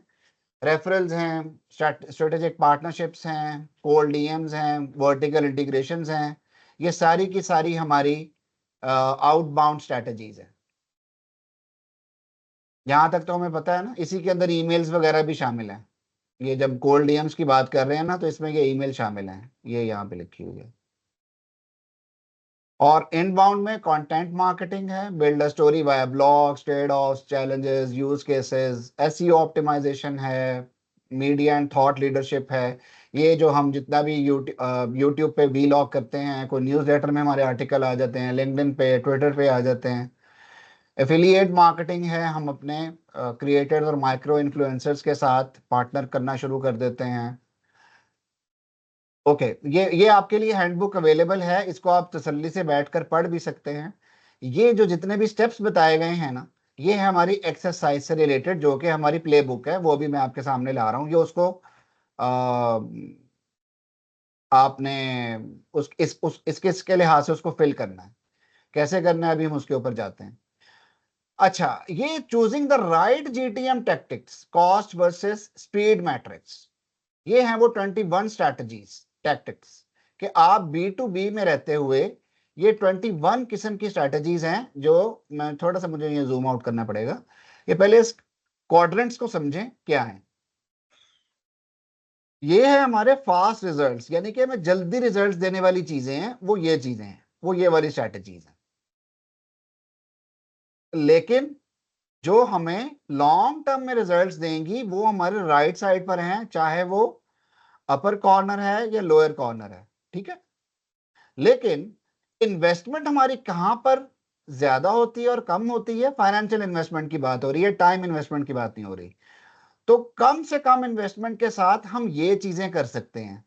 रेफरल्स हैं, स्ट्रेटेजिक पार्टनरशिप्स हैं, कोल्ड डीएम्स हैं, वर्टिकल इंटीग्रेशंस हैं। ये सारी की सारी हमारी आउटबाउंड स्ट्रेटजीज हैं। यहां तक तो हमें पता है ना, इसी के अंदर ईमेल्स वगैरह भी शामिल हैं। ये जब कोल्ड डीएम्स की बात कर रहे हैं ना, तो इसमें ये ईमेल शामिल है, ये यहाँ पे लिखी हुई है। और इनबाउंड में कंटेंट मार्केटिंग है, build a story via blogs, trade offs, challenges, use cases, SEO optimisation है, मीडिया एंड थॉट लीडरशिप है। ये जो हम जितना भी यूट्यूब पे वीलॉग करते हैं, कोई न्यूज़लेटर में हमारे आर्टिकल आ जाते हैं, लिंक्डइन पे, ट्विटर पे आ जाते हैं। एफिलिएट मार्केटिंग है, हम अपने क्रिएटर्स और माइक्रो इन्फ्लुएंसर्स के साथ पार्टनर करना शुरू कर देते हैं। ओके, ये आपके लिए हैंडबुक अवेलेबल है, इसको आप तसल्ली से बैठकर पढ़ भी सकते हैं। ये जो जितने भी स्टेप्स बताए गए हैं ना, ये है हमारी एक्सरसाइज से रिलेटेड, जो कि हमारी प्ले बुक है, वो भी मैं आपके सामने ला रहा हूँ। ये उसको आ, आपने इसके इसके लिहाज से उसको फिल करना है। कैसे करना है अभी हम उसके ऊपर जाते हैं। अच्छा, ये choosing the right GTM tactics, cost versus speed matrix, ये हैं वो 21 स्ट्रैटेजीज टैक्टिक्स कि आप B2B में रहते हुए ये 21 किस्म की स्ट्रैटेजीज हैं। जो मैं थोड़ा सा, मुझे ये जूम आउट करना पड़ेगा। ये पहले इस क्वाड्रेंट्स को समझें क्या है। ये है हमारे फास्ट रिजल्ट्स, यानी कि हमें जल्दी रिजल्ट्स देने वाली चीजें हैं, वो ये चीजें हैं, वो ये वाली स्ट्रैटेजीज हैं। लेकिन जो हमें लॉन्ग टर्म में रिजल्ट्स देंगी वो हमारे राइट साइड पर हैं, चाहे वो अपर कॉर्नर है या लोअर कॉर्नर है, ठीक है। लेकिन इन्वेस्टमेंट हमारी कहां पर ज्यादा होती है और कम होती है, फाइनेंशियल इन्वेस्टमेंट की बात हो रही है, टाइम इन्वेस्टमेंट की बात नहीं हो रही। तो कम से कम इन्वेस्टमेंट के साथ हम ये चीजें कर सकते हैं,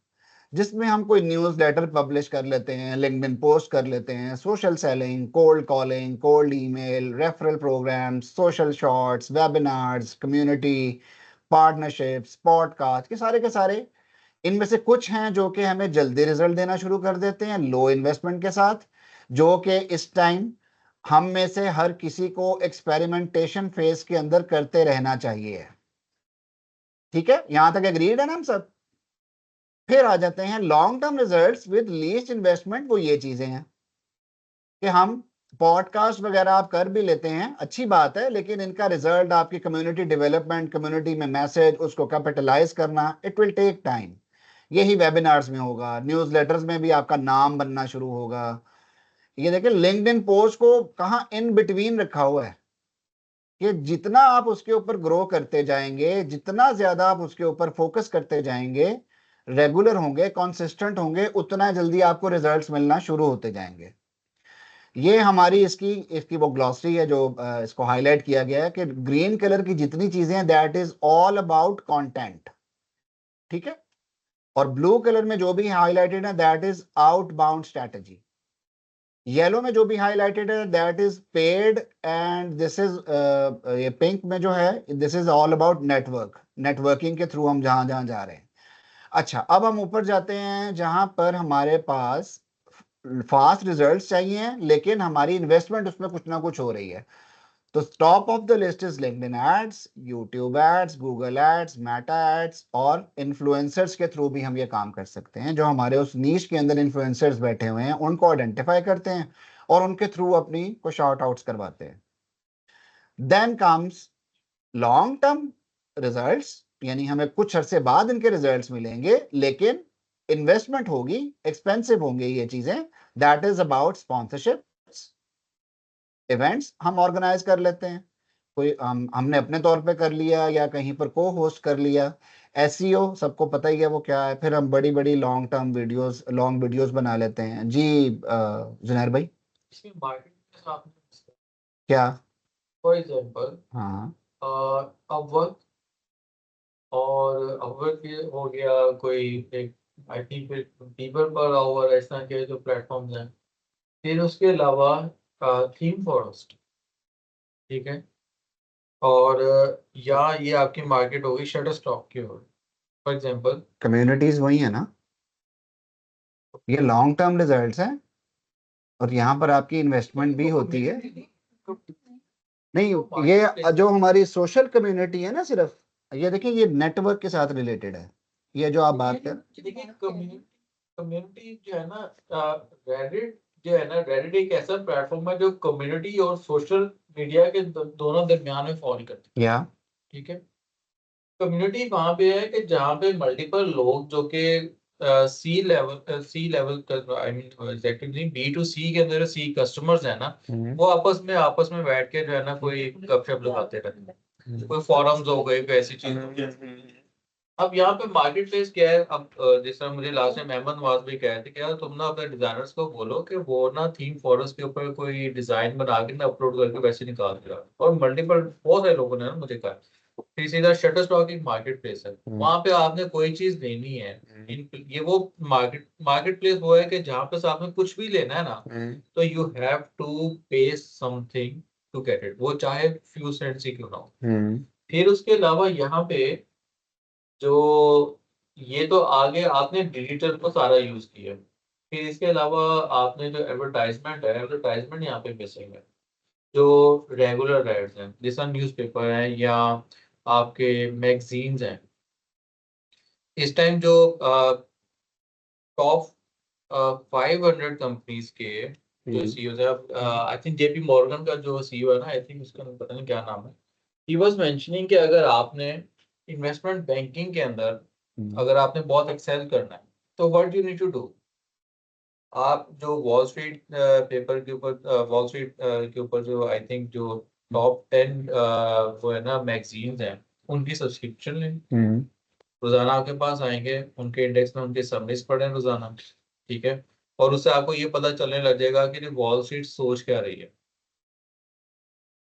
जिसमें हम कोई न्यूज लेटर पब्लिश कर लेते हैं, लिंक्डइन पोस्ट कर लेते हैं, social selling, cold calling, cold email, referral programmes, social shorts, webinars, community, partnerships, podcast, के सारे इनमें से कुछ हैं जो कि हमें जल्दी रिजल्ट देना शुरू कर देते हैं लो इन्वेस्टमेंट के साथ, जो कि इस टाइम हम में से हर किसी को एक्सपेरिमेंटेशन फेज के अंदर करते रहना चाहिए। ठीक है, यहां तक एग्रीड है ना हम सब। फिर आ जाते हैं long term results with least investment. वो ये चीजें हैं कि हम पॉडकास्ट वगैरह आप कर भी लेते हैं, अच्छी बात है, लेकिन इनका रिजल्ट आपकी कम्युनिटी डेवलपमेंट, कम्युनिटी में मैसेज, उसको कैपिटलाइज करना, इट विल टेक टाइम। यही वेबिनार्स में होगा, न्यूज़लेटर्स में भी आपका नाम बनना शुरू होगा। ये देखिए, लिंक्डइन पोस्ट को कहाँ इन बिटवीन रखा हुआ है कि जितना आप उसके ऊपर ग्रो करते जाएंगे, जितना ज्यादा आप उसके ऊपर फोकस करते जाएंगे, रेगुलर होंगे, कंसिस्टेंट होंगे, उतना जल्दी आपको रिजल्ट्स मिलना शुरू होते जाएंगे। ये हमारी इसकी इसकी वो ग्लॉसरी है जो इसको हाईलाइट किया गया है कि ग्रीन कलर की जितनी चीजें हैं, that is all about content, ठीक है। और ब्लू कलर में जो भी हाईलाइटेड है, that is outbound strategy. Yellow में जो भी हाईलाइटेड है, that is paid, and this is ये पिंक में जो है, this is all about networking के थ्रू हम जहां जहां जा रहे हैं। अच्छा, अब हम ऊपर जाते हैं जहां पर हमारे पास फास्ट रिजल्ट्स चाहिए, लेकिन हमारी इन्वेस्टमेंट उसमें कुछ ना कुछ हो रही है। तो top of the list is LinkedIn ads, YouTube ads, Google ads, Meta ads, और इन्फ्लुएंसर्स के थ्रू भी हम ये काम कर सकते हैं। जो हमारे उस नीश के अंदर इन्फ्लुएंसर्स बैठे हुए हैं, उनको आइडेंटिफाई करते हैं और उनके थ्रू अपनी को शॉर्ट आउट्स करवाते हैं। Then comes long term results, यानी हमें कुछ अरसे बाद इनके रिजल्ट्स मिलेंगे, लेकिन इन्वेस्टमेंट होगी, एक्सपेंसिव होंगे ये चीजें। That is about sponsorship, events हम ऑर्गेनाइज कर लेते हैं, कोई हमने अपने तौर पे कर लिया या कहीं पर को होस्ट कर लिया। एसईओ सबको पता ही है वो क्या है। फिर हम बड़ी बड़ी लॉन्ग वीडियोस बना लेते हैं जी। जुनैर भाई, इसमें मार्केट के साथ क्या? फॉर एग्जांपल हाँ, अपवर्क, और अपवर्क हो गया कोई एक I think people per hour, इस तरह के जो प्लेटफॉर्म्स हैं। फिर उसके अलावा थीम फॉरेस्ट, ठीक है। और या ये आपकी मार्केट होगी शटर स्टॉक की होगी फॉर एग्जांपल। कम्युनिटीज वही है ना, ये लॉन्ग टर्म रिजल्ट्स हैं, और यहाँ पर आपकी इन्वेस्टमेंट भी होती है। नहीं, ये जो हमारी सोशल कम्युनिटी है ना, सिर्फ ये देखिए, ये नेटवर्क के साथ रिलेटेड है, ये जो आप बात कर। देखिए कम्युनिटी जो है ना, रेडिट जो है ना, रेडिट एक ऐसा प्लेटफॉर्म है जो कम्युनिटी और सोशल मीडिया के दोनों दरमियान में फॉल करती है, या ठीक है। कम्युनिटी वहां पे है कि जहाँ पे मल्टीपल लोग जो कि सी लेवल आई मीन एग्जैक्टली नहीं, B2C के अंदर सी कस्टमर्स है ना, वो आपस में बैठ के जो है ना कोई गपशप लगाते रहते हैं, कोई फोरम्स हो गए, कोई ऐसी चीज हो गई। अब यहाँ पे मार्केट प्लेस क्या है? अब जिस तरह मुझे लास्ट टाइम अहमद नवाज भी कह रहे थे कि यार तुम ना अपने डिजाइनर्स को बोलो कि वो ना थीम फॉरेस्ट के ऊपर कोई डिजाइन बना के ना अपलोड करके वैसे निकाल दिया। और मल्टीपल बहुत सारे लोगों ने ना मुझे कहा। फिर सीधा शटर स्टॉक एक मार्केट प्लेस है, वहां पे आपने कोई चीज लेनी है, ये वो मार्केट प्लेस वो है कि जहाँ पे आपने कुछ भी लेना है ना, तो यू हैव टू पे समथिंग टू गेट इट, वो चाहे फ्यू सेंट्स ही क्यों ना हो। फिर उसके अलावा यहाँ पे जो ये तो आगे आपने डिजिटल को सारा यूज किया, फिर इसके अलावा आपने जो एडवर्टाइजमेंट यहाँ पे मिसिंग है। जो रेगुलर एड्स हैं जैसा न्यूज़पेपर है या आपके मैगजीन्स हैं, इस टाइम जो टॉप 500 कंपनीज के जो सीईओ है, आई थिंक JP मॉर्गन का जो सीईओ है ना, आई थिंक उसका पता नहीं क्या नाम है, ही वाज मेंशनिंग कि अगर आपने इन्वेस्टमेंट बैंकिंग के अंदर अगर आपने बहुत एक्सेल करना है तो what you need to do, आप जो वॉल स्ट्रीट पेपर के ऊपर वॉल स्ट्रीट के ऊपर जो आई थिंक जो टॉप 10 वो है ना मैगजीन्स हैं, उनकी सब्सक्रिप्शन लें। रोजाना आपके पास आएंगे, उनके इंडेक्स में उनके समरीज पढ़ें रोजाना, ठीक है, और उससे आपको ये पता चलने लग जाएगा कि वॉल स्ट्रीट सोच क्या रही है।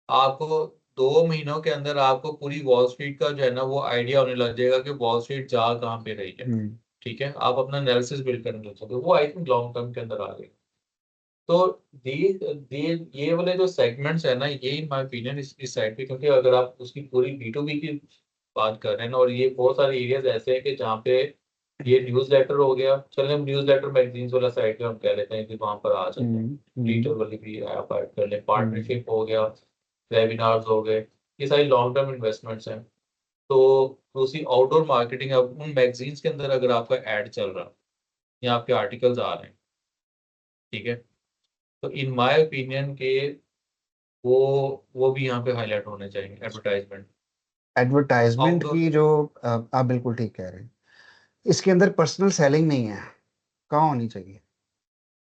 आपको 2 महीनों के अंदर आपको पूरी वॉल स्ट्रीट का जो है ना वो आइडिया होने लग जाएगा कि वॉल स्ट्रीट जा कहाँ पे रही है, ठीक है, आप अपना एनालिसिस बिल्ड करने लग सकते हो। वो आई थिंक लॉन्ग टर्म के अंदर आ गई। तो ये वाले जो सेगमेंट्स है ना, ये इन माय ओपिनियन इस साइड पे, क्योंकि अगर आप उसकी पूरी B2B की बात कर रहे हैं ना, और ये बहुत सारे एरियाज ऐसे हैं कि जहाँ पे ये न्यूज लेटर हो गया, चलिए हम न्यूज लेटर मैगजीन्स वाला साइड पे हम कह लेते हैं कि वहां पर आ सकते हैं, डिजिटल वाली भी आप ऐड कर लें, पार्टनरशिप हो गया, वेबिनार्स हो गए, ये सारी लॉन्ग टर्म इन्वेस्टमेंट्स हैं। तो दूसरी आउटडोर मार्केटिंग, अब उन मैगजीन्स के अंदर अगर आपका एड चल रहा या आपके आर्टिकल्स आ रहे हैं, ठीक है, तो इन माय ओपिनियन के वो भी यहाँ पे हाईलाइट होने चाहिए एडवर्टाइजमेंट Outdoor- की जो आप बिल्कुल ठीक कह रहे हैं, इसके अंदर पर्सनल सेलिंग नहीं है, कहाँ होनी चाहिए?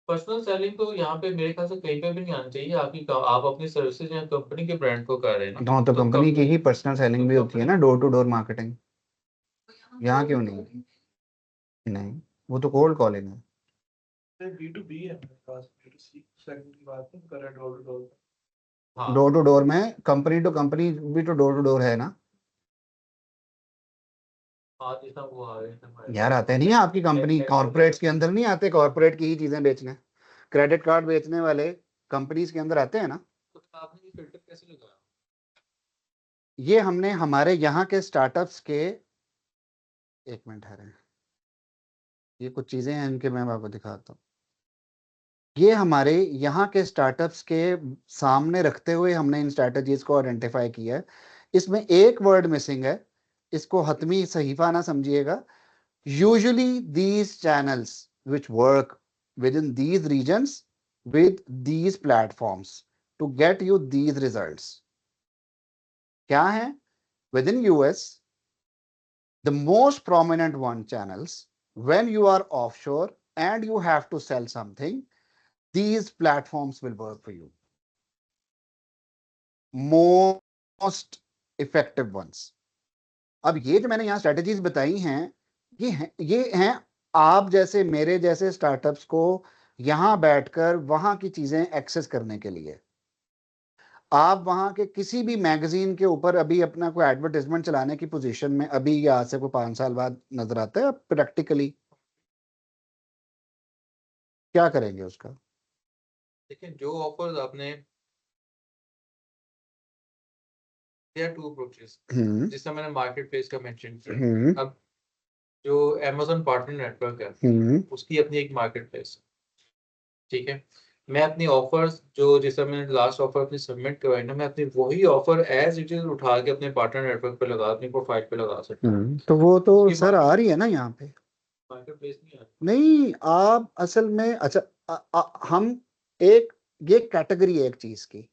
पर्सनल सेलिंग तो यहाँ पे मेरे ख्याल से कहीं पे भी नहीं आनी चाहिए। आप अपनी सर्विसेज या कंपनी के ब्रांड को कर रहे हैं ना, हाँ, तो कंपनी की ही पर्सनल तो सेलिंग भी होती है ना, डोर टू डोर मार्केटिंग। यहाँ क्यों नहीं? नहीं, वो तो कोल्ड कॉलिंग है। B2B है मेरे पास, B2C सेगमेंट की बात नहीं कर रहा, door to door. Door to door में कंपनी टू कंपनी भी तो डोर टू डोर है ना यार, आते नहीं है आपकी कंपनी कॉर्पोरेट्स के अंदर, नहीं आते कॉर्पोरेट की ही चीजें बेचने, क्रेडिट कार्ड बेचने वाले कंपनीज के अंदर आते हैं ना। तो आपने ये फिल्टर कैसे लगाया? ये हमने हमारे यहाँ के स्टार्टअप्स के, एक मिनट है, ये कुछ चीजें हैं इनके, मैं आपको दिखाता हूँ। ये हमारे यहाँ के स्टार्टअप्स के सामने रखते हुए हमने इन स्ट्रैटेजीज को आइडेंटिफाई किया है। इसमें एक वर्ड मिसिंग है, इसको हतमी सहीफा ना समझिएगा। Usually these channels which work with in these regions with these platforms to get you these results क्या है? within US the most prominent one channels, when you are offshore and you have to sell something, these platforms will work for you, most effective ones. अब ये जो मैंने यहाँ strategies बताई हैं, ये हैं आप जैसे मेरे जैसे स्टार्टअप्स को यहाँ बैठकर वहां की चीजें एक्सेस करने के लिए। आप वहां के किसी भी मैगजीन के ऊपर अभी अपना कोई एडवर्टाइजमेंट चलाने की पोजीशन में अभी या आज से कोई 5 साल बाद नजर आता है? प्रैक्टिकली क्या करेंगे उसका? देखिए जो ऑफर्स आपने, देयर टू अप्रोचेस, जिससे मैंने मार्केट प्लेस का मेंशन किया। अब जो Amazon पार्टनर नेटवर्क है उसकी अपनी एक मार्केट प्लेस है, ठीक है, मैं अपनी ऑफर्स जो जैसे मैंने लास्ट ऑफर अपनी सबमिट करवाई ना, मैं अपनी वही ऑफर एज इट इज उठा के अपने पार्टनर नेटवर्क पे लगा, अपनी प्रोफाइल पे लगा सकता हूं। तो वो तो सर आ रही है ना यहाँ पे, मार्केट प्लेस नहीं है। नहीं आप असल में, अच्छा हम एक, ये कैटेगरी है एक चीज की,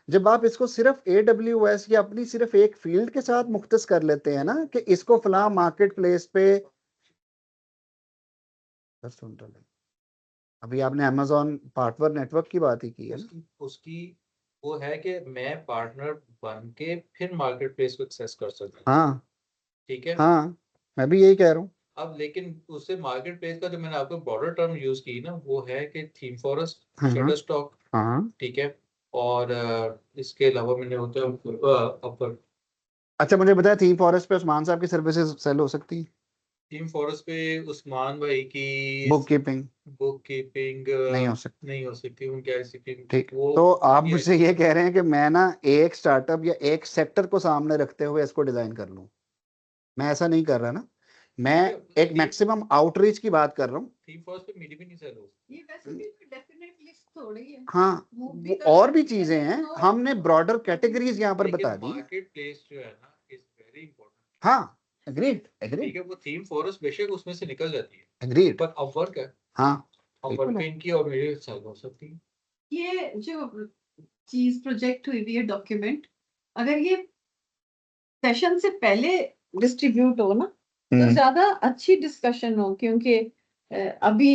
जब आप इसको सिर्फ AWS या अपनी सिर्फ एक फील्ड के साथ मुख्तस कर लेते हैं ना कि इसको फलां मार्केट प्लेस पे, अभी आपने Amazon पार्टनर नेटवर्क की बात ही की है ना, उसकी वो है कि मैं पार्टनर बन के फिर मार्केट प्लेस को एक्सेस कर सकता हूँ। हाँ ठीक है। हाँ, मैं भी यही कह रहा हूँ। अब लेकिन उससे मार्केट प्लेस का जो मैंने आपको ब्रॉडर टर्म यूज की ना, वो है कि थीम फॉरेस्ट, हाँ शटरस्टॉक, हाँ। ठीक है, और इसके अलावा मैंने होता है अच्छा मुझे बताया थीम फॉरेस्ट पे उस्मान साहब की सर्विसेज सेल हो सकती है? थीम फॉरेस्ट पे उस्मान भाई की बुक कीपिंग बुक कीपिंग नहीं हो सकती। नहीं हो सकती, उनकी ऐसी ठीक, वो तो आप ये मुझसे ये कह रहे हैं कि मैं ना एक स्टार्टअप या एक सेक्टर को सामने रखते हुए इसको डिजाइन कर लूं? मैं ऐसा नहीं कर रहा ना, मैं एक मैक्सिमम आउटरीच की बात कर रहा हूँ। थीम फॉरेस्ट पे मीडिया भी नहीं सेल हो ये वैसे भी डेफिनेट लिस्ट थोड़ी है। हाँ, वो और भी चीजें हैं, हमने ब्रॉडर कैटेगरीज यहाँ पर बता दी। मार्केट प्लेस जो है ना इज वेरी इंपॉर्टेंट। हाँ, एग्रीड ठीक एग्रीड है, वो थीम फॉरेस्ट बेशक उसमें से निकल जाती है, एग्रीड। पर अपवर्क है, हाँ अपवर्क बिल्कुल पे है। इनकी और मेरी सेल हो सकती है। ये जो चीज प्रोजेक्ट हुई हुई है डॉक्यूमेंट, अगर ये सेशन से पहले डिस्ट्रीब्यूट हो ना तो ज्यादा अच्छी डिस्कशन हो, क्योंकि अभी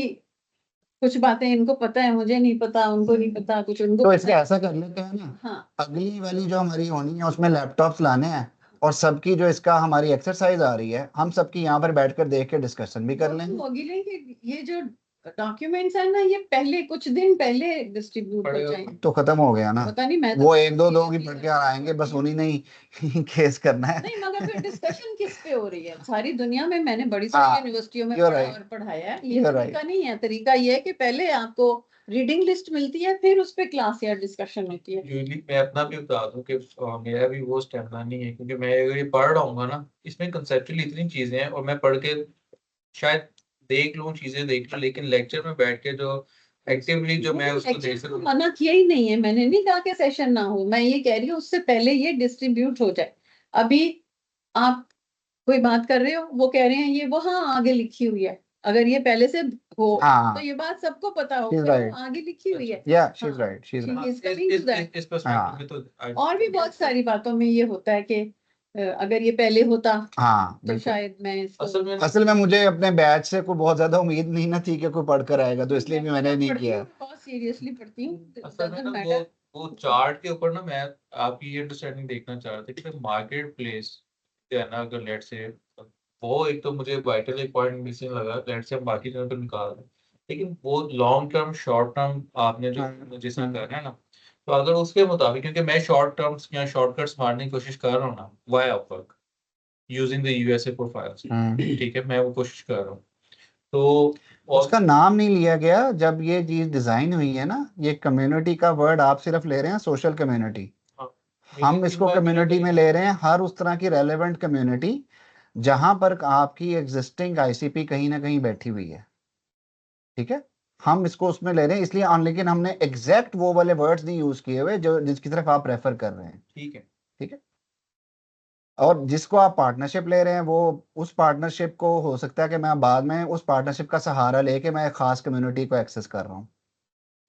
कुछ बातें इनको पता है, मुझे नहीं पता, उनको नहीं पता, कुछ उनको तो पता इसलिए है। ऐसा कर लेते हैं ना, हाँ अगली वाली जो हमारी होनी है उसमें लैपटॉप्स लाने हैं और सबकी जो इसका हमारी एक्सरसाइज आ रही है हम सबकी यहाँ पर बैठकर देख के डिस्कशन भी कर वो तो लेंगे। होगी, लेकिन ये जो डॉक्यूमेंट्स है ना ये पहले कुछ दिन पहले डिस्ट्रीब्यूट हो जाएंगे। अब तो खत्म हो गया ना, पता नहीं, मैं तो वो एक दो दो की पढ़ के आएंगे बस, उन्हीं नहीं केस करना है। नहीं, मगर फिर डिस्कशन किस पे हो रही है? सारी दुनिया में मैंने बड़ी हाँ, सारी यूनिवर्सिटियों में you're पढ़ा right, और पढ़ाया है, ये you're तरीका right. नहीं है। तरीका ये है कि पहले आपको रीडिंग लिस्ट मिलती है, फिर उस पे क्लास या डिस्कशन होती है। यूजली मैं अपना भी बता दूं कि मेरा भी वो स्टेमिना नहीं है, क्योंकि मैं अगर ये पढ़ रहा हूँ ना, इसमें कंसेप्चुअली इतनी चीजें हैं और मैं पढ़ के शायद देख लूँ, चीजें देख लूँ, लेकिन लेक्चर में बैठ के जो एक्टिवली जो मैं उसको देख लेक्चर तो सकूँ। मना किया ही नहीं है, मैंने नहीं कहा कि सेशन ना हो, मैं ये कह रही हूँ उससे पहले ये डिस्ट्रीब्यूट हो जाए। अभी आप कोई बात कर रहे हो, वो कह रहे हैं ये वो, हाँ आगे लिखी हुई है, अगर ये पहले से हो हाँ, तो ये बात सबको पता हो she's कि वो right. आगे लिखी हुई है। Yeah, she's हाँ, right, she's she right. is coming to that. इस पर्सपेक्टिव में तो और भी बहुत सारी बातों में ये होता है कि अगर ये पहले होता हाँ तो बिल्कुल। शायद मैं इसको असल में मुझे अपने बैच से कोई बहुत ज्यादा उम्मीद नहीं ना थी कि कोई पढ़कर आएगा, तो इसलिए भी मैंने नहीं पढ़ती किया। हूँ, बहुत सीरियसली पढ़ती हूँ, असल में doesn't ना matter. वो चार्ट के ऊपर ना मैं आपकी ये अंडरस्टैंडिंग देखना चाह रहा था कि मार्केट प्लेस है ना, अगर लेट से वो एक तो मुझे वाइटल एक पॉइंट मिसिंग लगा, लेट से हम बाकी चीजों को निकाल दें, लेकिन वो लॉन्ग टर्म शॉर्ट टर्म आपने जो जिस तरह करना है ना, तो अगर उसके मुताबिक, क्योंकि मैं शॉर्ट टर्म्स या शॉर्टकट्स मारने की कोशिश कर रहा हूँ ना, why Upwork using the USA profiles, ठीक है, मैं वो कोशिश कर रहा हूँ। तो उसका नाम नहीं लिया गया जब ये चीज डिजाइन हुई है ना, ये कम्युनिटी का वर्ड आप सिर्फ ले रहे हैं, सोशल कम्युनिटी। हम इसको कम्युनिटी में ले रहे हैं हर उस तरह की रेलेवेंट कम्युनिटी जहां पर आपकी एग्जिस्टिंग आईसीपी कहीं ना कहीं बैठी हुई है। ठीक है, हम इसको उसमें ले रहे हैं इसलिए लेकिन हमने एग्जैक्ट वो वाले वर्ड्स नहीं यूज किए हुए जो जिसकी तरफ आप रेफर कर रहे हैं। ठीक है, ठीक है, और जिसको आप पार्टनरशिप ले रहे हैं वो उस पार्टनरशिप को हो सकता है कि मैं बाद में उस पार्टनरशिप का सहारा लेके मैं एक खास कम्युनिटी को एक्सेस कर रहा हूँ।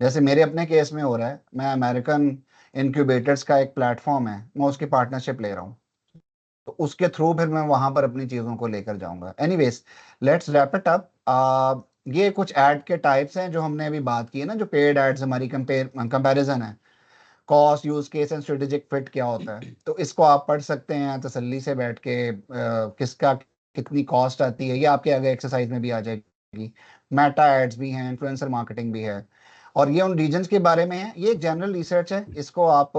जैसे मेरे अपने केस में हो रहा है, मैं अमेरिकन इनक्यूबेटर्स का एक प्लेटफॉर्म है, मैं उसकी पार्टनरशिप ले रहा हूँ, तो उसके थ्रू फिर मैं वहां पर अपनी चीजों को लेकर जाऊंगा। Anyways, let's wrap it up. ये कुछ ऐड के टाइप्स हैं जो हमने अभी बात की है ना, जो पेड एड्स हमारी कंपैरिजन है, cost, use case and strategic fit क्या होता है, तो इसको आप पढ़ सकते हैं तसल्ली से बैठ के। किसका कितनी कॉस्ट आती है ये आपके आगे एक्सरसाइज में भी आ जाएगी। मेटा एड्स भी हैं, इन्फ्लुएंसर मार्केटिंग भी है, और ये उन रीजन्स के बारे में है। ये एक जनरल रिसर्च है, इसको आप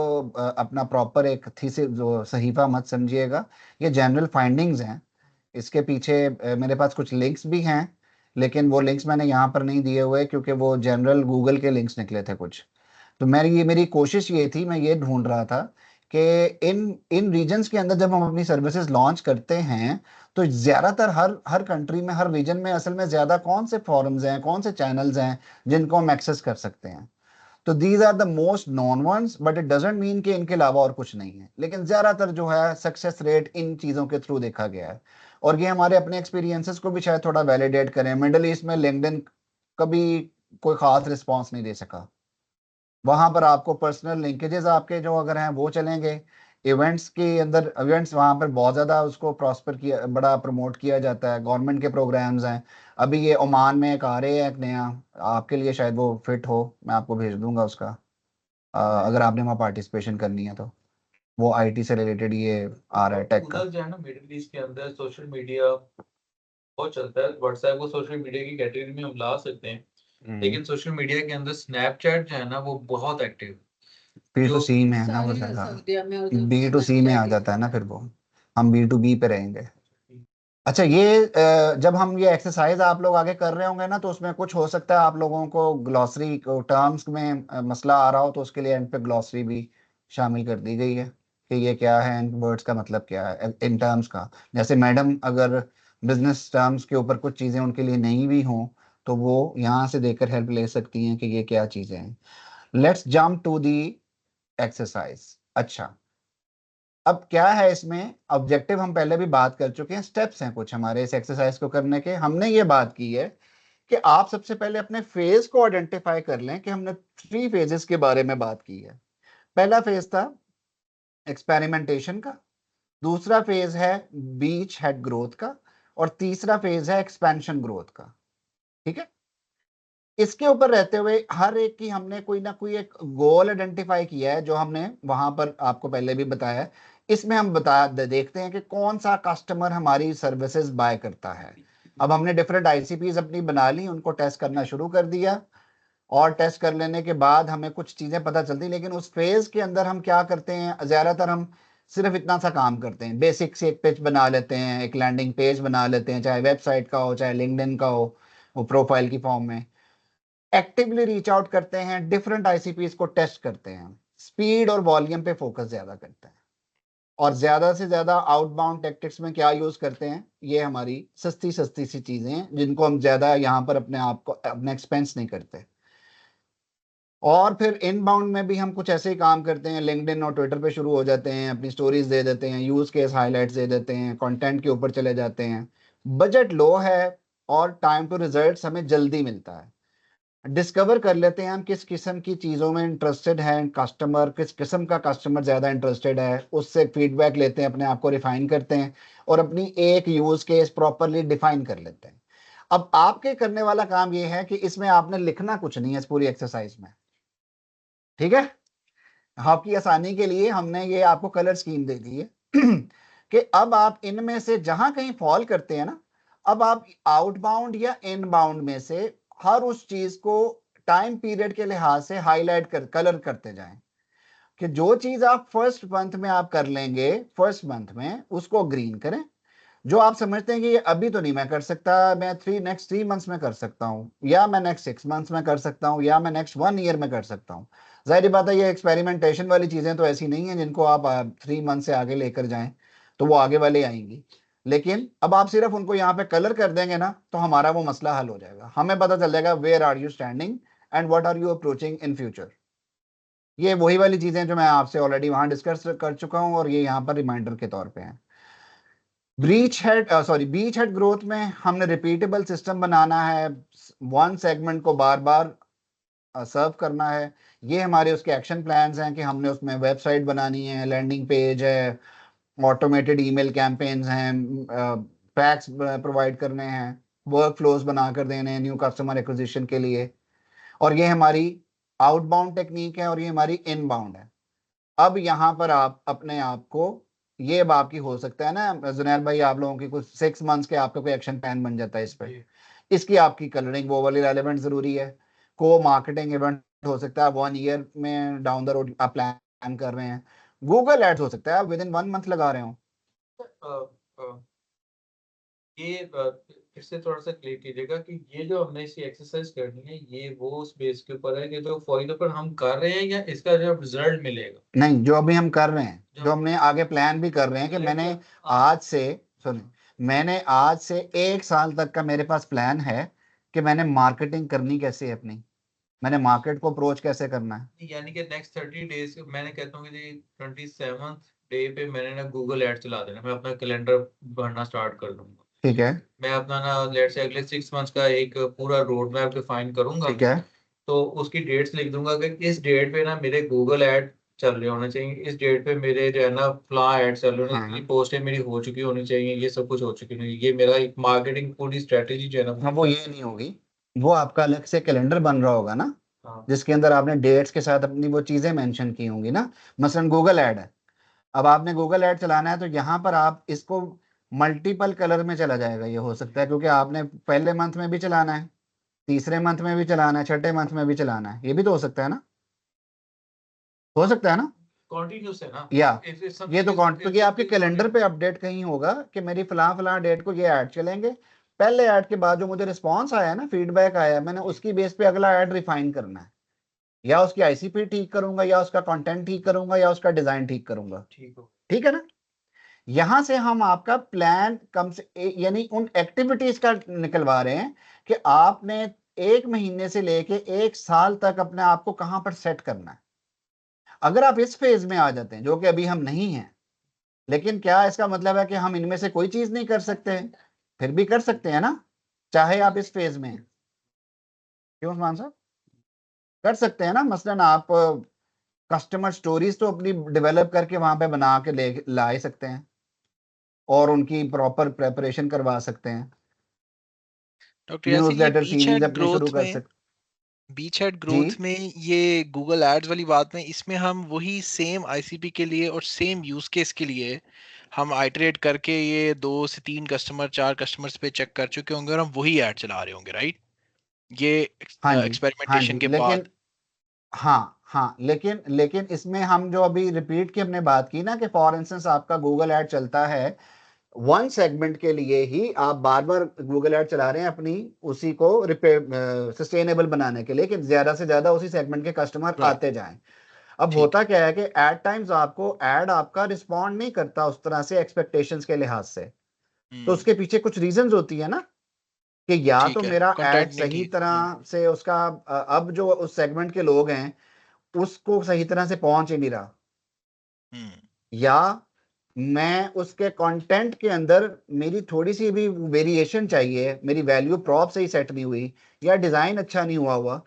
अपना प्रॉपर एक थीसिस जो सहीफा मत समझिएगा, ये जनरल फाइंडिंग्स हैं। इसके पीछे मेरे पास कुछ लिंक्स भी हैं, लेकिन वो लिंक्स मैंने यहाँ पर नहीं दिए हुए क्योंकि वो जनरल गूगल के लिंक्स निकले थे कुछ। तो मेरी कोशिश ये थी, मैं ये ढूंढ रहा था कि इन इन रीजन्स के अंदर जब हम अपनी सर्विसेज लॉन्च करते हैं तो ज्यादातर हर हर कंट्री में, हर रीजन में असल में ज्यादा कौन से फॉरम्स हैं, कौन से चैनल्स हैं जिनको हम एक्सेस कर सकते हैं। तो these are the most known ones, but it doesn't mean कि इनके अलावा और कुछ नहीं है, लेकिन ज्यादातर जो है सक्सेस रेट इन चीजों के थ्रू देखा गया है। और ये हमारे अपने एक्सपीरियंसेस को भी शायद थोड़ा वैलिडेट करें। मिडल ईस्ट में लिंक्डइन कभी कोई खास रिस्पॉन्स नहीं दे सका, वहां पर आपको पर्सनल लिंकेजेस आपके जो अगर हैं वो चलेंगे। इवेंट्स के अंदर इवेंट्स वहां पर बहुत ज़्यादा उसको प्रॉस्पर किया, बड़ा प्रमोट किया जाता है। गवर्नमेंट के प्रोग्राम्स हैं। अभी ये ओमान में एक आ रहे हैं, एक नया, आपके लिए शायद वो फिट हो, मैं आपको भेज दूंगा उसका, अगर आपने वहाँ पार्टिसिपेशन करनी है तो। वो आईटी से रिलेटेड ये आ रहा है, टेक का। उधर जो है ना मिडिल ईस्ट के अंदर सोशल मीडिया बहुत चलता है। व्हाट्सएप को सोशल मीडिया की कैटेगरी में हम ला सकते हैं, लेकिन सोशल मीडिया के अंदर स्नैपचैट जो है ना वो बहुत एक्टिव है। B2C में है ना वो ज़्यादा, B2C में आ जाता है ना फिर वो, हम B2B पे रहेंगे। अच्छा, ये जब हम ये एक्सरसाइज आप लोग आगे कर रहे होंगे ना, तो उसमें कुछ हो सकता है आप लोगों को ग्लॉसरी टर्म्स में मसला आ रहा हो, तो उसके लिए एंड पे ग्लॉसरी भी शामिल कर दी गई है कि ये क्या है, इन वर्ड्स का मतलब क्या है इन टर्म्स का। जैसे मैडम अगर बिजनेस टर्म्स के ऊपर कुछ चीज़ें उनके लिए नहीं भी हों, तो वो यहाँ से देकर हेल्प ले सकती हैं कि ये क्या चीज़ें हैं। Let's jump to the exercise. अच्छा, अब क्या है इसमें ऑब्जेक्टिव, हम पहले भी बात कर चुके हैं, स्टेप्स हैं कुछ हमारे इस एक्सरसाइज को करने के। हमने ये बात की है कि आप सबसे पहले अपने फेज को आइडेंटिफाई कर लें कि हमने 3 फेजेस के बारे में बात की है। पहला फेज था एक्सपेरिमेंटेशन का, दूसरा फेज है बीच हेड ग्रोथ का, और तीसरा फेज है एक्सपेंशन ग्रोथ का। ठीक है, इसके ऊपर रहते हुए हर एक की हमने कोई ना कोई एक गोल आइडेंटिफाई किया है, जो हमने वहां पर आपको पहले भी बताया है। इसमें हम देखते हैं कि कौन सा कस्टमर हमारी सर्विसेज बाय करता है। अब हमने डिफरेंट आईसीपीज अपनी बना ली, उनको टेस्ट करना शुरू कर दिया, और टेस्ट कर लेने के बाद हमें कुछ चीजें पता चलती, लेकिन उस फेज के अंदर हम क्या करते हैं, ज्यादातर हम सिर्फ इतना सा काम करते हैं, बेसिक से एक पेज बना लेते हैं, एक लैंडिंग पेज बना लेते हैं, चाहे वेबसाइट का हो चाहे लिंक्डइन का हो, वो प्रोफाइल की फॉर्म में। एक्टिवली रीच आउट करते हैं, डिफरेंट आईसीपीस को टेस्ट करते हैं, स्पीड और वॉल्यूम पे फोकस ज्यादा करते हैं, और ज्यादा से ज्यादा आउटबाउंड टैक्टिक्स में क्या यूज करते हैं, ये हमारी सस्ती सस्ती सी चीजें हैं जिनको हम ज्यादा यहाँ पर अपने आप को अपने एक्सपेंस नहीं करते। और फिर इनबाउंड में भी हम कुछ ऐसे ही काम करते हैं, लिंक्डइन और ट्विटर पे शुरू हो जाते हैं, अपनी स्टोरीज दे देते हैं, यूज केस हाइलाइट्स दे देते हैं, कंटेंट के ऊपर चले जाते हैं। बजट लो है और टाइम टू रिजल्ट्स हमें जल्दी मिलता है। डिस्कवर कर लेते हैं हम किस किस्म की चीज़ों में इंटरेस्टेड है कस्टमर, किस किस्म का कस्टमर ज़्यादा इंटरेस्टेड है, उससे फीडबैक लेते हैं, अपने आप को रिफाइन करते हैं, और अपनी एक यूज़ केस प्रॉपरली डिफाइन कर लेते हैं। अब आपके करने वाला काम ये है कि इसमें आपने लिखना कुछ नहीं है इस पूरी एक्सरसाइज में। ठीक है, आपकी आसानी के लिए हमने ये आपको कलर स्कीम दे दी है कि अब आप इनमें से जहां कहीं फॉल करते हैं ना, अब आप आउटबाउंड या इनबाउंड में से हर उस चीज को टाइम पीरियड के लिहाज से हाईलाइट कर कलर करते जाएं, कि जो चीज आप फर्स्ट मंथ में आप कर लेंगे, फर्स्ट मंथ में उसको ग्रीन करें। जो आप समझते हैं कि ये अभी तो नहीं मैं कर सकता, मैं नेक्स्ट 3 मंथ्स में कर सकता हूँ, या मैं नेक्स्ट 6 मंथ्स में कर सकता हूँ, या मैं नेक्स्ट 1 ईयर में कर सकता हूँ। जाहिर बात है ये एक्सपेरिमेंटेशन वाली चीजें तो ऐसी नहीं है जिनको आप 3 मंथ से आगे लेकर जाएं, तो वो आगे वाले आएंगी। लेकिन अब आप सिर्फ उनको यहाँ पे कलर कर देंगे ना, तो हमारा वो मसला हल हो जाएगा, हमें पता चल जाएगा where are you standing and what are you approaching in future. ये वही वाली चीजें जो मैं आपसे ऑलरेडी वहां डिस्कस कर चुका हूँ, और ये यहाँ पर रिमाइंडर के तौर पे है। बीच हेड ग्रोथ में हमने रिपीटेबल सिस्टम बनाना है, वन सेगमेंट को बार बार सर्व करना है। ये हमारे उसके एक्शन प्लान्स हैं कि हमने उसमें वेबसाइट बनानी है, लैंडिंग पेज है, ऑटोमेटेड ईमेल कैंपेन्स हैं, पैक्स प्रोवाइड करने हैं, वर्क फ्लोज बना कर देने हैं न्यू कस्टमर एक्विजिशन के लिए। और ये हमारी आउटबाउंड टेक्निक है, और ये हमारी इनबाउंड है। अब यहाँ पर आप अपने आप को, ये अब आपकी हो सकता है ना जुनैर भाई, आप लोगों की कुछ 6 मंथ्स के आपका कोई एक्शन प्लान बन जाता है इस पर, इसकी आपकी कलरिंग वो वाली रेलेवेंट जरूरी है। को मार्केटिंग इवेंट हो सकता है 1 ईयर में डाउन द रोड आप प्लान कर रहे हैं। गूगल एड्स हो सकता है आप विद इन 1 मंथ लगा रहे हो। ये फिर से थोड़ा सा क्लियर कीजिएगा कि ये जो हमने इसकी एक्सरसाइज करनी है ये वो उस बेस के ऊपर है कि जो फॉइल पर हम कर रहे हैं, या इसका जो रिजल्ट मिलेगा? नहीं, जो अभी हम कर रहे हैं, जो हमने आगे प्लान भी कर रहे हैं कि मैंने आज से, सुनिए, मैंने आज से 1 साल तक का मेरे पास प्लान है कि मैंने मार्केटिंग करनी कैसे है अपनी, मैंने मार्केट को अप्रोच कैसे करना है। यानी कि नेक्स्ट 30 डेज मैंने कहता हूँ कि 27th डे पे मैंने ना गूगल एड चला देना, मैं अपना कैलेंडर भरना स्टार्ट कर दूंगा। ठीक है, मैं अपना ना लेट्स से अगले 6 मंथ्स का एक पूरा रोड मैप डिफाइन करूंगा। ठीक है, तो उसकी डेट्स लिख दूंगा कि इस डेट पे ना मेरे गूगल ऐड चल रहे होने चाहिए, इस डेट पे मेरे जो है ना फ्ला ऐड चल रहे होने, ये पोस्टें मेरी हो चुकी होनी चाहिए, ये सब कुछ हो चुकी होनी चाहिए। ये मेरा एक मार्केटिंग पूरी स्ट्रेटेजी जो है ना। हाँ, वो ये नहीं होगी, वो आपका अलग से कैलेंडर बन रहा होगा ना, हाँ जिसके अंदर आपने डेट्स के साथ अपनी वो चीजें मेंशन की होंगी ना। मसलन गूगल ऐड है, अब आपने गूगल ऐड चलाना है तो यहाँ पर आप इसको मल्टीपल कलर में चला जाएगा, ये हो सकता है क्योंकि आपने पहले मंथ में भी चलाना है, तीसरे मंथ में भी चलाना है, छठे मंथ में भी चलाना है, ये भी तो हो सकता है ना, हो सकता है ना। कॉन्टिन्यूस है ना। या If ये तो something क्योंकि आपके कैलेंडर पे अपडेट कहीं होगा कि मेरी फलां फलां डेट को ये ऐड चलेंगे, पहले ऐड के बाद जो मुझे रिस्पांस आया ना, फीडबैक आया, मैंने उसकी बेस पे अगला ऐड रिफाइन करना है, या उसकी आईसीपी ठीक करूंगा, या उसका कंटेंट ठीक करूंगा, या उसका डिजाइन ठीक करूंगा। ठीक है ना। यहां से हम आपका प्लान कम से यानी उन एक्टिविटीज का निकलवा रहे हैं कि आपने 1 महीने से लेके 1 साल तक अपने आप को कहां पर सेट करना है। अगर आप इस फेज में आ जाते हैं, जो कि अभी हम नहीं हैं, लेकिन क्या इसका मतलब है कि हम इनमें से कोई चीज नहीं कर सकते हैं? फिर भी कर सकते हैं ना, चाहे आप इस फेज में हैं। क्यों उस्मान साहब, कर सकते हैं ना। मसलन आप कस्टमर स्टोरीज तो अपनी डेवलप करके वहां पे बना के ले ला ही सकते हैं, और उनकी प्रॉपर प्रेपरेशन करवा सकते हैं। डॉक्टर यासिर, ये न्यूज़लेटर बीच सीरीज हेड अपने शुरू ग्रोथ कर में, सकते। बीच हेड जी ग्रोथ में ये गूगल एड्स वाली बात में, इसमें हम वही सेम आईसीपी के लिए और सेम यूज केस के लिए हम आइटरेट करके ये 2 से 3 कस्टमर 4 कस्टमर्स पे चेक कर चुके होंगे और हम वही ऐड चला रहे होंगे, राइट? ये हाँ जी, हाँ एक्सपेरिमेंटेशन जी, के बाद। लेकिन हाँ हाँ, लेकिन लेकिन इसमें हम जो अभी रिपीट की हमने बात की ना कि फॉर इंस्टेंस आपका गूगल ऐड चलता है वन सेगमेंट के लिए ही, आप बार बार गूगल ऐड चला रहे हैं अपनी उसी को सस्टेनेबल बनाने के लिए कि ज्यादा से ज्यादा उसी सेगमेंट के कस्टमर राइट, आते जाएं। अब ठीक होता है। क्या है कि एट टाइम्स आपको ऐड आपका रिस्पॉन्ड नहीं करता उस तरह से एक्सपेक्टेशंस के लिहाज से, तो उसके पीछे कुछ रीजंस होती है ना, कि या तो ठीक है, मेरा ऐड कंटेंट नहीं सही ठीक। तरह से उसका अब जो उस सेगमेंट के लोग हैं उसको सही तरह से पहुंच ही नहीं रहा, या मैं उसके कंटेंट के अंदर मेरी थोड़ी सी भी वेरिएशन चाहिए, मेरी वैल्यू प्रॉप सही सेट नहीं हुई, या डिजाइन अच्छा नहीं हुआ,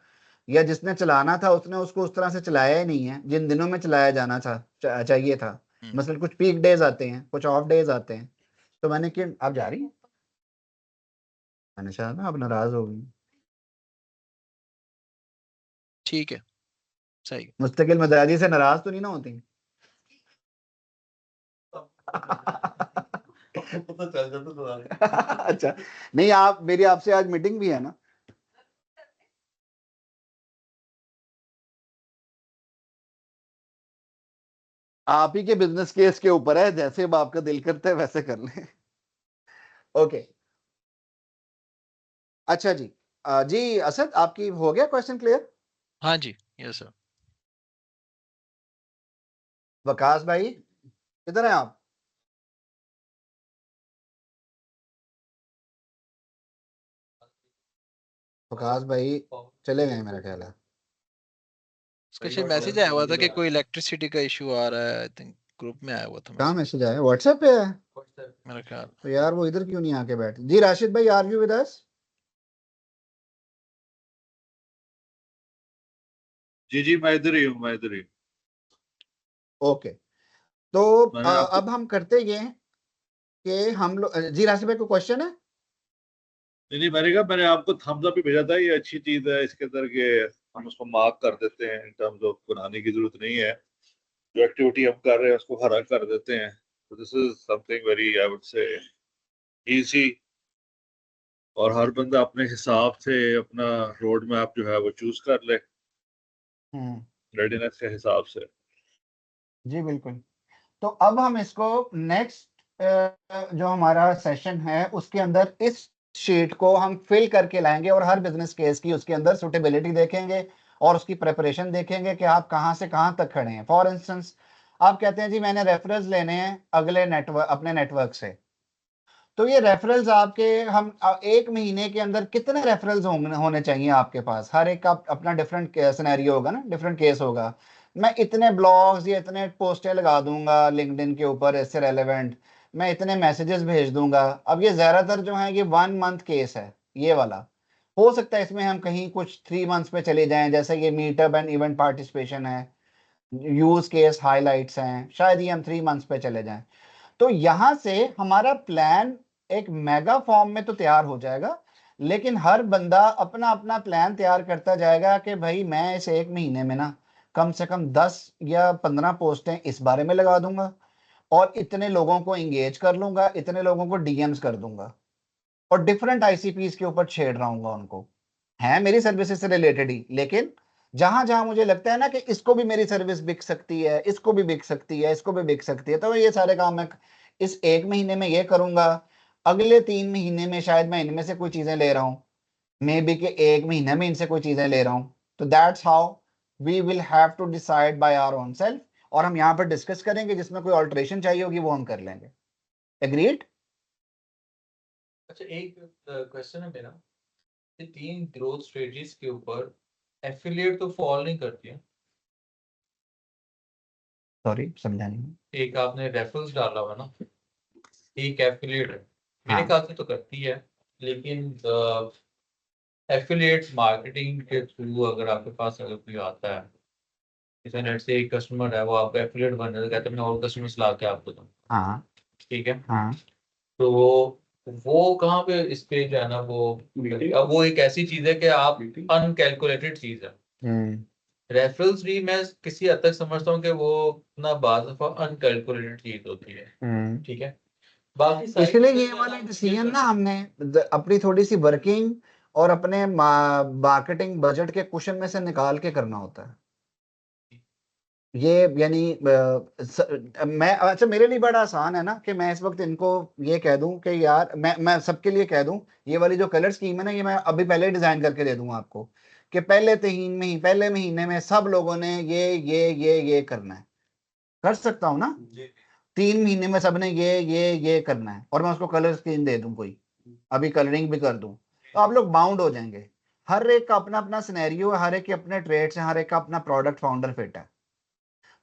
या जिसने चलाना था उसने उसको उस तरह से चलाया ही नहीं है जिन दिनों में चलाया जाना था चाहिए था। मतलब कुछ पीक डेज आते हैं, कुछ ऑफ डेज आते हैं, तो मैंने कि आप जा रही हैं, मैंने शायद ना आप नाराज हो गई। ठीक है, सही। मुस्तकिल मजाजी से नाराज तो नहीं ना होती? पता चल जाता तो अच्छा, नहीं आप मेरी आपसे आज मीटिंग भी है ना। आप ही के बिजनेस केस के ऊपर है, जैसे अब आपका दिल करता है वैसे कर लें। ओके, अच्छा जी। जी असद, आपकी हो गया क्वेश्चन क्लियर? हाँ जी, यस सर। वकास भाई किधर हैं आप? वकास भाई चले गए मेरा ख्याल है। उसका शायद मैसेज आया हुआ था कि कोई इलेक्ट्रिसिटी का इशू आ रहा है, आई थिंक ग्रुप में आया हुआ था कहाँ मैसेज, मैसेज आया? व्हाट्सएप पे है? मेरा ख्याल। तो यार वो इधर क्यों नहीं आके बैठे? जी राशिद भाई, आर यू विद अस? जी जी, मैं इधर ही हूँ, मैं इधर ही हूँ। ओके, तो मैंने आपको अब हम करते ये हैं कि हम लोग, जी राशिद भाई को क्वेश्चन है? नहीं, मैंने कहा मैंने आपको थम्स अप भी भेजा था, ये अच्छी चीज है इसके अंदर के, हम उसको मार्क कर देते हैं, इन टर्म्स ऑफ बनाने की जरूरत नहीं है, जो एक्टिविटी हम कर रहे हैं उसको हरा कर देते हैं। तो this is something very, I would say, easy, और हर बंदा अपने हिसाब से अपना रोड मैप जो है वो चूज कर ले रेडीनेस के हिसाब से। जी बिल्कुल। तो अब हम इसको नेक्स्ट जो हमारा सेशन है उसके अंदर इस शीट को हम फिल करके लाएंगे और हर बिजनेस केस की उसके अंदर सुटेबिलिटी देखेंगे और उसकी प्रेपरेशन देखेंगे कि आप कहां से कहां तक खड़े हैं। फॉर इंस्टेंस आप कहते हैं जी मैंने रेफरेंस लेने हैं अगले नेटवर्क, अपने नेटवर्क से, तो ये रेफरल्स आपके हम 1 महीने के अंदर कितने रेफरल्स होने चाहिए आपके पास? हर एक का अपना डिफरेंट सिनेरियो होगा ना, डिफरेंट केस होगा। मैं इतने ब्लॉग्स या इतने पोस्टें लगा दूंगा लिंक्डइन के ऊपर इससे रेलेवेंट, मैं इतने मैसेजेस भेज दूंगा। अब ये ज्यादातर जो है ये 1 मंथ केस है ये वाला, हो सकता है इसमें हम कहीं कुछ 3 मंथ्स पे चले जाएं, जैसे ये मीटअप एंड इवेंट पार्टिसिपेशन है, यूज केस हाइलाइट्स हैं, शायद ये हम 3 मंथ्स पे चले जाएं। तो यहां से हमारा प्लान एक मेगा फॉर्म में तो तैयार हो जाएगा, लेकिन हर बंदा अपना अपना प्लान तैयार करता जाएगा कि भाई मैं इस 1 महीने में ना कम से कम 10 या 15 पोस्टें इस बारे में लगा दूंगा और इतने लोगों को एंगेज कर लूंगा, इतने लोगों को डीएम्स कर दूंगा और डिफरेंट आईसीपीस के ऊपर छेड़ रहा हूँ उनको, है मेरी सर्विसेज से रिलेटेड ही, लेकिन जहां जहां मुझे लगता है ना कि इसको भी मेरी सर्विस बिक सकती है, इसको भी बिक सकती है, इसको भी बिक सकती है, तो ये सारे काम मैं इस 1 महीने में ये करूंगा। अगले 3 महीने में शायद मैं इनमें से कोई चीजें ले रहा हूँ, मे बी के 1 महीने में इनसे कोई चीजें ले रहा हूँ। तो that's how we will have to decide by our own self, और हम यहाँ पर डिस्कस करेंगे, जिसमें कोई ऑल्टरेशन चाहिए होगी वो हम कर लेंगे। एग्रीड? अच्छा, एक क्वेश्चन है मेरा, ये 3 ग्रोथ स्ट्रेटजीज के ऊपर एफिलिएट तो फॉल नहीं करती है? सॉरी समझा नहीं। एक आपने रेफरल्स डाला हुआ ना, एक एफिलिएट है, मेरे हाँ। ख्याल से तो करती है, लेकिन एफिलिएट मार्केटिंग के थ्रू अगर आपके पास अगर कोई आता है, जैसे नेट से एक कस्टमर है, वो आपका एफिलिएट बनने तो कहते हैं मैं और कस्टमर्स ला के आपको दूँ, हाँ। ठीक है, हाँ। तो वो कहाँ पे इस पे जो है ना वो एक ऐसी चीज है कि आप अनकैलकुलेटेड चीज है। रेफरल्स भी मैं किसी हद तक समझता हूँ कि वो ना बात दफा अनकैलकुलेटेड चीज होती है, ठीक है, बाकी सारी इसलिए चीजें ये जो है वाला ना डिसीजन ना हमने अपनी थोड़ी सी वर्किंग और अपने मार्केटिंग बजट के कुशन में से निकाल के करना होता है। ये यानी मैं अच्छा, मेरे लिए बड़ा आसान है ना कि मैं इस वक्त इनको ये कह दूं कि यार मैं सबके लिए कह दूं, ये वाली जो कलर स्कीम है ना, ये मैं अभी पहले डिजाइन करके दे दूंगा आपको कि पहले महीने में सब लोगों ने ये करना है। कर सकता हूँ ना? 3 महीने में सबने ये करना है, और मैं उसको कलर स्कीम दे दूं, कोई अभी कलरिंग भी कर दूं, तो आप लोग बाउंड हो जाएंगे। हर एक का अपना अपना सिनेरियो है, हर एक के अपने ट्रेड्स हैं, हर एक का अपना प्रोडक्ट फाउंडर फिट है।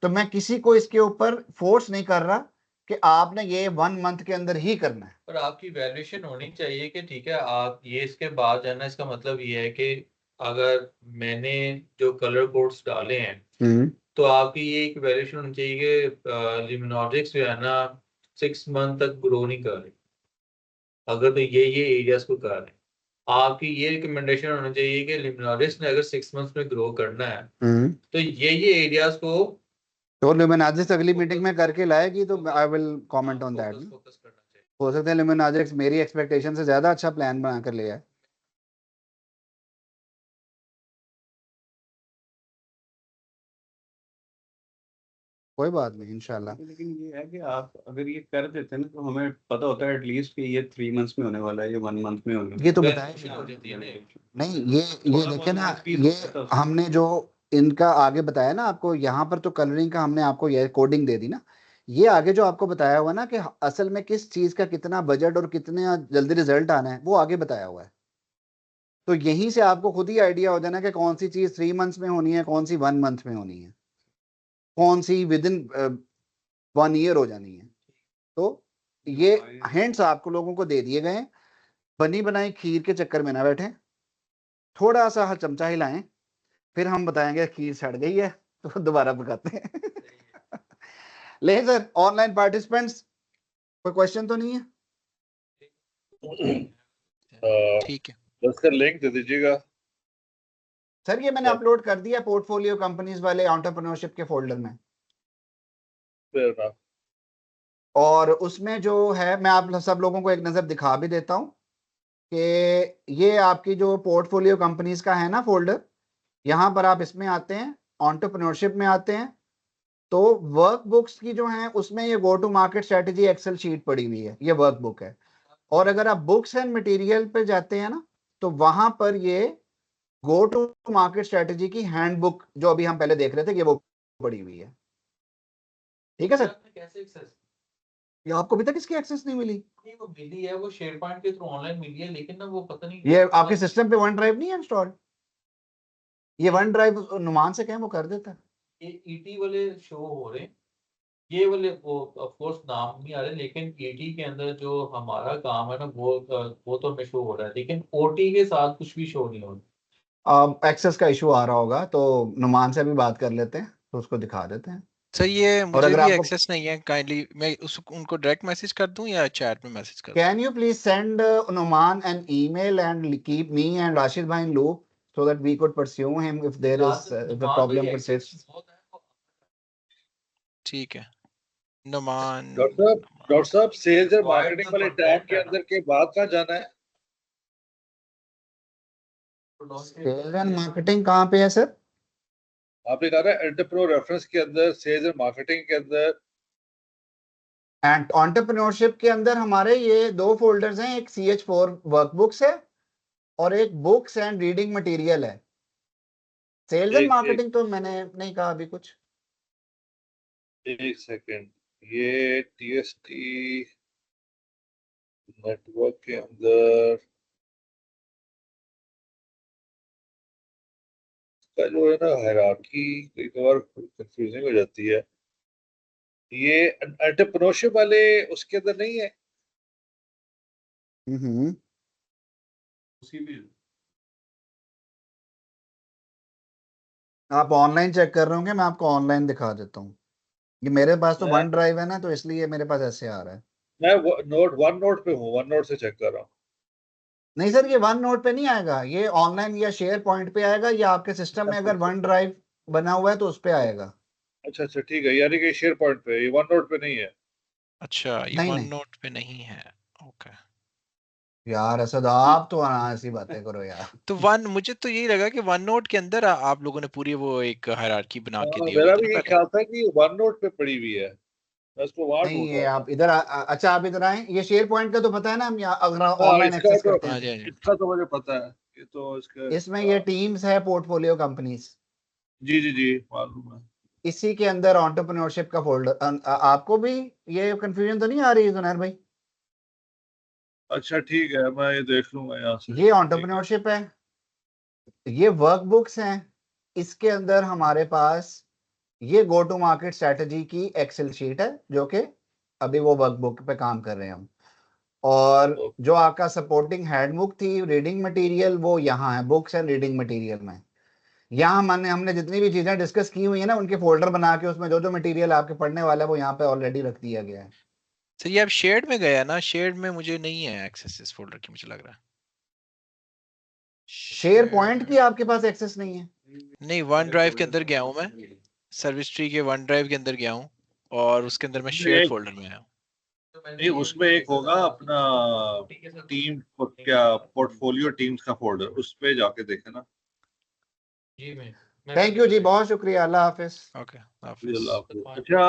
तो मैं किसी को इसके ऊपर फोर्स नहीं कर रहा कि आपने ये 1 मंथ के अंदर ही करना है। पर आपकी वैल्यूएशन होनी चाहिए कि ठीक है, आप ये इसके बाद है ना, इसका मतलब ये है कि अगर मैंने जो कलर कोड्स डाले हैं तो आपकी ये एक वैल्यूएशन होनी चाहिए कि लिमिनोजिक्स जो है ना 6 मंथ तक ग्रो नहीं कर रही, अगर तो ये एरियाज को कर रहे हैं, आपकी ये रिकमेंडेशन होनी चाहिए कि लिमिनोजिक्स ने अगर 6 मंथ्स में ग्रो करना है तो ये एरियाज को तो लुमिनाजिक्स अगली मीटिंग में करके लाएगी तो I will comment on that. Focus करना चाहिए। हो सकता है लुमिनाजिक्स मेरी एक्सपेक्टेशन से ज्यादा अच्छा प्लान बना कर लिया है। कोई बात नहीं, इंशाल्लाह। लेकिन ये है कि आप अगर ये कर देते हैं ना, तो हमें पता होता है एटलीस्ट कि ये 3 मंथ्स में होने वाला है, ये 1 मंथ में होने वाला है। ये तो बताया नहीं, ये देखे ना, ये हमने जो इनका आगे बताया ना आपको, यहाँ पर तो कलरिंग का हमने आपको ये कोडिंग दे दी ना, ये आगे जो आपको बताया हुआ ना कि असल में किस चीज का कितना बजट और कितने जल्दी रिजल्ट आना है, वो आगे बताया हुआ है। तो यहीं से आपको खुद ही आइडिया हो जाना कि कौन सी चीज 3 मंथ्स में होनी है, कौन सी 1 मंथ में होनी है, कौन सी विद इन 1 ईयर हो जानी है। तो ये हिंट्स आपको लोगों को दे दिए गए हैं। बनी बनाई खीर के चक्कर में ना बैठे, थोड़ा सा चमचा हिलाएं, फिर हम बताएंगे खीर सड़ गई है तो दोबारा पकाते हैं। ले सर, ऑनलाइन पार्टिसिपेंट्स कोई क्वेश्चन तो नहीं है? ठीक है, उसका लिंक दे दीजिएगा सर। ये मैंने अपलोड कर दिया पोर्टफोलियो कंपनीज वाले एंटरप्रेन्योरशिप के फोल्डर में, और उसमें जो है मैं आप सब लोगों को एक नज़र दिखा भी देता हूँ कि ये आपकी जो पोर्टफोलियो कंपनीज का है ना फोल्डर, यहाँ पर आप इसमें आते हैं, एंटरप्रेन्योरशिप में आते हैं, तो वर्क बुक्स की जो है उसमें ये go to market strategy excel sheet पड़ी हुई है, ये वर्क बुक है। और अगर आप बुक्स एंड मटेरियल पे जाते हैं ना, तो वहां पर ये गो टू मार्केट स्ट्रेटेजी की हैंडबुक जो अभी हम पहले देख रहे थे, ये वो पड़ी हुई है। ठीक है सर? कैसे एक्सेस? ये आपको अभी तक इसकी एक्सेस नहीं मिली? नहीं, वो मिली है, वो शेयर पॉइंट के थ्रू ऑनलाइन मिली है, लेकिन ना वो पता नहीं ये आपके सिस्टम पे वन ड्राइव नहीं है इंस्टॉल? ये वन ड्राइव नुमान से कहें, वो कर देता है। ये ईटी वाले शो हो रहे हैं, ये वाले वो ऑफ कोर्स नाम नहीं आ रहे, लेकिन एटी के अंदर जो हमारा काम है ना वो तो हमें शो हो रहा है, लेकिन ओटी के साथ कुछ भी शो नहीं हो रहा। अब एक्सेस का इशू आ रहा होगा तो नुमान से भी बात कर लेते हैं, तो उसको दिखा देते हैं। सर ये और मुझे अगर भी आपको एक्सेस नहीं है, काइंडली मैं उनको डायरेक्ट मैसेज कर दूं या चैट में मैसेज कर दूं? Can you please send Numan an email and keep me and Rashid bhai in loop so that we could pursue him if there is if the problem persists. ठीक है Numan. Doctor साहब sales और marketing वाले tab के अंदर के बाद कहाँ जाना है? सेल्स एंड मार्केटिंग कहाँ पे है सर? आपने कहा ना एंटरप्रेन्योर रेफरेंस के अंदर, सेल्स और मार्केटिंग के अंदर, एंड एंटरप्रेन्योरशिप के अंदर हमारे ये दो फोल्डर्स हैं, एक CH4 वर्कबुक्स है और एक बुक्स एंड रीडिंग मटेरियल है। सेल्स एंड मार्केटिंग तो मैंने नहीं कहा अभी कुछ। एक सेकंड, ये TST नेटवर्क के अंदर का जो है ना हायरार्की कई बार कंफ्यूजिंग हो जाती है। ये एंटरप्रेन्योरशिप वाले उसके अंदर नहीं है? उसी भी आप ऑनलाइन चेक कर रहे होंगे, मैं आपको ऑनलाइन दिखा देता हूँ। ये मेरे पास तो वन ड्राइव है ना, तो इसलिए मेरे पास ऐसे आ रहा है। मैं वन नोट पे हूँ, वन नोट से चेक कर रहा हूँ। नहीं सर, ये वन नोट पे नहीं आएगा, ये ऑनलाइन या शेयर पॉइंट पे आएगा, या आपके सिस्टम में अगर वन ड्राइव बना हुआ है तो उस पे आएगा। अच्छा अच्छा ठीक है, यानी कि शेयर पॉइंट पे, ये वन नोट पे नहीं है। अच्छा ये नहीं वन नहीं नोट पे नहीं है, ओके। यार असद, आप तो ऐसी बातें करो यार। तो वन, मुझे तो यही लगा कि वन नोट के अंदर आप लोगों ने पूरी वो एक हायरार्की बना के दी हुई मेरा थी भी ना ये पहले। ख्याल था कि वन नोट पे पड़ी हुई है, मैं उसको वहां नहीं, ढूंढ ये रहा था। आप इधर अच्छा आप इधर आए, ये शेयर पॉइंट का तो पता है ना, हम अगर हाँ ऑनलाइन एक्सेस करते हैं हाँ जी तो हाँ जी। इसका तो मुझे पता है, ये तो इसका इसमें ये टीम्स है, पोर्टफोलियो कंपनीज, जी जी जी मालूम है। इसी के अंदर एंटरप्रेन्योरशिप का फोल्डर। आपको भी ये कंफ्यूजन तो नहीं आ रही जुनैर भाई? अच्छा ठीक है, मैं ये देख लूंगा यहाँ से। ये ठीक है। एंटरप्रेन्योरशिप है, ये वर्कबुक्स हैं, इसके अंदर हमारे पास ये गो टू मार्केट स्ट्रेटजी की एक्सेल शीट है, जो कि अभी वो वर्कबुक पे काम कर रहे हैं हम। और जो आपका सपोर्टिंग हैंडबुक थी, रीडिंग मटेरियल, वो यहाँ है बुक्स एंड रीडिंग मटेरियल में। यहाँ हमने जितनी भी चीजें डिस्कस की हुई है ना, उनके फोल्डर बना के उसमें जो जो मटेरियल आपके पढ़ने वाला है वो यहाँ पे ऑलरेडी रख दिया गया है। सर ये आप शेयर्ड में गया ना, शेयर्ड में मुझे नहीं है एक्सेस इस फोल्डर की, मुझे लग रहा है। शेयर पॉइंट की आपके पास एक्सेस नहीं है? नहीं, वन ड्राइव के अंदर गया हूँ मैं, सर्विस ट्री के वन ड्राइव के अंदर गया हूँ और उसके अंदर मैं शेयर्ड फोल्डर में आया हूँ। नहीं, उसमें एक होगा अपना टीम, क्या पोर्टफोलियो टीम्स का फोल्डर, उस पे जाके देखे ना। जी मैं थैंक यू जी, बहुत शुक्रिया, अल्लाह हाफिज। ओके, हाफिज। अच्छा